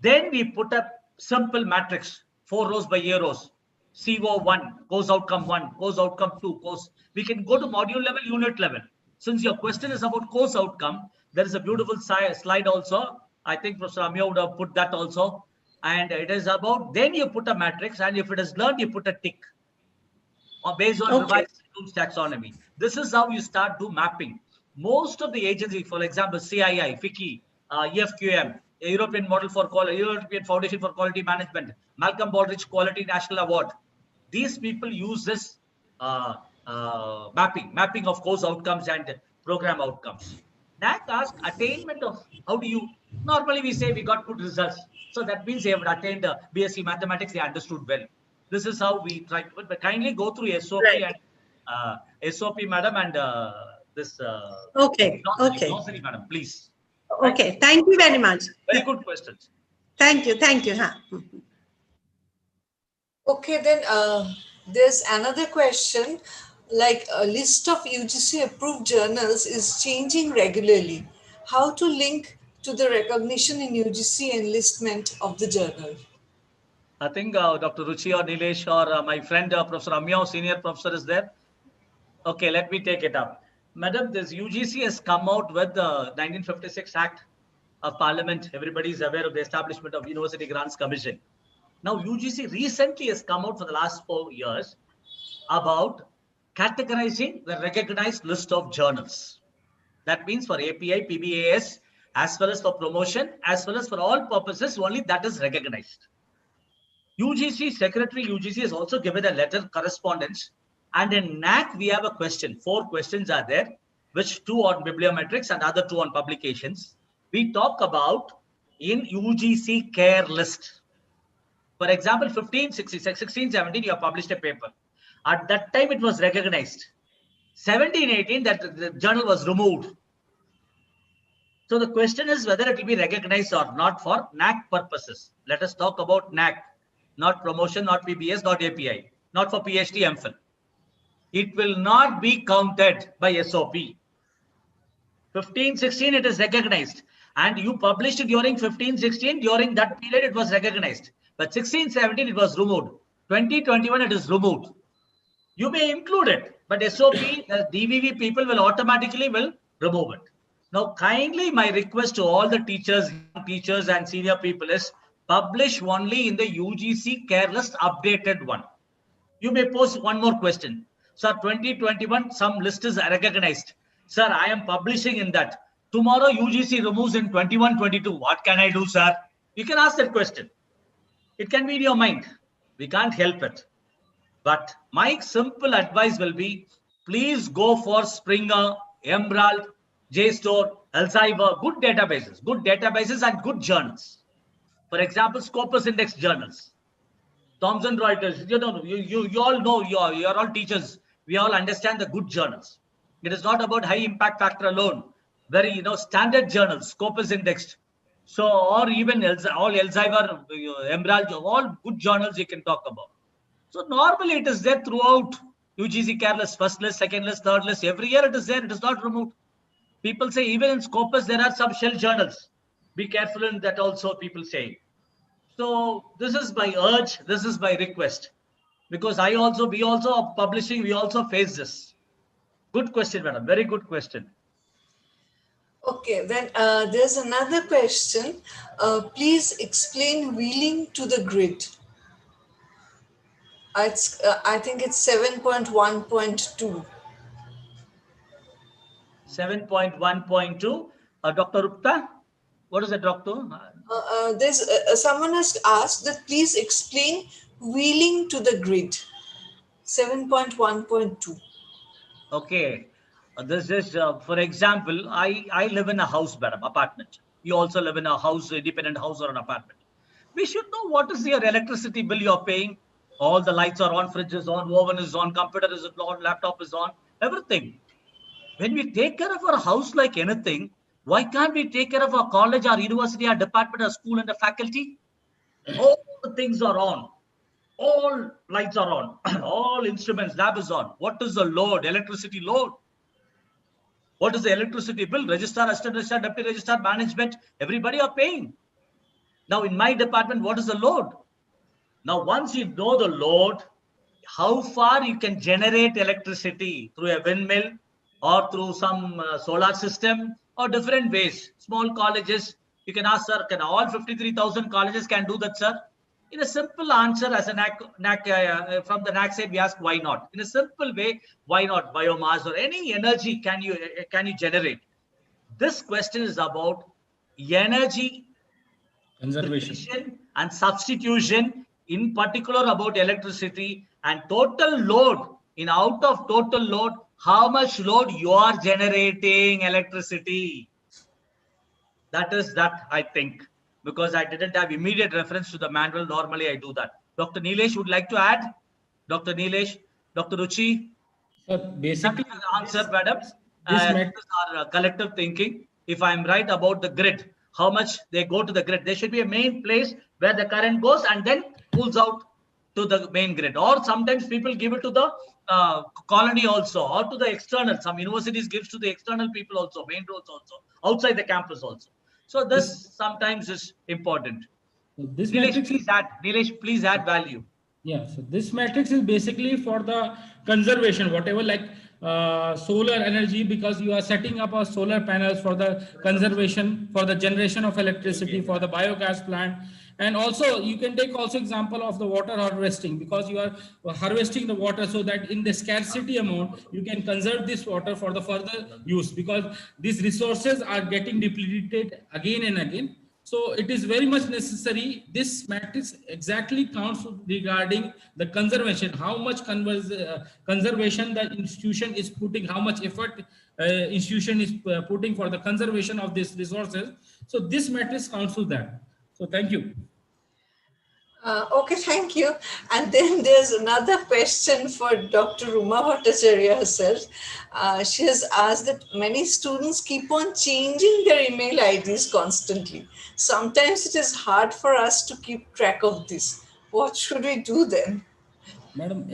Then we put a simple matrix, 4 rows by A rows. CO1, course outcome 1, course outcome 2, course. We can go to module level, unit level. Since your question is about course outcome, there is a beautiful slide also. I think Professor Amya would have put that also. And it is about, then you put a matrix, and if it is learned, you put a tick. Or based on revised Bloom's taxonomy. This is how you start do mapping. Most of the agencies, for example, CII, FICCI, EFQM, European Model for Quality, European Foundation for Quality Management, Malcolm Baldrige Quality National Award. These people use this mapping of course outcomes and program outcomes. NAAC asks attainment of, how do you, normally we say we got good results. So that means they have attained BSc Mathematics, they understood well. This is how we try, but kindly go through SOP and SOP, madam, and this. Glossary, madam, please. Okay, thank you very much. Very good questions. Thank you. Okay, then there's another question. Like a list of UGC approved journals is changing regularly. How to link to the recognition in UGC enlistment of the journal? I think Dr. Ruchi or Nilesh or my friend Professor Amya, senior professor, is there. Okay, let me take it up. Madam, this UGC has come out with the 1956 Act of Parliament. Everybody is aware of the establishment of University Grants Commission. Now, UGC recently has come out for the last 4 years about categorizing the recognized list of journals. That means for API, PBAS, as well as for promotion, as well as for all purposes, only that is recognized. UGC, Secretary UGC has also given a letter correspondence. And in NAAC, we have a question. 4 questions are there, which 2 on bibliometrics and other 2 on publications. We talk about in UGC care list. For example, 15, 16, 17, you have published a paper. At that time, it was recognized. 17, 18, that the journal was removed. So the question is whether it will be recognized or not for NAAC purposes. Let us talk about NAAC, not promotion, not PBS, not API, not for PhD, MPhil. It will not be counted by SOP. 15, 16, it is recognized. And you published it during 15, 16, during that period, it was recognized. But 16, 17, it was removed. 20, 21, it is removed. You may include it, but SOP, the DVV people will automatically remove it. Now, kindly, my request to all the teachers and senior people is publish only in the UGC care list updated one. You may pose one more question. So 2021, some list is recognized. Sir, I am publishing in that. Tomorrow UGC removes in 21-22. What can I do, sir? You can ask that question. It can be in your mind. We can't help it. But my simple advice will be, please go for Springer, Emerald, JSTOR, Elsevier, good databases and good journals. For example, Scopus Index journals, Thomson Reuters. You all know, you are all teachers. We all understand the good journals. It is not about high impact factor alone. Very, standard journals, Scopus indexed. So, or even all Elsevier, Emerald, all good journals you can talk about. So normally it is there throughout UGC careless, first list, second list, third list. Every year it is there. It is not removed. People say even in Scopus there are some shell journals. Be careful in that also, people say. So this is my urge. This is my request. Because we also are publishing. We also face this. Good question, madam. Very good question. Okay, then there's another question. Please explain wheeling to the grid. I think it's 7.1.2. 7.1.2. Dr. Rupta, what is it, doctor? There's someone has asked that please explain wheeling to the grid. 7.1.2. Okay. This is, for example, I live in a house, madam, apartment. You also live in a house, independent house or an apartment. We should know what is your electricity bill you're paying. All the lights are on, fridge is on, oven is on, computer is on, laptop is on, everything. When we take care of our house like anything, why can't we take care of our college, our university, our department, our school and the faculty? All the things are on. All lights are on. All instruments, lab is on. What is the load? Electricity load. What is the electricity bill? Registrar, assistant registrar, deputy registrar, management, everybody are paying. Now in my department, what is the load? Now once you know the load, how far you can generate electricity through a windmill or through some solar system or different ways. Small colleges, you can ask, sir, can all 53,000 colleges can do that, sir? In a simple answer, as a NAAC, from the NAAC side, we ask why not. In a simple way, why not? Biomass or any energy can you generate? This question is about energy conservation and substitution, in particular about electricity and total load. In out of total load, how much load you are generating electricity? That is that, I think. Because I didn't have immediate reference to the manual. Normally, I do that. Dr. Nilesh would like to add? Dr. Nilesh, Dr. Ruchi? Basically, answer, madam. This is our collective thinking. If I'm right about the grid, how much they go to the grid. There should be a main place where the current goes and then pulls out to the main grid. Or sometimes people give it to the colony also, or to the external. Some universities gives to the external people also, main roads also, outside the campus also. So this sometimes is important. This Nilesh, please add value. Yeah, so this matrix is basically for the conservation, whatever like solar energy, because you are setting up a solar panels for the conservation, for the generation of electricity, for the biogas plant. And also you can take also example of the water harvesting, because you are harvesting the water so that in the scarcity amount, you can conserve this water for the further use, because these resources are getting depleted again and again. So it is very much necessary. This matrix exactly counts regarding the conservation, how much conservation the institution is putting, how much effort institution is putting for the conservation of these resources. So this matrix counts to that. So thank you. Okay, thank you. And then there's another question for Dr. Uma Bhattacharya herself. She has asked that many students keep on changing their email IDs constantly. Sometimes it is hard for us to keep track of this. What should we do then? Madam,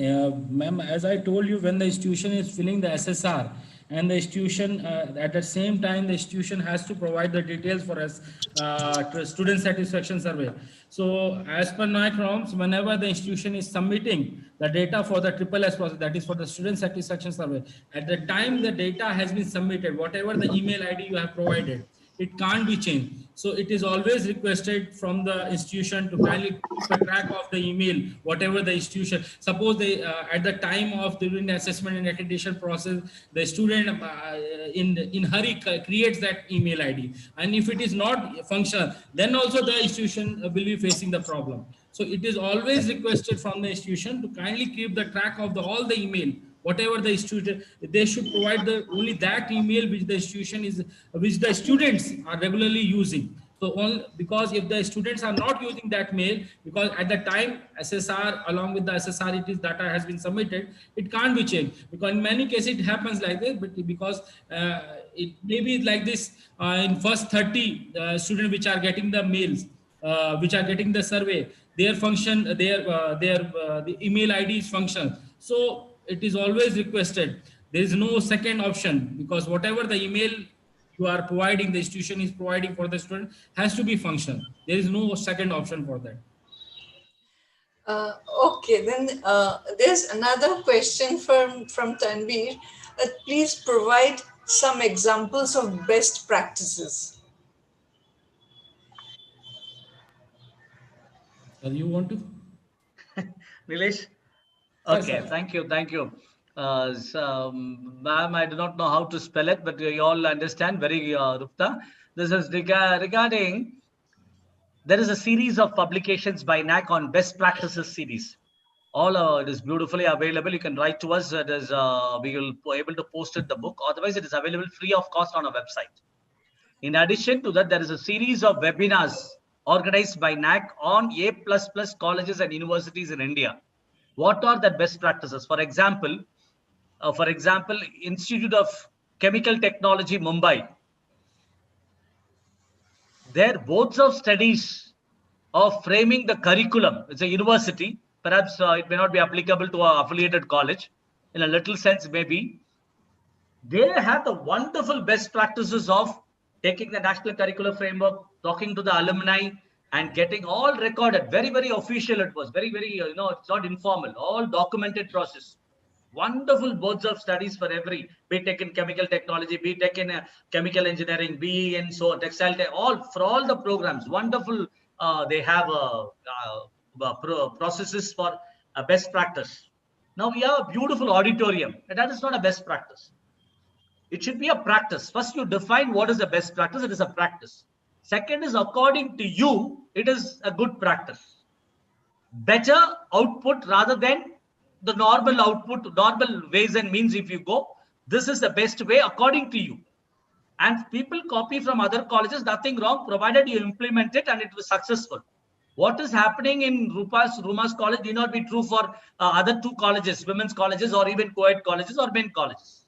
ma'am, as I told you, when the institution is filling the SSR, and the institution at the same time the institution has to provide the details for us student satisfaction survey. So as per NAAC norms, whenever the institution is submitting the data for the SSS process, that is for the student satisfaction survey, at the time the data has been submitted, whatever the email ID you have provided, it can't be changed. So it is always requested from the institution to kindly keep a track of the email, whatever the institution. Suppose they at the time of during the assessment and accreditation process, the student in hurry creates that email ID, and if it is not functional, then also the institution will be facing the problem. So it is always requested from the institution to kindly keep the track of all the email, whatever the institution. They should provide the only that email which the institution is, which the students are regularly using. So because if the students are not using that mail, because at the time SSR along with the SSR it is data has been submitted, it can't be changed, because in many cases it happens like this. But because it may be like this, in first 30 students which are getting the mails, which are getting the survey, their function, the email ID is functional. So it is always requested. There is no second option, because whatever the email you are providing, the institution is providing for the student, has to be functional. There is no second option for that. Okay, then there's another question from Tanvir. Please provide some examples of best practices. You want to? Nilesh? Okay, thank you. Ma'am, I do not know how to spell it, but you all understand very, Rupta. This is regarding, there is a series of publications by NAAC on best practices series. All it is beautifully available. You can write to us. It is, we will be able to post it, the book. Otherwise, it is available free of cost on our website. In addition to that, there is a series of webinars organized by NAAC on A++ colleges and universities in India. What are the best practices? For example, Institute of Chemical Technology, Mumbai. Their boards of studies of framing the curriculum. It's a university. Perhaps it may not be applicable to an affiliated college. In a little sense, maybe. They have the wonderful best practices of taking the national curriculum framework, talking to the alumni, and getting all recorded. Very, very official it was. Very, very, it's not informal. All documented process. Wonderful boards of studies for every, BTech in chemical technology, BTech in chemical engineering, BE in textile, for all the programs. Wonderful. They have processes for best practice. Now we have a beautiful auditorium. That is not a best practice. It should be a practice. First, you define what is the best practice. It is a practice. Second is, according to you, it is a good practice. Better output rather than the normal output, normal ways and means. If you go, this is the best way according to you. And people copy from other colleges, nothing wrong, provided you implement it and it was successful. What is happening in Ruma's college may not be true for other two colleges, women's colleges, or even co-ed colleges or men colleges.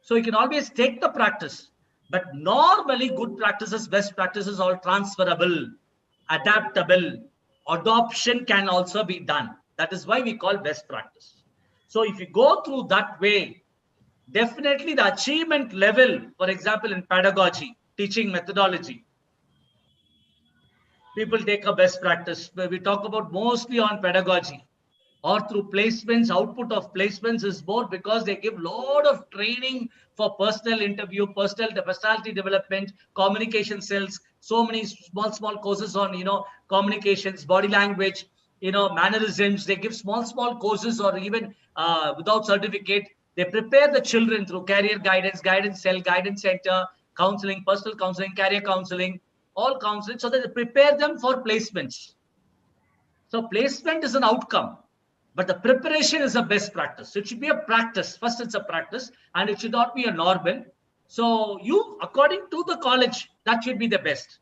So you can always take the practice, but normally good practices, best practices are transferable, adaptable. Adoption can also be done. That is why we call best practice. So if you go through that way, definitely the achievement level, for example, in pedagogy, teaching methodology, people take a best practice. We talk about mostly on pedagogy or through placements. Output of placements is more because they give a lot of training for personal interview, personality development, communication skills, so many small courses on, communications, body language, mannerisms. They give small courses, or even without certificate. They prepare the children through career guidance, guidance cell, guidance center, counseling, personal counseling, career counseling, all counseling, so that they prepare them for placements. So placement is an outcome, but the preparation is a best practice. So it should be a practice. First, it's a practice, and it should not be a normal. So you, according to the college, that should be the best.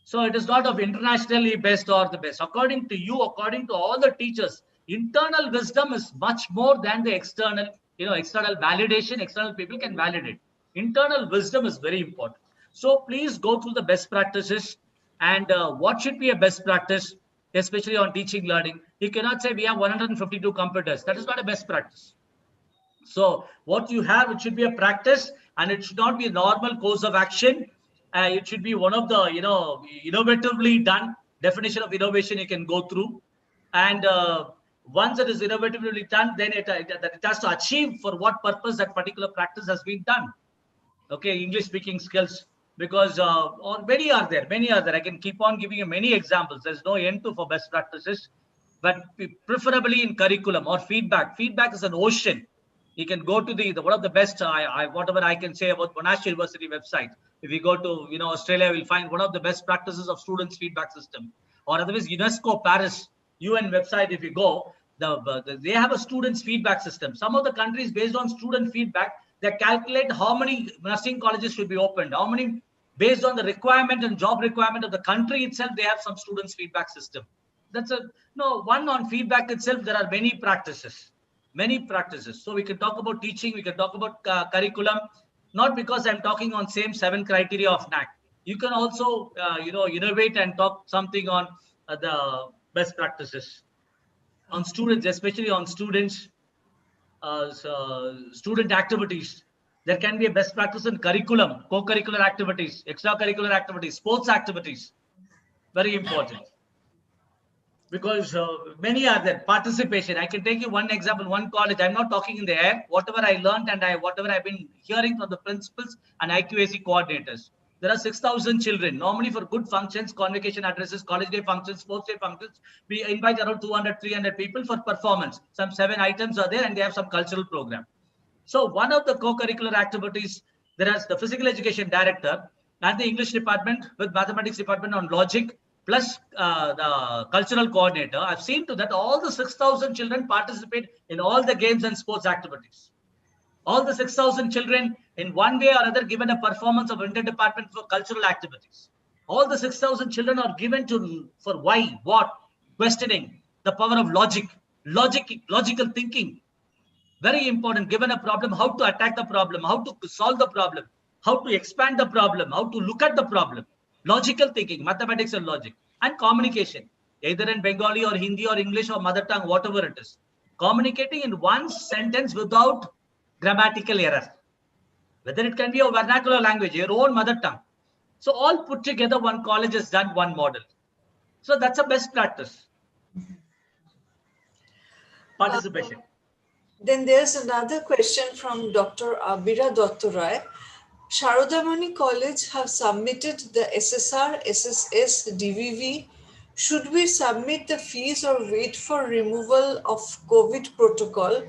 So it is not of internationally best or the best. According to you, according to all the teachers, internal wisdom is much more than the external, external validation. External people can validate. Internal wisdom is very important. So please go through the best practices and what should be a best practice, especially on teaching learning. You cannot say we have 152 computers. That is not a best practice. So what you have, it should be a practice, and it should not be a normal course of action. It should be one of the, innovatively done. Definition of innovation you can go through. And once it is innovatively done, then it has to achieve for what purpose that particular practice has been done. Okay, English speaking skills, because many are there. I can keep on giving you many examples. There's no end to for best practices, but preferably in curriculum or feedback. Feedback is an ocean. You can go to the one of the best, whatever I can say about Monash University website. If you go to Australia, we'll find one of the best practices of students feedback system. Or otherwise UNESCO Paris UN website, if you go, they have a students feedback system. Some of the countries, based on student feedback, they calculate how many nursing colleges should be opened, how many, based on the requirement and job requirement of the country itself, they have some students feedback system. That's one on feedback itself. There are many practices. So we can talk about teaching, we can talk about curriculum, not because I'm talking on same 7 criteria of NAAC. You can also, innovate and talk something on the best practices on students, especially on students, student activities. There can be a best practice in curriculum, co-curricular activities, extracurricular activities, sports activities. Very important. Because many are there. Participation. I can take you one example, one college. I'm not talking in the air. Whatever I learned and whatever I've been hearing from the principals and IQAC coordinators. There are 6,000 children. Normally for good functions, convocation addresses, college day functions, sports day functions, we invite around 200, 300 people for performance. Some 7 items are there and they have some cultural program. So one of the co-curricular activities, there is the physical education director and the English department with mathematics department on logic, plus the cultural coordinator. I've seen to that all the 6,000 children participate in all the games and sports activities. All the 6,000 children in one way or other given a performance of inter-department for cultural activities. All the 6,000 children are given for why, what, questioning, the power of logical thinking. Very important. Given a problem, how to attack the problem, how to solve the problem, how to expand the problem, how to look at the problem. Logical thinking, mathematics and logic, and communication, either in Bengali or Hindi or English or mother tongue, whatever it is. Communicating in one sentence without grammatical error. Whether it can be a vernacular language, your own mother tongue. So all put together, one college has done one model. So that's a best practice. Participation. Then there's another question from Dr. Abira Dottoray. Sharodamani College have submitted the SSR, SSS, DVV. Should we submit the fees or wait for removal of COVID protocol,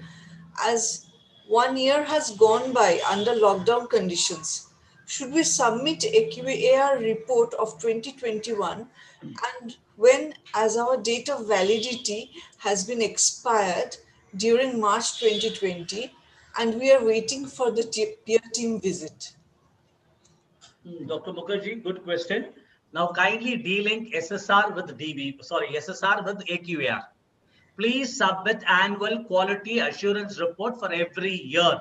as 1 year has gone by under lockdown conditions? Should we submit a QAR report of 2021 and when, as our date of validity has been expired during March 2020 and we are waiting for the peer team visit? Dr. Mukherjee, good question. Now kindly de-link SSR with SSR with AQAR. Please submit annual quality assurance report for every year.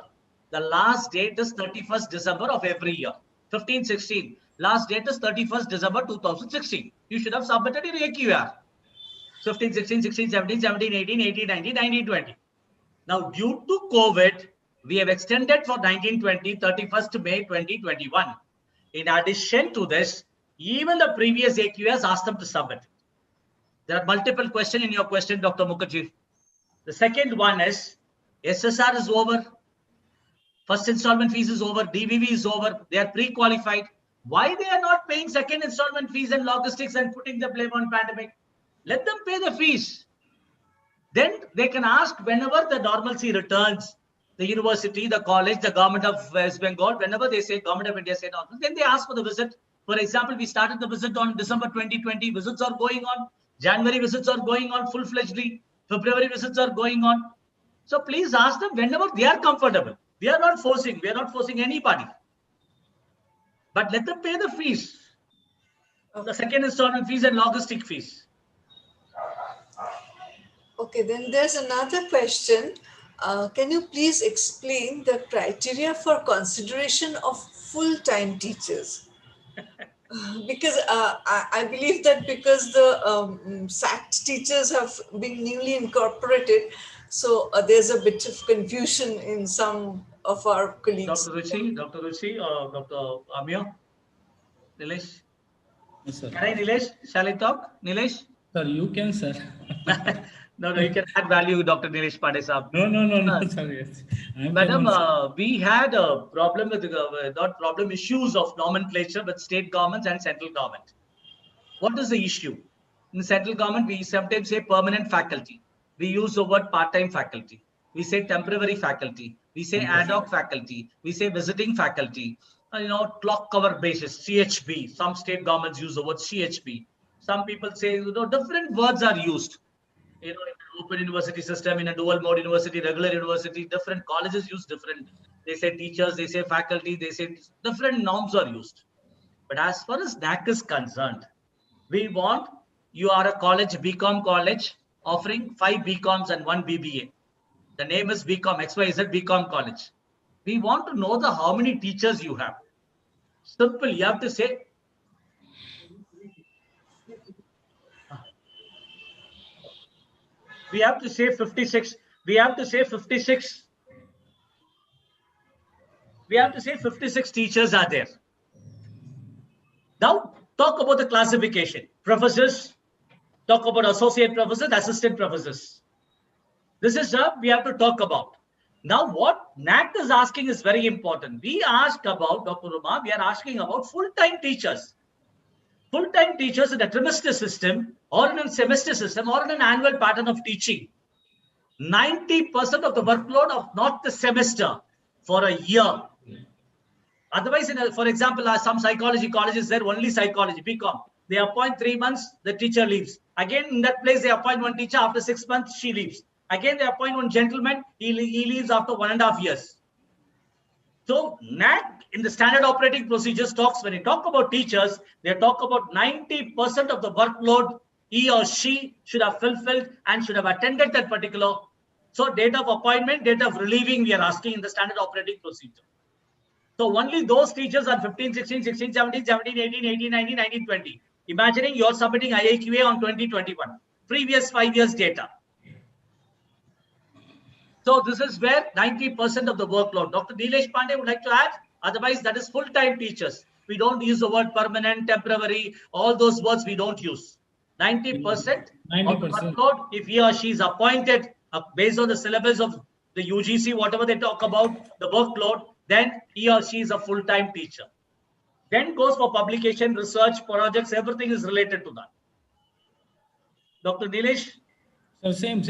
The last date is 31st December of every year. 15, 16. Last date is 31st December 2016. You should have submitted in AQAR. 15, 16, 16, 17, 17, 18, 18, 19, 19, 20. Now due to COVID, we have extended for 1920, 31st May 2021. In addition to this, even the previous AQAs asked them to submit. There are multiple questions in your question, Dr. Mukherjee. The second one is, SSR is over. First installment fees is over. DVV is over. They are pre-qualified. Why they are not paying second installment fees and logistics and putting the blame on pandemic? Let them pay the fees. Then they can ask whenever the normalcy returns, the university, the college, the government of West Bengal, whenever they say government of India say normal, then they ask for the visit. For example, we started the visit on December 2020. Visits are going on. January visits are going on full-fledgedly. February visits are going on. So please ask them whenever they are comfortable. We are not forcing. We are not forcing anybody. But let them pay the fees. The second installment fees and logistic fees. Okay, then there's another question. Can you please explain the criteria for consideration of full-time teachers? Because I believe that because the SAT teachers have been newly incorporated, so there's a bit of confusion in some of our colleagues. Dr. Ruchi, or Dr. Amir, Nilesh? Yes, sir. Can I, Nilesh? Shall I talk? Nilesh? Sir, you can, sir. No, you can add value, Dr. Nilesh Pandey Saab. No, sorry. Yes. Madam, we had a problem with, not problem, issues of nomenclature with state governments and central government. What is the issue? In the central government, we sometimes say permanent faculty. We use the word part-time faculty. We say temporary faculty. We say ad hoc faculty. We say visiting faculty. Clock cover basis, CHB. Some state governments use the word CHB. Some people say, different words are used. In an open university system, in a dual mode university, regular university, different colleges use different. They say teachers, they say faculty, they say different norms are used. But as far as NAAC is concerned, we want, you are a college, BCom college, offering 5 BComs and 1 BBA. The name is BCom, XYZ BCom college. We want to know how many teachers you have. Simple, you have to say, we have to say 56. We have to say 56. We have to say 56 teachers are there. Now, talk about the classification. Professors, talk about associate professors, assistant professors. This is what we have to talk about. Now, what NAAC is asking is very important. We ask about, Dr. Uma, we are asking about full-time teachers. Full-time teachers in a trimester system or in a semester system or in an annual pattern of teaching. 90% of the workload of not the semester for a year. Otherwise, for example, some psychology colleges, they're only psychology, BCom. They appoint 3 months, the teacher leaves. Again, in that place, they appoint one teacher. After 6 months, she leaves. Again, they appoint one gentleman. He leaves after 1.5 years. So, NAAC in the standard operating procedures talks, when they talk about teachers, they talk about 90% of the workload he or she should have fulfilled and should have attended that particular. So, date of appointment, date of relieving, we are asking in the standard operating procedure. So, only those teachers are 15, 16, 16, 17, 17, 18, 18, 19, 19, 20. Imagining you're submitting IAQA on 2021, previous 5 years data. So this is where 90% of the workload. Dr. Nilesh Pandey would like to add, otherwise that is full-time teachers. We don't use the word permanent, temporary, all those words we don't use. 90% of the workload, if he or she is appointed based on the syllabus of the UGC, whatever they talk about, the workload, then he or she is a full-time teacher. Then goes for publication, research, projects, everything is related to that. Dr. Nilesh? So same.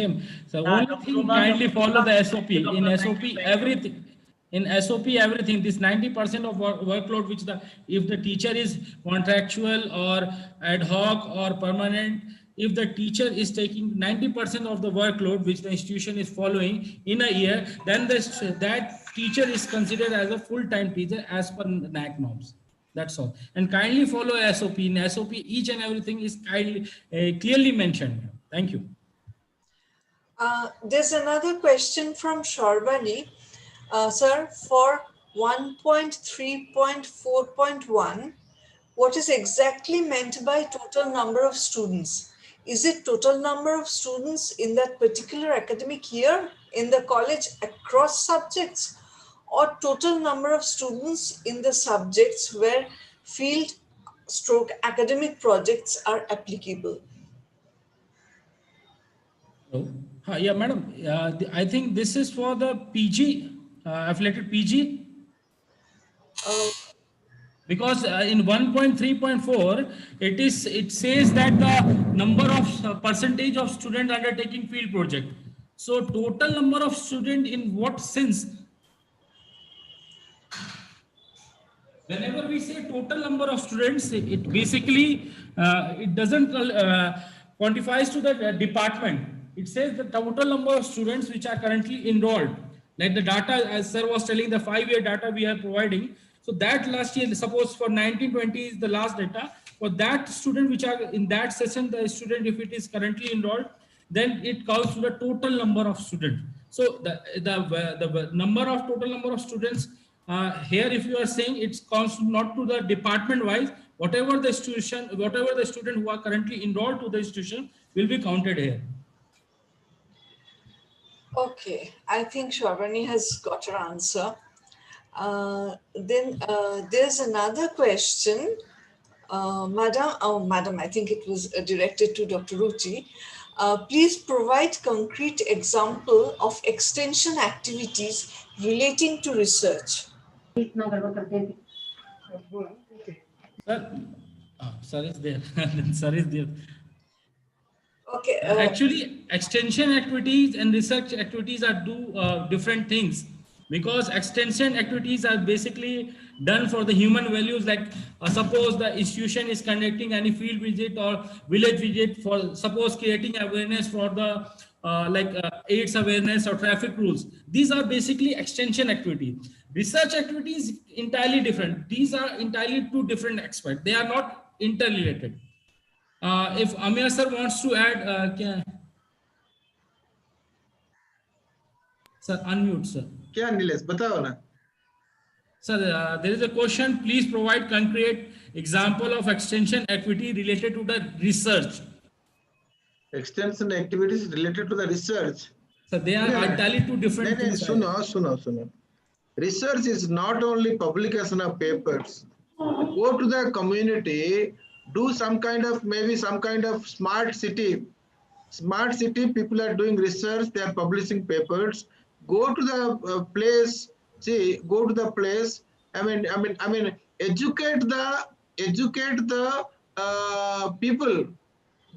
So only thing, kindly follow the SOP. In SOP, everything. In SOP, everything. This 90% of workload, which if the teacher is contractual or ad hoc or permanent, if the teacher is taking 90% of the workload which the institution is following in a year, then that teacher is considered as a full-time teacher as per NAAC norms. That's all. And kindly follow SOP. In SOP, each and everything is clearly mentioned. Thank you. There's another question from Sharbani. Sir, for 1.3.4.1, what is exactly meant by total number of students? Is it total number of students in that particular academic year in the college across subjects, or total number of students in the subjects where field/academic projects are applicable? Yeah, madam. I think this is for the PG, affiliated PG. Because in 1.3.4, it says that the number of percentage of students undertaking field project. So total number of students in what sense? Whenever we say total number of students, it basically it doesn't quantifies to the department. It says the total number of students which are currently enrolled. Like the data, as sir was telling, the 5-year data we are providing. So that last year, suppose for 1920 is the last data. For that student which are in that session, the student, if it is currently enrolled, then it counts to the total number of students. So the number of total number of students here, if you are saying it counts not to the department wise, whatever the institution, whatever the student who are currently enrolled to the institution will be counted here. Okay, I think Sharbani has got her answer. Then there's another question, Madam, I think it was directed to Dr. Ruchi. Please provide concrete example of extension activities relating to research. Sir is there. Sir is there. Okay. Actually, extension activities and research activities are two different things, because extension activities are basically done for the human values. Like suppose the institution is conducting any field visit or village visit for suppose creating awareness for the AIDS awareness or traffic rules. These are basically extension activities. Research activities entirely different. These are entirely two different aspects. They are not interrelated. If Amir sir wants to add, sir, unmute, sir. क्या नीलेश बताओ ना. Sir, there is a question. Please provide concrete example of extension activity related to the research. Extension activities related to the research. So they are entirely two different things. Suno. Research is not only publication of papers. Go to the community, do some kind of, maybe some kind of smart city. Smart city, people are doing research, they are publishing papers. Go to the place, go to the place. I mean, educate the people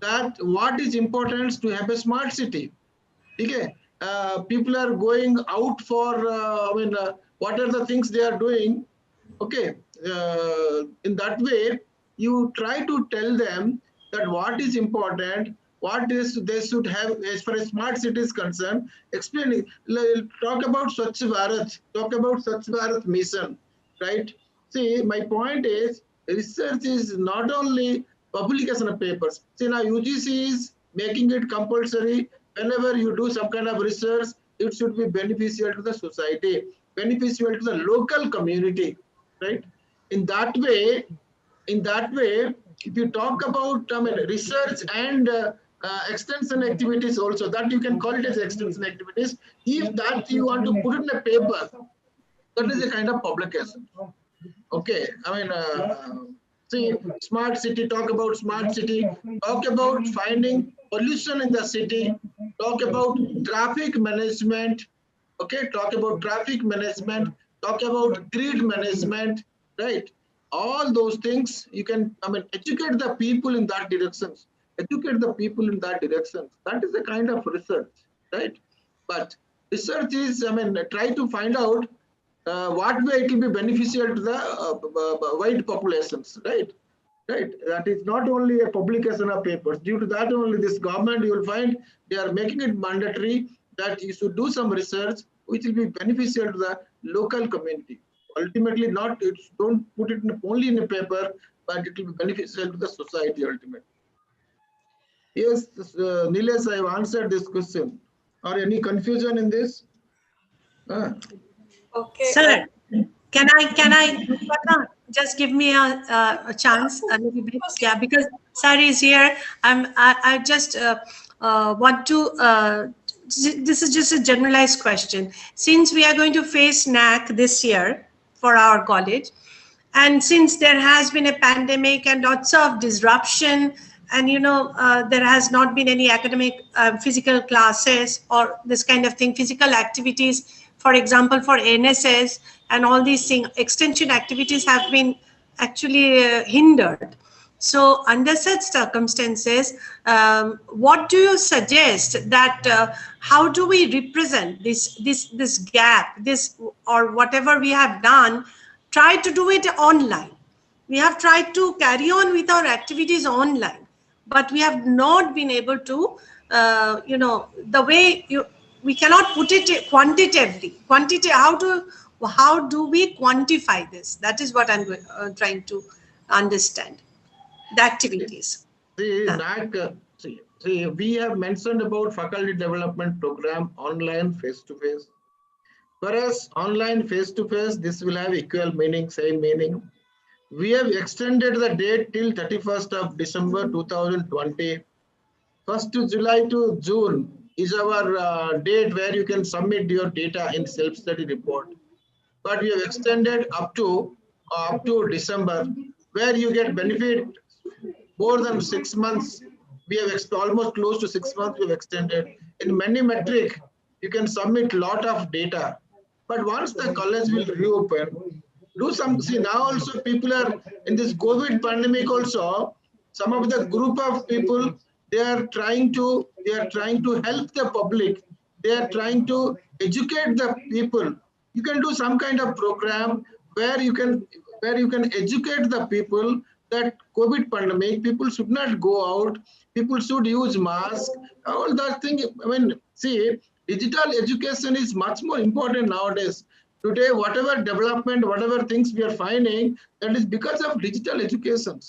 that what is important to have a smart city. Okay, people are going out for, what are the things they are doing? Okay, in that way, you try to tell them that what is important, what is they should have as far as smart city is concerned. Explain, talk about Swachh Bharat mission, right? See, my point is research is not only publication of papers. See, now UGC is making it compulsory. Whenever you do some kind of research, it should be beneficial to the society, beneficial to the local community, right? In that way, if you talk about research and extension activities also, that you can call it as extension activities. If that you want to put in a paper, that is a kind of publication. Okay, see, smart city, talk about smart city, talk about finding pollution in the city, talk about traffic management, okay, talk about traffic management, talk about grid management, right? All those things you can, educate the people in that direction. Educate the people in that direction. That is a kind of research, right? But research is, try to find out what way it will be beneficial to the wide populations, right? Right. That is not only a publication of papers. Due to that only, this government, you will find they are making it mandatory that you should do some research which will be beneficial to the local community. Ultimately, don't put it only in a paper, but it will be beneficial to the society ultimately. Yes, Nilesh, I have answered this question. Or any confusion in this? Okay. Sir, can I just give me a chance a little bit? Yeah, because sir is here. I just want to. This is just a generalized question. Since we are going to face NAAC this year for our college, and since there has been a pandemic and lots of disruption, and there has not been any academic physical classes or this kind of thing, physical activities, for example, for NSS and all these things, extension activities have been actually hindered. So under such circumstances, what do you suggest that how do we represent this gap, this or whatever we have done, try to do it online. We have tried to carry on with our activities online, but we have not been able to, the way we cannot put it quantitatively. How do we quantify this? That is what I'm trying to understand. The activities. See, NAAC, see, we have mentioned about faculty development program, online, face-to-face. Whereas online, face-to-face, this will have equal meaning, same meaning. We have extended the date till 31st of December 2020. 1st July to June is our date where you can submit your data in self-study report. But we have extended up to December, where you get benefit more than 6 months we have almost close to 6 months we have extended. In many metric, you can submit lot of data. But once the college will reopen, do some, see now also people are in this COVID pandemic also, some of the group of people, they are trying to help the public. They are trying to educate the people. You can do some kind of program where you can educate the people that COVID pandemic, people should not go out, people should use mask, all that thing. I mean, see, digital education is much more important nowadays. Today, whatever development, whatever things we are finding, that is because of digital education.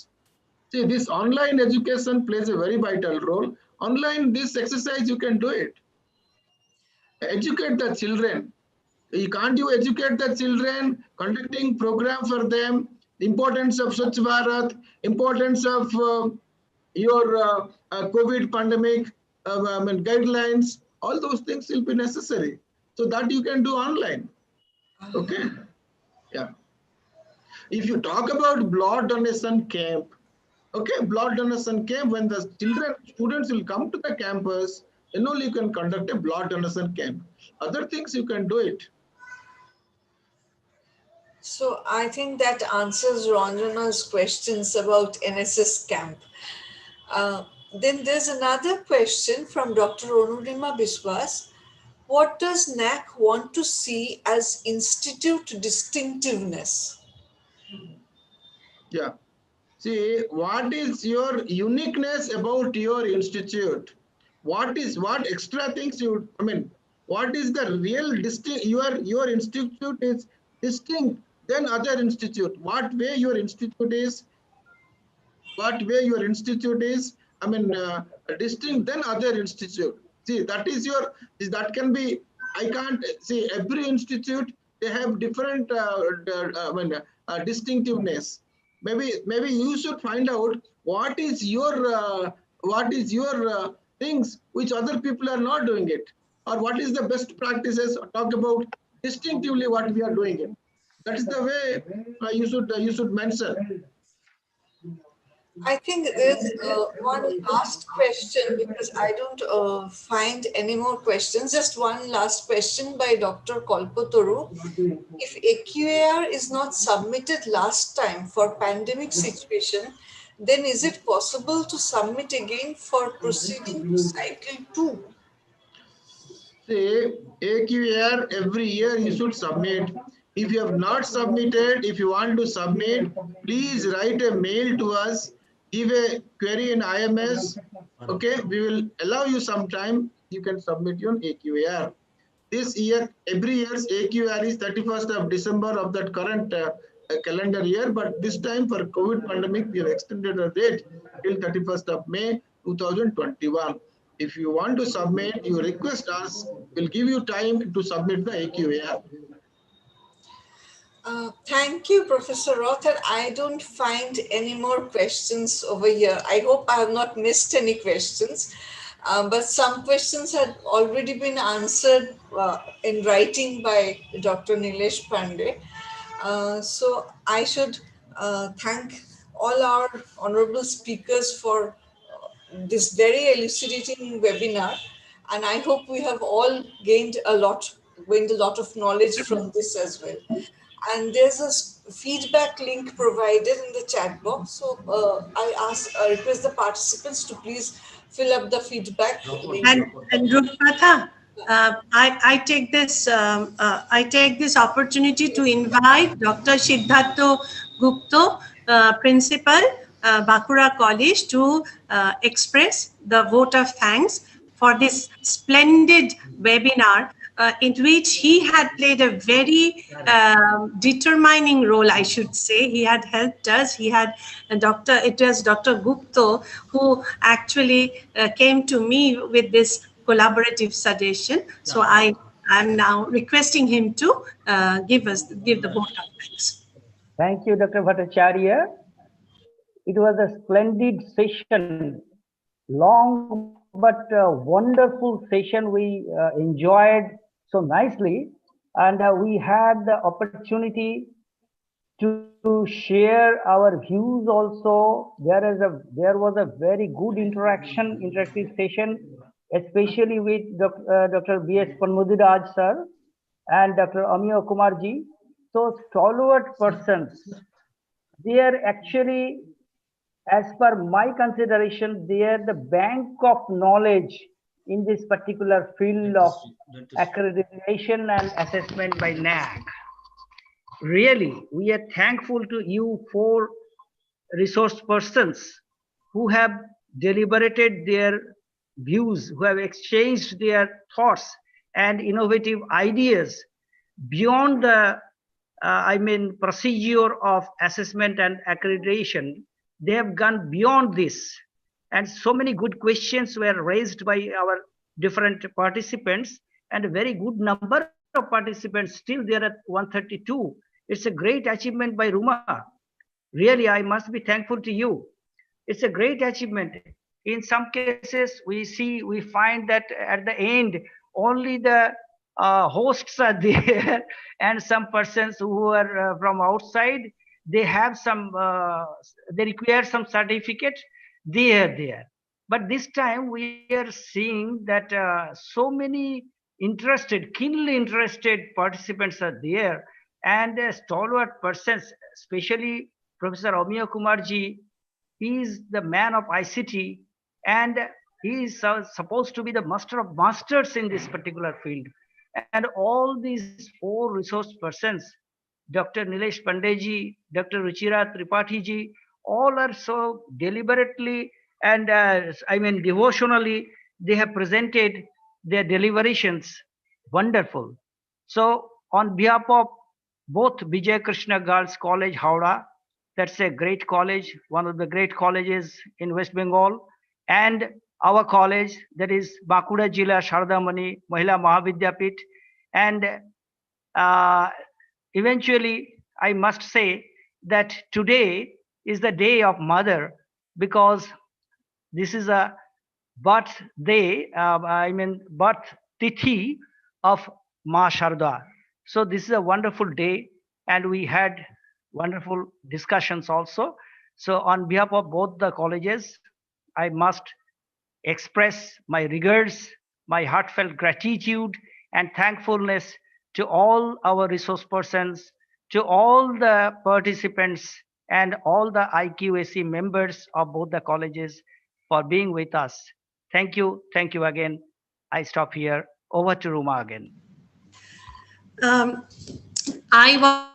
See, this online education plays a very vital role. Online, this exercise, you can do it. Educate the children. Can't you educate the children, conducting program for them, the importance of Swachh Bharat, importance of your COVID pandemic guidelines, all those things will be necessary. So that you can do online. Okay. Yeah. If you talk about blood donation camp, okay, blood donation camp, when the students will come to the campus, then only you can conduct a blood donation camp. Other things you can do it. So I think that answers Ranjana's questions about NSS camp. Then there's another question from Dr. Onurima Biswas. What does NAAC want to see as institute distinctiveness? Yeah. See, what is your uniqueness about your institute? What extra things you, I mean, what is the real distinct, your institute is distinct than other institute? What way your institute is, I mean, distinct than other institute. See, that is your, that can be, I can't see every institute, they have different distinctiveness. Maybe you should find out what is your things which other people are not doing it, or what is the best practices. Talk about distinctively what we are doing it. That is the way you should mention. I think there's one last question, because I don't find any more questions. Just one last question by Dr. Kalpataru. If AQAR is not submitted last time for pandemic situation, then is it possible to submit again for proceeding to cycle 2? Say, AQAR every year you should submit. If you have not submitted, if you want to submit, please write a mail to us, give a query in IMS. Okay, we will allow you some time. You can submit your AQAR. This year, every year's AQAR is 31st of December of that current calendar year, but this time for COVID pandemic, we have extended the date till 31st of May 2021. If you want to submit, you request us, we'll give you time to submit the AQAR. Thank you, Professor Roth. And I don't find any more questions over here. I hope I have not missed any questions. But some questions had already been answered in writing by Dr. Nilesh Pandey. So I should thank all our honorable speakers for this very elucidating webinar. And I hope we have all gained a lot of knowledge from this as well. And there's a feedback link provided in the chat box. So I request the participants to please fill up the feedback link. And Rupatha, I take this opportunity to invite Dr. Siddhartha Gupta, Principal, Bakura College, to express the vote of thanks for this splendid webinar, in which he had played a very determining role, I should say. He had helped us. He had it was Dr. Gupta who actually came to me with this collaborative suggestion. So I am now requesting him to give the vote of thanks. Thank you, Dr. Bhattacharya. It was a splendid session, long but wonderful session. We enjoyed so nicely, and we had the opportunity to share our views also. There was a very good interactive session, especially with Dr. B.S. Panmudiraj sir and Dr. Amiya Kumarji. So stalwart persons, they are actually, as per my consideration, they are the bank of knowledge in this particular field of accreditation and assessment by NAAC. Really, we are thankful to you four resource persons who have deliberated their views, who have exchanged their thoughts and innovative ideas beyond the procedure of assessment and accreditation. They have gone beyond this, and so many good questions were raised by our different participants, and a very good number of participants. Still there are 132. It's a great achievement by Ruma. Really, I must be thankful to you. It's a great achievement. In some cases, we find that at the end, only the hosts are there, and some persons who are from outside, they have some, they require some certificate. They are there. But this time we are seeing that so many keenly interested participants are there, and stalwart persons, especially Professor Amiya Kumarji. He is the man of ICT, and he is supposed to be the master of masters in this particular field. And all these four resource persons, Dr. Nilesh Pandeyji, Dr. Ruchira Tripathi, all are so deliberately and devotionally, they have presented their deliberations. Wonderful. So on behalf of both Vijay Krishna Girls College, Howrah, that's a great college, one of the great colleges in West Bengal, and our college, that is Bankura Jilla Shardamani Mahila Mahavidyapit. And eventually, I must say that today is the day of mother, because this is a birthday, birth tithi of Ma Sharda. So this is a wonderful day, and we had wonderful discussions also. So on behalf of both the colleges, I must express my regards, my heartfelt gratitude and thankfulness to all our resource persons, to all the participants and all the IQAC members of both the colleges for being with us. Thank you. Thank you again. I stop here. Over to Ruma again. I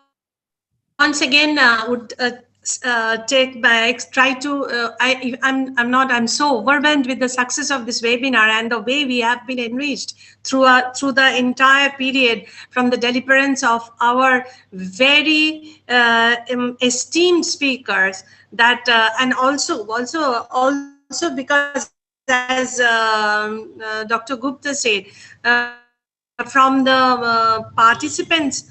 once again would take back, try to, I'm so overwhelmed with the success of this webinar and the way we have been enriched through the entire period, from the deliverance of our very esteemed speakers, that and also because, as Dr. Gupta said, from the participants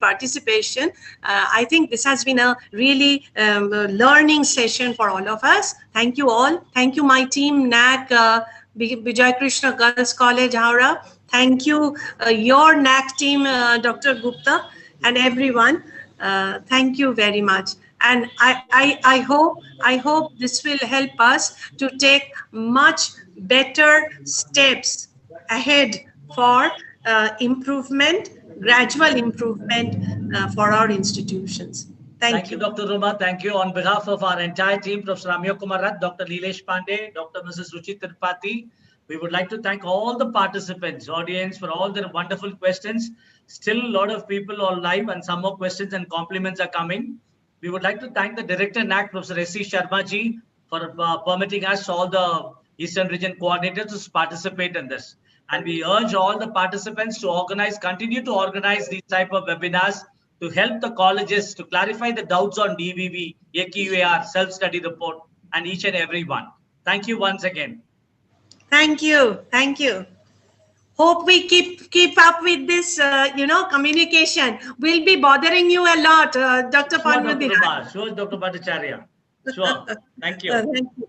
participation, I think this has been a really learning session for all of us. Thank you all. Thank you, my team, NAAC, Vijay Krishna Girls College, Howrah. Thank you, your NAAC team, Dr. Gupta, and everyone. Thank you very much. And I hope this will help us to take much better steps ahead for improvement, gradual improvement for our institutions. Thank you. Dr. Ruma. Thank you. On behalf of our entire team, Professor Amiya Kumarji, Dr. Nilesh Pandey, Dr. Mrs. Ruchi Tripathi, we would like to thank all the participants, audience, for all their wonderful questions. Still a lot of people are live, and some more questions and compliments are coming. We would like to thank the Director NAAC, Professor S.C. Sharma ji, for permitting us, all the Eastern Region coordinators, to participate in this. And we urge all the participants to continue to organize these type of webinars to help the colleges to clarify the doubts on DVV, AQAR, self-study report, and each and every one. Thank you once again. Thank you. Thank you. Hope we keep up with this, communication. We'll be bothering you a lot, Dr. Panmudiraj. Sure, Dr. Bhattacharya. Sure. Thank you.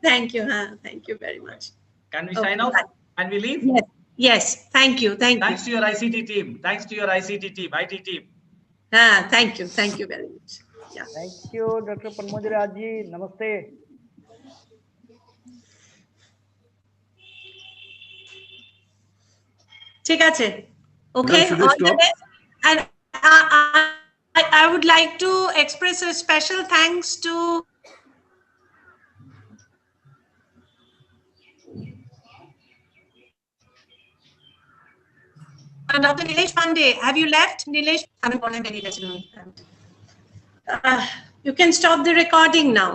Thank you. Thank you very much. Can we sign off? Can we leave? Yes. Yes. Thank you. Thanks to your ICT team. Thanks to your ICT team, IT team. Thank you. Thank you very much. Yeah. Thank you, Dr. Panmojiraj ji. Namaste. ঠিক আছে. Okay. Should we stop? And I would like to express a special thanks to Dr. Nilesh Pandey. Have you left, Nilesh? You can stop the recording now.